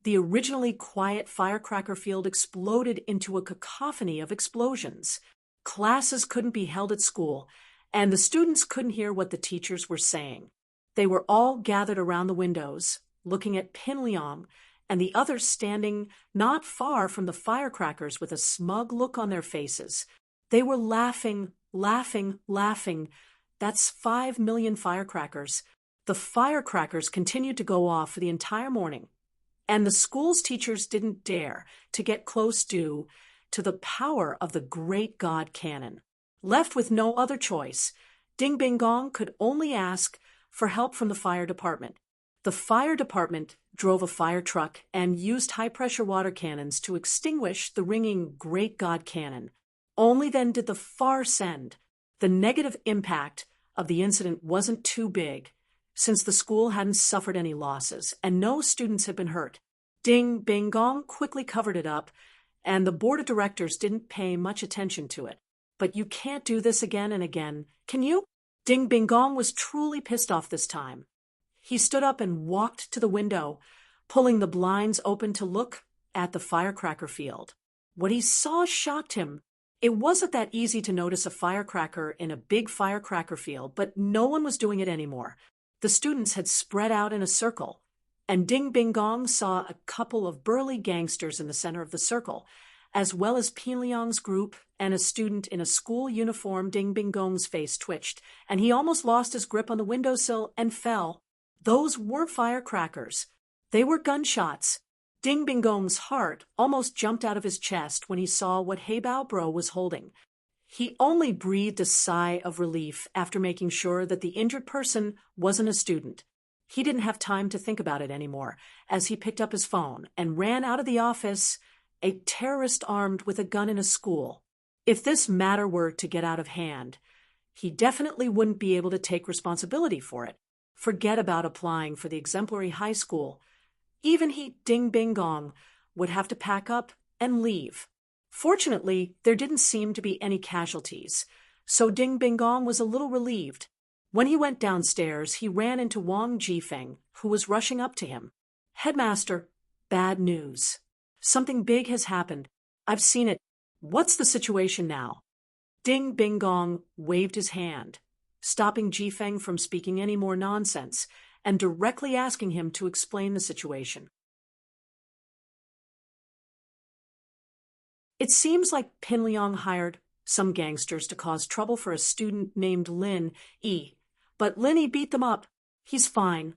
the originally quiet firecracker field exploded into a cacophony of explosions. Classes couldn't be held at school, and the students couldn't hear what the teachers were saying. They were all gathered around the windows, looking at Pin Liang, and the others standing not far from the firecrackers with a smug look on their faces. They were laughing, laughing, laughing. That's 5 million firecrackers. The firecrackers continued to go off for the entire morning, and the school's teachers didn't dare to get close due to the power of the great God cannon. Left with no other choice, Ding Bing Gong could only ask for help from the fire department. The fire department drove a fire truck and used high-pressure water cannons to extinguish the ringing Great God cannon. Only then did the farce end. The negative impact of the incident wasn't too big, since the school hadn't suffered any losses and no students had been hurt. Ding Bing Gong quickly covered it up, and the board of directors didn't pay much attention to it. But you can't do this again and again, can you? Ding Bing Gong was truly pissed off this time. He stood up and walked to the window, pulling the blinds open to look at the firecracker field. What he saw shocked him. It wasn't that easy to notice a firecracker in a big firecracker field, but no one was doing it anymore. The students had spread out in a circle, and Ding Bing Gong saw a couple of burly gangsters in the center of the circle, as well as Pin Liang's group and a student in a school uniform. Ding Bing Gong's face twitched, and he almost lost his grip on the windowsill and fell. Those weren't firecrackers. They were gunshots. Ding Bing Gong's heart almost jumped out of his chest when he saw what Hei Bao Bro was holding. He only breathed a sigh of relief after making sure that the injured person wasn't a student. He didn't have time to think about it anymore as he picked up his phone and ran out of the office. A terrorist armed with a gun in a school. If this matter were to get out of hand, he definitely wouldn't be able to take responsibility for it. Forget about applying for the exemplary high school. Even he, Ding Bing Gong, would have to pack up and leave. Fortunately, there didn't seem to be any casualties, so Ding Bing Gong was a little relieved. When he went downstairs, he ran into Wang Jifeng, who was rushing up to him. "Headmaster, bad news. Something big has happened. I've seen it. What's the situation now?" Ding Bing Gong waved his hand, stopping Jifeng from speaking any more nonsense and directly asking him to explain the situation. It seems like Pin Liang hired some gangsters to cause trouble for a student named Lin Yi, but Lin Yi beat them up. He's fine.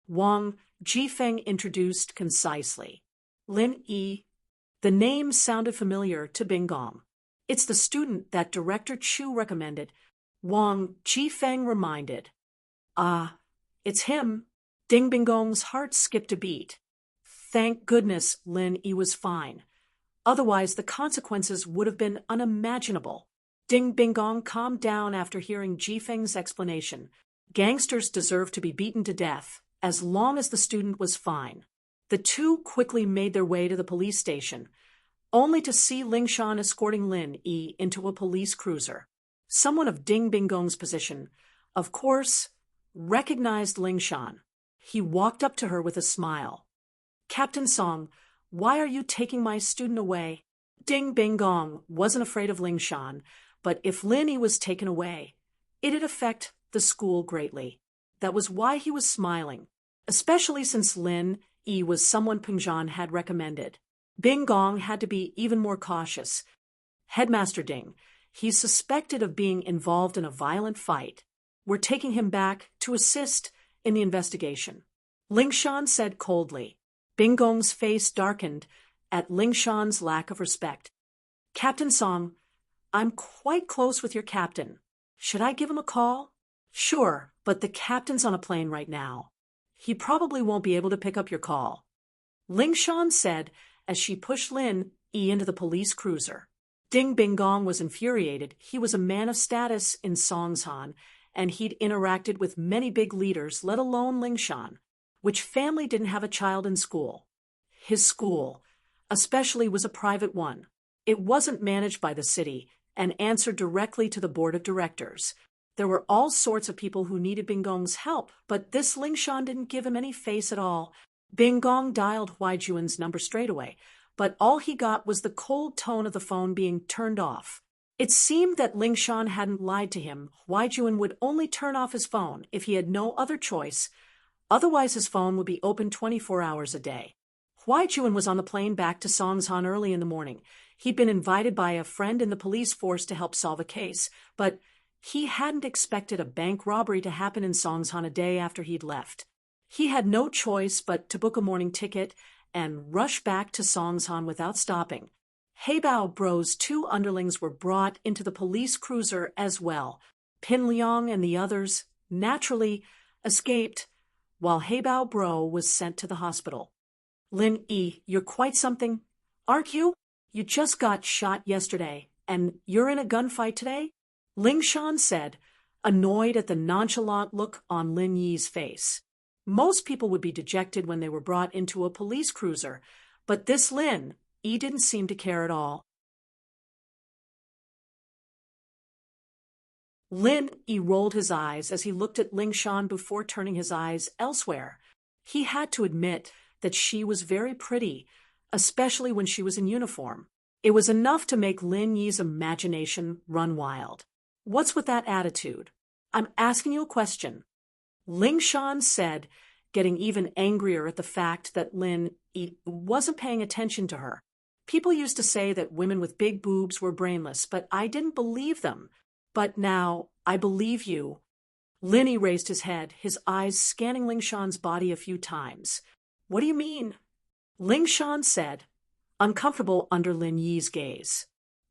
Wang Jifeng introduced concisely. Lin Yi. The name sounded familiar to Bing Gong. It's the student that Director Chu recommended, Wang Jifeng reminded. Ah, it's him. Ding Bing Gong's heart skipped a beat. Thank goodness Lin Yi was fine. Otherwise, the consequences would have been unimaginable. Ding Bing Gong calmed down after hearing Jifeng's explanation. Gangsters deserved to be beaten to death, as long as the student was fine. The two quickly made their way to the police station, only to see Lingshan escorting Lin Yi into a police cruiser. Someone of Ding Bingong's position, of course, recognized Lingshan. He walked up to her with a smile. "Captain Song, why are you taking my student away?" Ding Bingong wasn't afraid of Lingshan, but if Lin Yi was taken away, it'd affect the school greatly. That was why he was smiling, especially since Lin Yi was someone Pengzhan had recommended. Bingong had to be even more cautious. "Headmaster Ding, he's suspected of being involved in a violent fight. We're taking him back to assist in the investigation," Lingshan said coldly. Bingong's face darkened at Lingshan's lack of respect. "Captain Song, I'm quite close with your captain. Should I give him a call?" "Sure, but the captain's on a plane right now. He probably won't be able to pick up your call," Lingshan said as she pushed Lin Yi into the police cruiser. Ding Bingong was infuriated. He was a man of status in Songshan, and he'd interacted with many big leaders, let alone Lingshan. Which family didn't have a child in school? His school, especially, was a private one. It wasn't managed by the city and answered directly to the board of directors. There were all sorts of people who needed Bingong's help, but this Lingshan didn't give him any face at all. Bingong dialed Huaijuan's number straight away, but all he got was the cold tone of the phone being turned off. It seemed that Lingshan hadn't lied to him. Huaijuan would only turn off his phone if he had no other choice. Otherwise, his phone would be open 24 hours a day. Huaijuan was on the plane back to Songshan early in the morning. He'd been invited by a friend in the police force to help solve a case, but he hadn't expected a bank robbery to happen in Songshan a day after he'd left. He had no choice but to book a morning ticket and rush back to Songshan without stopping. Heibao Bro's two underlings were brought into the police cruiser as well. Pin Liang and the others, naturally, escaped, while Heibao Bro was sent to the hospital. "Lin Yi, you're quite something, aren't you? You just got shot yesterday, and you're in a gunfight today?" Lingshan said, annoyed at the nonchalant look on Lin Yi's face. Most people would be dejected when they were brought into a police cruiser, but this Lin Yi didn't seem to care at all. Lin Yi rolled his eyes as he looked at Lingshan before turning his eyes elsewhere. He had to admit that she was very pretty, especially when she was in uniform. It was enough to make Lin Yi's imagination run wild. "What's with that attitude? I'm asking you a question," Lingshan said, getting even angrier at the fact that Lin Yi wasn't paying attention to her. "People used to say that women with big boobs were brainless, but I didn't believe them. But now I believe you." Lin Yi raised his head, his eyes scanning Lingshan's body a few times. "What do you mean?" Lingshan said, uncomfortable under Lin Yi's gaze.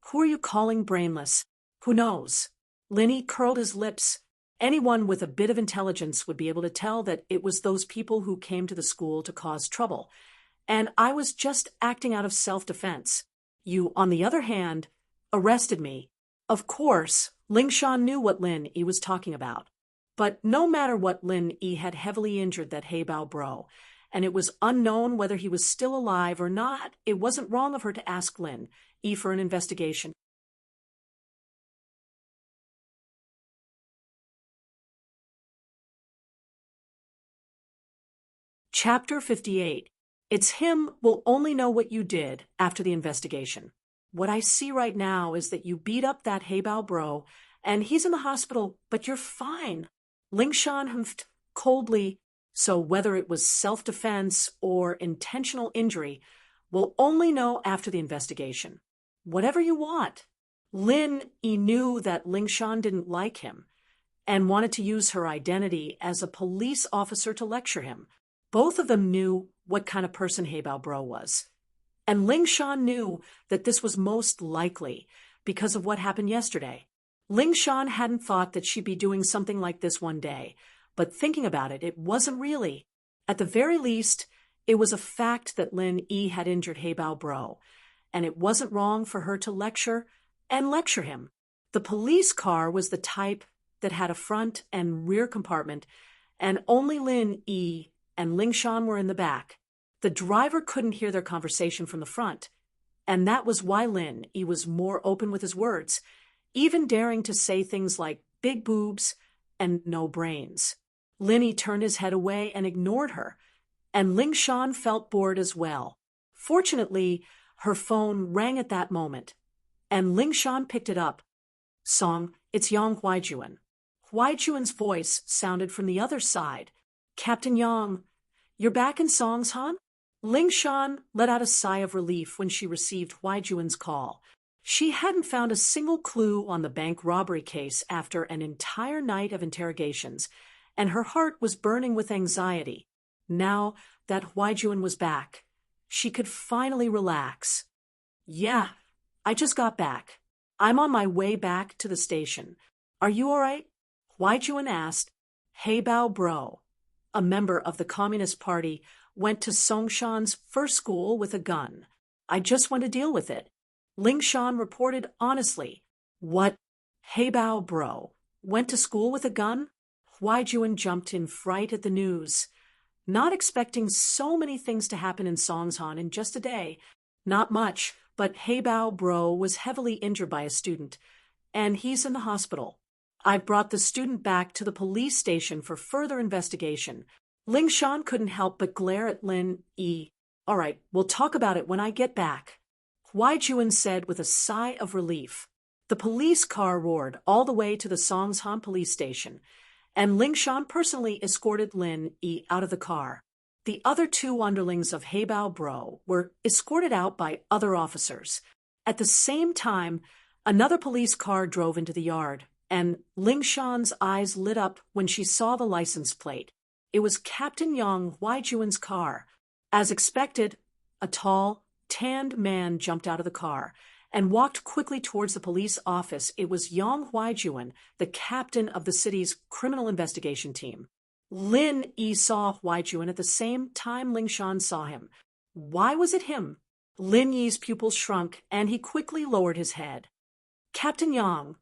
"Who are you calling brainless? Who knows?" Lin Yi curled his lips. Anyone with a bit of intelligence would be able to tell that it was those people who came to the school to cause trouble, and I was just acting out of self-defense. You, on the other hand, arrested me. Of course, Lingshan knew what Lin Yi was talking about. But no matter what, Lin Yi had heavily injured that Heibao Bro, and it was unknown whether he was still alive or not. It wasn't wrong of her to ask Lin Yi for an investigation. Chapter 58. It's him will only know what you did after the investigation. What I see right now is that you beat up that Heibao Bro, and he's in the hospital, but you're fine. Lingshan humphed coldly, so whether it was self-defense or intentional injury, we'll only know after the investigation. Whatever you want. Lin Yi knew that Lingshan didn't like him and wanted to use her identity as a police officer to lecture him. Both of them knew what kind of person Heibao Bro was. And Lingshan knew that this was most likely because of what happened yesterday. Lingshan hadn't thought that she'd be doing something like this one day, but thinking about it, it wasn't really. At the very least, it was a fact that Lin Yi had injured Heibao Bro, and it wasn't wrong for her to lecture him. The police car was the type that had a front and rear compartment, and only Lin Yi and Lingshan were in the back. The driver couldn't hear their conversation from the front, and that was why Lin Yi was more open with his words, even daring to say things like big boobs and no brains. Lin Yi turned his head away and ignored her, and Lingshan felt bored as well. Fortunately, her phone rang at that moment, and Lingshan picked it up. "Song, it's Yang Huaijuan." Huaijuan's voice sounded from the other side. "Captain Yang, you're back in Songshan?" Lingshan let out a sigh of relief when she received Huaijuan's call. She hadn't found a single clue on the bank robbery case after an entire night of interrogations, and her heart was burning with anxiety. Now that Huaijuan was back, she could finally relax. "Yeah, I just got back. I'm on my way back to the station. Are you all right?" Huaijuan asked. Heibao Bro, a member of the Communist Party, went to Songshan's first school with a gun. "I just want to deal with it," Lingshan reported honestly. "What? Heibao Bro went to school with a gun?" Huaijuan jumped in fright at the news. Not expecting so many things to happen in Songshan in just a day. Not much, but Heibao Bro was heavily injured by a student, and he's in the hospital. "I've brought the student back to the police station for further investigation." Lingshan couldn't help but glare at Lin Yi. "All right, we'll talk about it when I get back," Huaijuan said with a sigh of relief. The police car roared all the way to the Songshan police station, and Lingshan personally escorted Lin Yi out of the car. The other two underlings of Heibao Bro were escorted out by other officers. At the same time, another police car drove into the yard, and Lingshan's eyes lit up when she saw the license plate. It was Captain Yang Huaijuan's car. As expected, a tall, tanned man jumped out of the car and walked quickly towards the police office. It was Yang Huaijuan, the captain of the city's criminal investigation team. Lin Yi saw Huaijuan at the same time Lingshan saw him. Why was it him? Lin Yi's pupils shrunk, and he quickly lowered his head. "Captain Yang."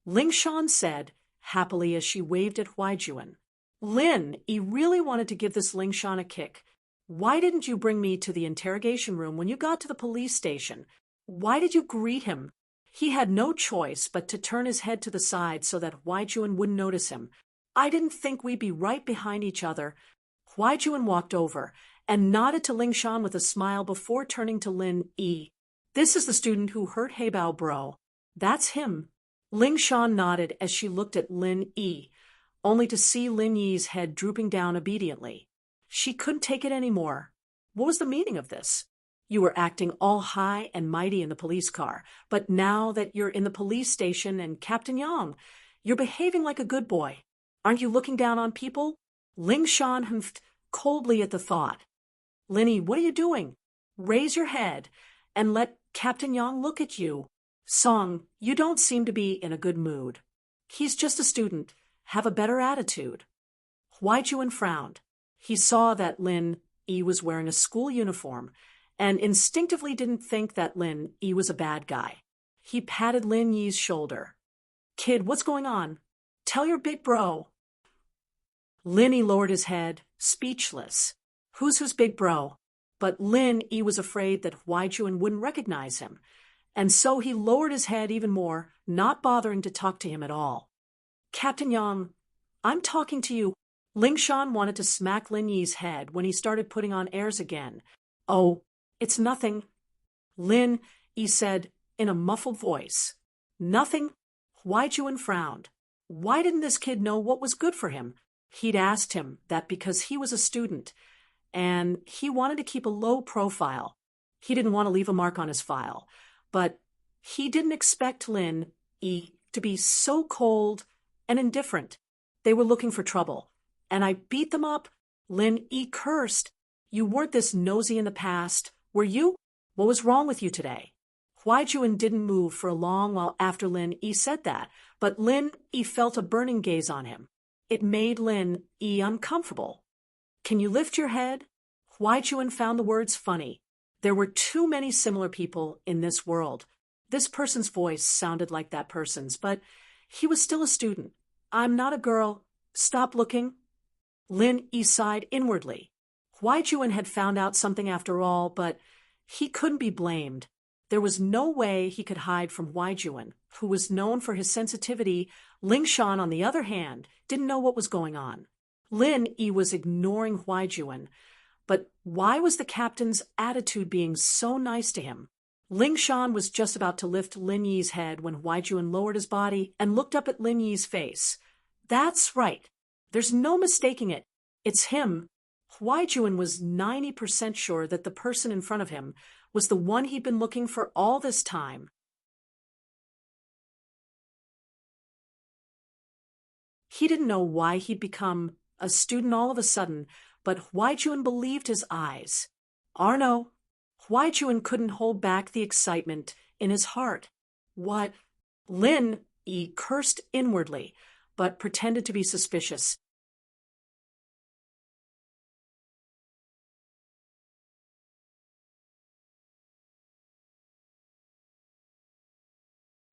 Lingshan said, happily as she waved at Huaijuan. "Lin Yi really wanted to give this Lingshan a kick. Why didn't you bring me to the interrogation room when you got to the police station? Why did you greet him?" He had no choice but to turn his head to the side so that Huaijuan wouldn't notice him. "I didn't think we'd be right behind each other." Huaijuan walked over and nodded to Lingshan with a smile before turning to Lin Yi. "This is the student who hurt Heibao Bro. That's him." Lingshan nodded as she looked at Lin Yi, only to see Lin Yi's head drooping down obediently. She couldn't take it anymore. What was the meaning of this? You were acting all high and mighty in the police car, but now that you're in the police station and Captain Yang, you're behaving like a good boy. Aren't you looking down on people? Lingshan humphed coldly at the thought. "Lin Yi, what are you doing? Raise your head and let Captain Yang look at you." "Song, you don't seem to be in a good mood." "He's just a student. Have a better attitude." Huaijuan frowned. He saw that Lin Yi was wearing a school uniform and instinctively didn't think that Lin Yi was a bad guy. He patted Lin Yi's shoulder. "Kid, what's going on? Tell your big bro." Lin Yi lowered his head, speechless. Who's his big bro? But Lin Yi was afraid that Huaijuan wouldn't recognize him, and so he lowered his head even more, not bothering to talk to him at all. "Captain Yang, I'm talking to you." Lingshan wanted to smack Lin Yi's head when he started putting on airs again. "Oh, it's nothing," Lin Yi said in a muffled voice. "Nothing?" Huaijuan frowned. Why didn't this kid know what was good for him? He'd asked him that because he was a student, and he wanted to keep a low profile. He didn't want to leave a mark on his file. But he didn't expect Lin Yi to be so cold and indifferent. They were looking for trouble, and I beat them up. Lin Yi cursed. "You weren't this nosy in the past, were you? What was wrong with you today?" Huaijuan didn't move for a long while after Lin Yi said that, but Lin Yi felt a burning gaze on him. It made Lin Yi uncomfortable. "Can you lift your head?" Huaijuan found the words funny. There were too many similar people in this world. This person's voice sounded like that person's, but he was still a student. I'm not a girl. Stop looking. Lin Yi sighed inwardly. Huai Juan had found out something after all, but he couldn't be blamed. There was no way he could hide from Huai Juan, who was known for his sensitivity. Ling Shan, on the other hand, didn't know what was going on. Lin Yi was ignoring Huai Juan, but why was the captain's attitude being so nice to him? Ling Shan was just about to lift Lin Yi's head when Huai Juan lowered his body and looked up at Lin Yi's face. That's right. There's no mistaking it. It's him. Huai Juan was 90% sure that the person in front of him was the one he'd been looking for all this time. He didn't know why he'd become a student all of a sudden, but Huai Juan believed his eyes. Arno, Huai Juan couldn't hold back the excitement in his heart. What? Lin Yi cursed inwardly, but pretended to be suspicious.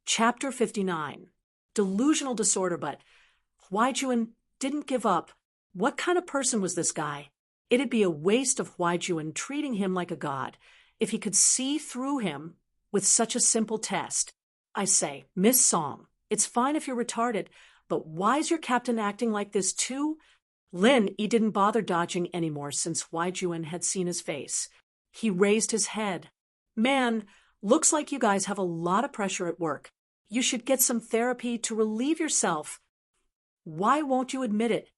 Chapter 59. Delusional disorder, but Huai Juan didn't give up. What kind of person was this guy? It'd be a waste of Huai Juan treating him like a god if he could see through him with such a simple test. I say, Miss Song, it's fine if you're retarded, but why's your captain acting like this too? Lin Yi didn't bother dodging anymore since Huai Juan had seen his face. He raised his head. Man, looks like you guys have a lot of pressure at work. You should get some therapy to relieve yourself. Why won't you admit it?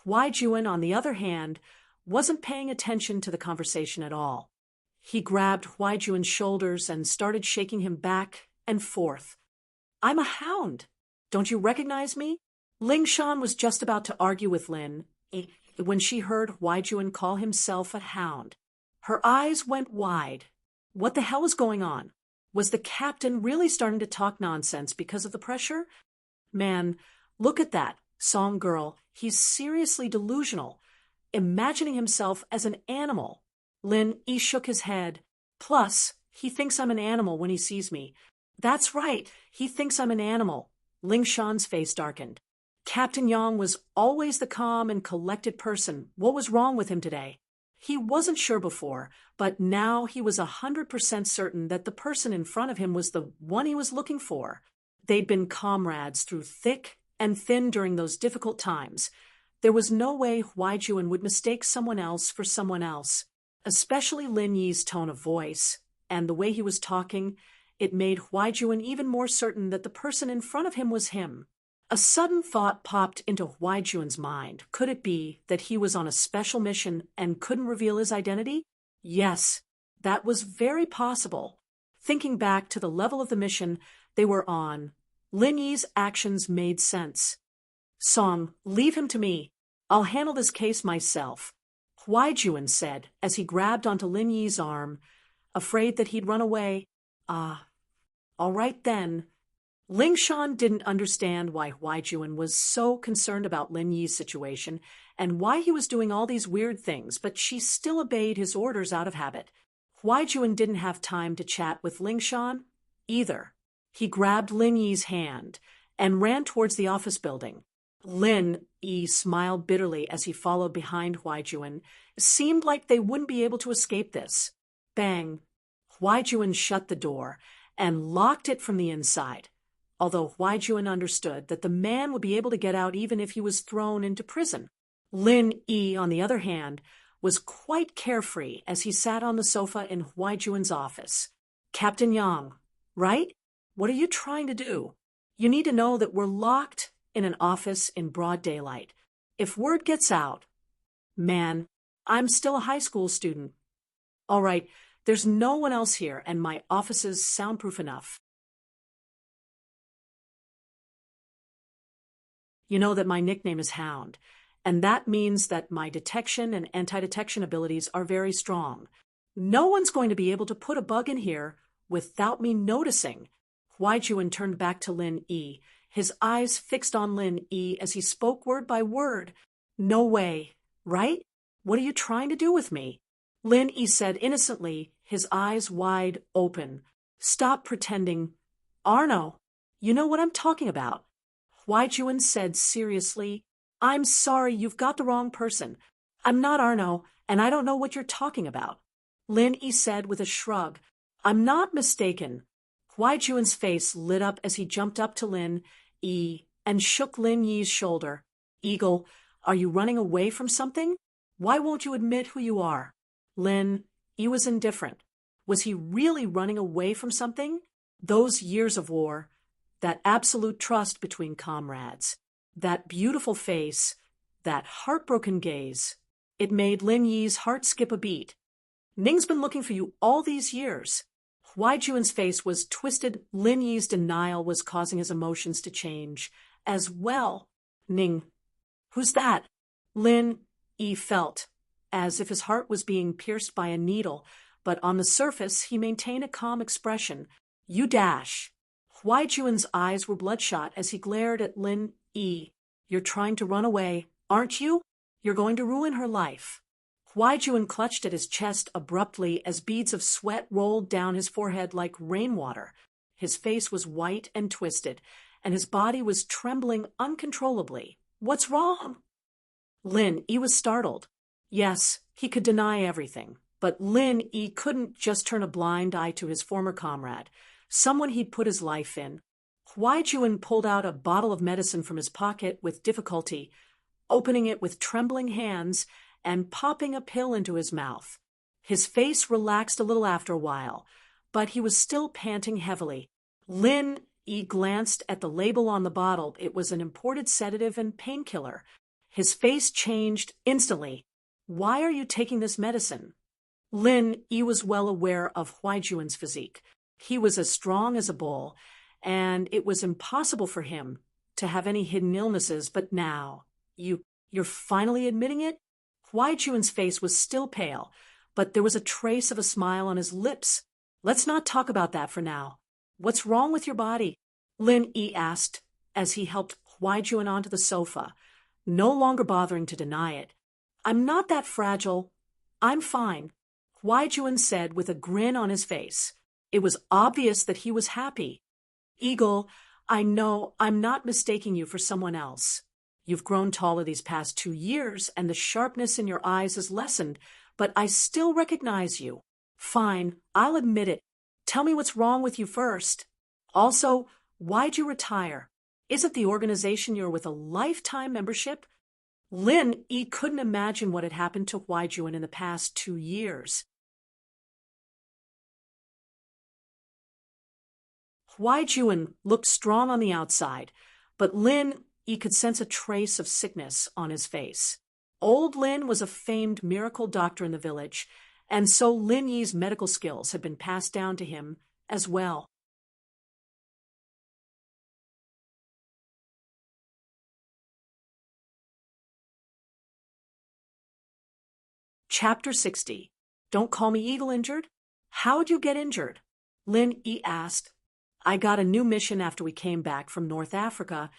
Huai Juan, on the other hand, wasn't paying attention to the conversation at all. He grabbed Huai Juan's shoulders and started shaking him back and forth. I'm a hound. Don't you recognize me? Ling Shan was just about to argue with Lin when she heard Huai Juan call himself a hound. Her eyes went wide. What the hell was going on? Was the captain really starting to talk nonsense because of the pressure? Man, look at that, Song girl. He's seriously delusional, imagining himself as an animal. Lin Yi shook his head. Plus, he thinks I'm an animal when he sees me. That's right, he thinks I'm an animal. Ling Shan's face darkened. Captain Yang was always the calm and collected person. What was wrong with him today? He wasn't sure before, but now he was 100% certain that the person in front of him was the one he was looking for. They'd been comrades through thick and thin during those difficult times. There was no way Huai Juan would mistake someone else for someone else, especially Lin Yi's tone of voice and the way he was talking. It made Huai Juan even more certain that the person in front of him was him. A sudden thought popped into Huai Juan's mind. Could it be that he was on a special mission and couldn't reveal his identity? Yes, that was very possible. Thinking back to the level of the mission they were on, Lin Yi's actions made sense. Song, leave him to me. I'll handle this case myself, Huai Juan said as he grabbed onto Lin Yi's arm, afraid that he'd run away. All right then. Ling Shan didn't understand why Huai Juan was so concerned about Lin Yi's situation and why he was doing all these weird things, but she still obeyed his orders out of habit. Huai Juan didn't have time to chat with Ling Shan either. He grabbed Lin Yi's hand and ran towards the office building. Lin Yi smiled bitterly as he followed behind Huai Juan. It seemed like they wouldn't be able to escape this. Bang! Huai Juan shut the door and locked it from the inside. Although Huai Juan understood that the man would be able to get out even if he was thrown into prison. Lin Yi, on the other hand, was quite carefree as he sat on the sofa in Huai Juan's office. Captain Yang, right? What are you trying to do? You need to know that we're locked in an office in broad daylight. If word gets out, man, I'm still a high school student. All right, there's no one else here and my office is soundproof enough. You know that my nickname is Hound, and that means that my detection and anti-detection abilities are very strong. No one's going to be able to put a bug in here without me noticing. Huai Juan turned back to Lin Yi, his eyes fixed on Lin Yi as he spoke word by word. No way, right? What are you trying to do with me? Lin Yi said innocently, his eyes wide open. Stop pretending. Arno, you know what I'm talking about. Huai said seriously. I'm sorry, you've got the wrong person. I'm not Arno, and I don't know what you're talking about. Lin Yi said with a shrug. I'm not mistaken. Huai face lit up as he jumped up to Lin Yi and shook Lin Yi's shoulder. Eagle, are you running away from something? Why won't you admit who you are? Lin Yi was indifferent. Was he really running away from something? Those years of war, that absolute trust between comrades, that beautiful face, that heartbroken gaze. It made Lin Yi's heart skip a beat. Ning's been looking for you all these years. Huai face was twisted. Lin Yi's denial was causing his emotions to change as well. Ning. Who's that? Lin Yi felt as if his heart was being pierced by a needle, but on the surface he maintained a calm expression. You dash. Huai eyes were bloodshot as he glared at Lin Yi. You're trying to run away, aren't you? You're going to ruin her life. Huai clutched at his chest abruptly as beads of sweat rolled down his forehead like rainwater. His face was white and twisted, and his body was trembling uncontrollably. What's wrong? Lin Yi was startled. Yes, he could deny everything, but Lin Yi couldn't just turn a blind eye to his former comrade, someone he'd put his life in. Huai pulled out a bottle of medicine from his pocket with difficulty, opening it with trembling hands and popping a pill into his mouth. His face relaxed a little after a while, but he was still panting heavily. Lin Yi glanced at the label on the bottle. It was an imported sedative and painkiller. His face changed instantly. Why are you taking this medicine? Lin Yi was well aware of Huai physique. He was as strong as a bull, and it was impossible for him to have any hidden illnesses, but now, you're finally admitting it? Huai face was still pale, but there was a trace of a smile on his lips. Let's not talk about that for now. What's wrong with your body? Lin Yi asked as he helped Huai onto the sofa, no longer bothering to deny it. I'm not that fragile. I'm fine, Huai said with a grin on his face. It was obvious that he was happy. Eagle, I know I'm not mistaking you for someone else. You've grown taller these past 2 years, and the sharpness in your eyes has lessened, but I still recognize you. Fine, I'll admit it. Tell me what's wrong with you first. Also, why'd you retire? Isn't the organization you're with a lifetime membership? Lin Yi couldn't imagine what had happened to Huai in the past 2 years. Huai looked strong on the outside, but Lin Yi could sense a trace of sickness on his face. Old Lin was a famed miracle doctor in the village, and so Lin Yi's medical skills had been passed down to him as well. Chapter 60. Don't call me Eagle injured? How'd you get injured? Lin Yi asked. I got a new mission after we came back from North Africa,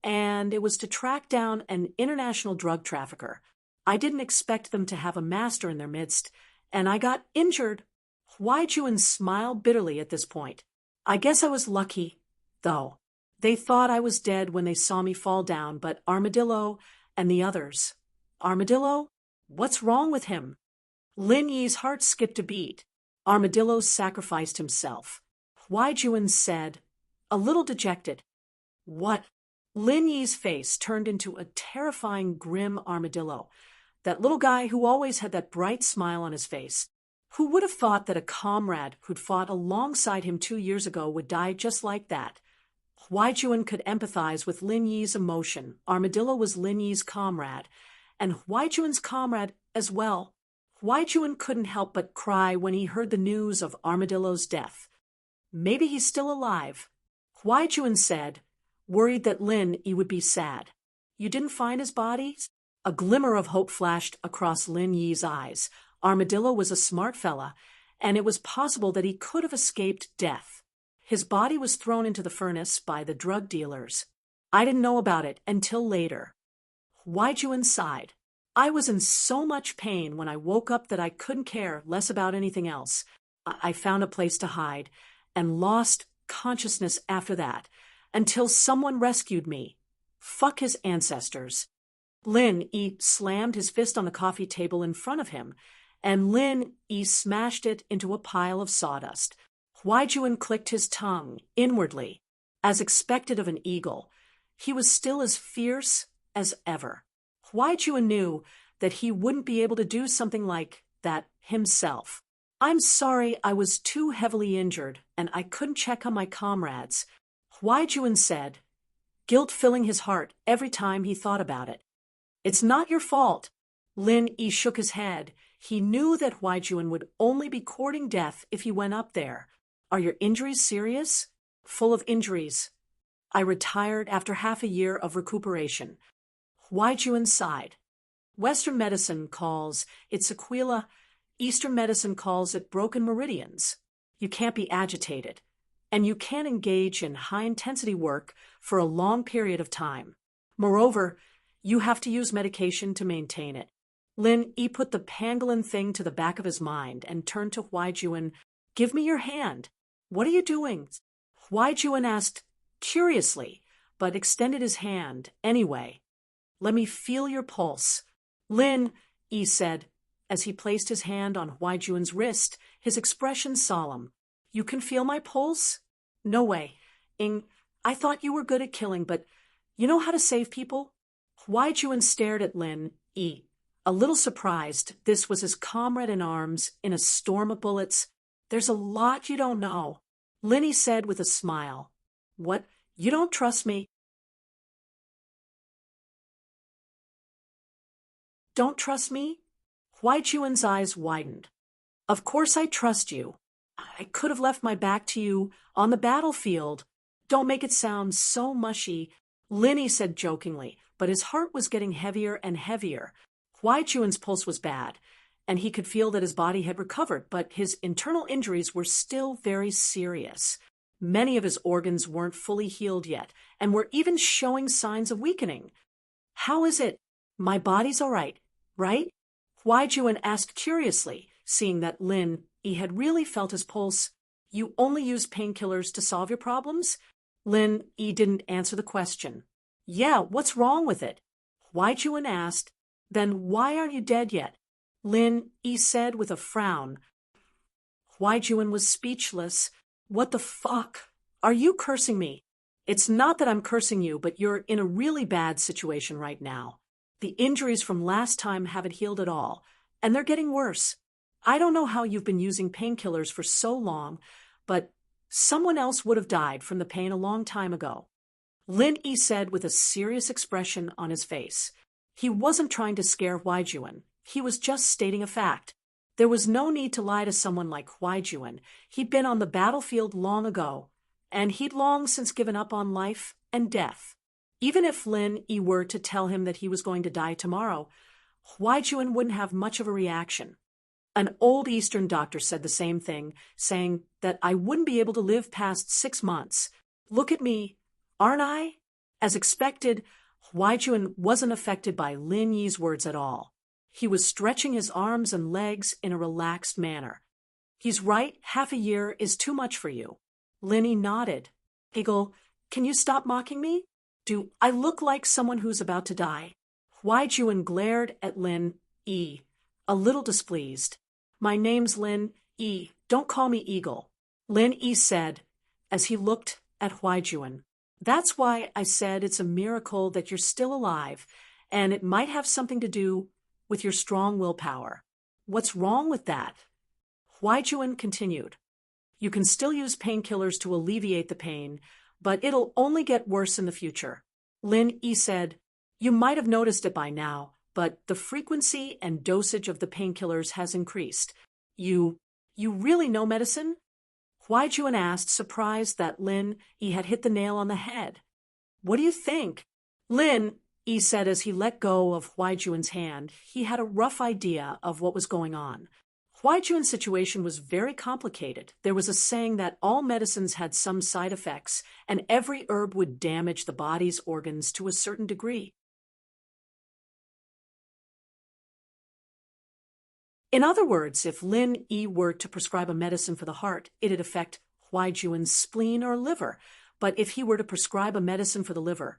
and it was to track down an international drug trafficker. I didn't expect them to have a master in their midst, and I got injured. Huai smiled bitterly at this point. I guess I was lucky, though. They thought I was dead when they saw me fall down, but Armadillo and the others. Armadillo? What's wrong with him? Lin Yi's heart skipped a beat. Armadillo sacrificed himself. Huai said, a little dejected. What? Lin Yi's face turned into a terrifying, grim armadillo. That little guy who always had that bright smile on his face. Who would have thought that a comrade who'd fought alongside him 2 years ago would die just like that? Huai could empathize with Lin Yi's emotion. Armadillo was Lin Yi's comrade, and Huai comrade as well. Huai couldn't help but cry when he heard the news of Armadillo's death. Maybe he's still alive. Huai said, worried that Lin Yi would be sad. You didn't find his body? A glimmer of hope flashed across Lin Yi's eyes. Armadillo was a smart fella, and it was possible that he could have escaped death. His body was thrown into the furnace by the drug dealers. I didn't know about it until later. Huai sighed. I was in so much pain when I woke up that I couldn't care less about anything else. I found a place to hide and lost consciousness after that until someone rescued me. Fuck his ancestors. Lin E slammed his fist on the coffee table in front of him, and Lin E smashed it into a pile of sawdust. Huaijuan clicked his tongue inwardly, as expected of an eagle. He was still as fierce as ever. Huaijuan knew that he wouldn't be able to do something like that himself. I'm sorry, I was too heavily injured, and I couldn't check on my comrades, Huaijuan said, guilt filling his heart every time he thought about it. It's not your fault. Lin Yi shook his head. He knew that Huaijuan would only be courting death if he went up there. Are your injuries serious? Full of injuries. I retired after half a year of recuperation. Huaijuan sighed. Western medicine calls it sequela. Eastern medicine calls it broken meridians. You can't be agitated, and you can't engage in high-intensity work for a long period of time. Moreover, you have to use medication to maintain it. Lin Yi put the pangolin thing to the back of his mind and turned to Huaijuan. Give me your hand. What are you doing? Huaijuan asked curiously, but extended his hand anyway. Let me feel your pulse. Lin Yi said, as he placed his hand on Huaijuan's wrist, his expression solemn. You can feel my pulse? No way. I thought you were good at killing, but you know how to save people? Huaijuan stared at Lin Yi, a little surprised. This was his comrade in arms in a storm of bullets. There's a lot you don't know, Lin Yi said with a smile. What? You don't trust me? Don't trust me? Huaijuan's eyes widened. Of course I trust you. I could have left my back to you on the battlefield. Don't make it sound so mushy, Lin Yi said jokingly, but his heart was getting heavier and heavier. Huaijuan's pulse was bad, and he could feel that his body had recovered, but his internal injuries were still very serious. Many of his organs weren't fully healed yet, and were even showing signs of weakening. How is it? My body's all right, right? Huaijuan asked curiously, seeing that Lin Yi had really felt his pulse. You only use painkillers to solve your problems? Lin Yi didn't answer the question. Yeah, what's wrong with it? Huaijuan asked. Then why aren't you dead yet? Lin Yi said with a frown. Huaijuan was speechless. What the fuck? Are you cursing me? It's not that I'm cursing you, but you're in a really bad situation right now. The injuries from last time haven't healed at all, and they're getting worse. I don't know how you've been using painkillers for so long, but someone else would have died from the pain a long time ago. Lin Yi said with a serious expression on his face. He wasn't trying to scare Huaijuan. He was just stating a fact. There was no need to lie to someone like Huaijuan. He'd been on the battlefield long ago, and he'd long since given up on life and death. Even if Lin Yi were to tell him that he was going to die tomorrow, Huaijuan wouldn't have much of a reaction. An old Eastern doctor said the same thing, saying that I wouldn't be able to live past 6 months. Look at me, aren't I? As expected, Huaijuan wasn't affected by Lin Yi's words at all. He was stretching his arms and legs in a relaxed manner. He's right, half a year is too much for you. Lin Yi nodded. Eagle, can you stop mocking me? Do I look like someone who's about to die? Huaijuan glared at Lin Yi, a little displeased. My name's Lin Yi. Don't call me Eagle, Lin Yi said as he looked at Huaijuan. That's why I said it's a miracle that you're still alive, and it might have something to do with your strong willpower. What's wrong with that? Huaijuan continued. You can still use painkillers to alleviate the pain, but it'll only get worse in the future. Lin Yi said, you might have noticed it by now, but the frequency and dosage of the painkillers has increased. You really know medicine? Huaijuan asked, surprised that Lin Yi had hit the nail on the head. What do you think? Lin Yi said as he let go of Huaijuan's hand. He had a rough idea of what was going on. Huaijuan's situation was very complicated. There was a saying that all medicines had some side effects, and every herb would damage the body's organs to a certain degree. In other words, if Lin E were to prescribe a medicine for the heart, it'd affect Huaijuan's spleen or liver. But if he were to prescribe a medicine for the liver,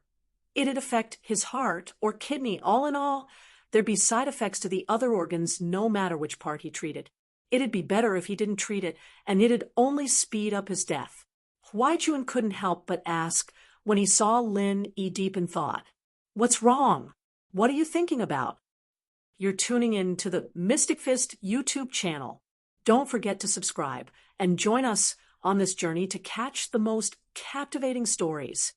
it'd affect his heart or kidney. All in all, there'd be side effects to the other organs no matter which part he treated. It'd be better if he didn't treat it, and it'd only speed up his death. Huaijuan couldn't help but ask when he saw Lin E deep in thought. What's wrong? What are you thinking about? You're tuning in to the Mystic Fist YouTube channel. Don't forget to subscribe and join us on this journey to catch the most captivating stories.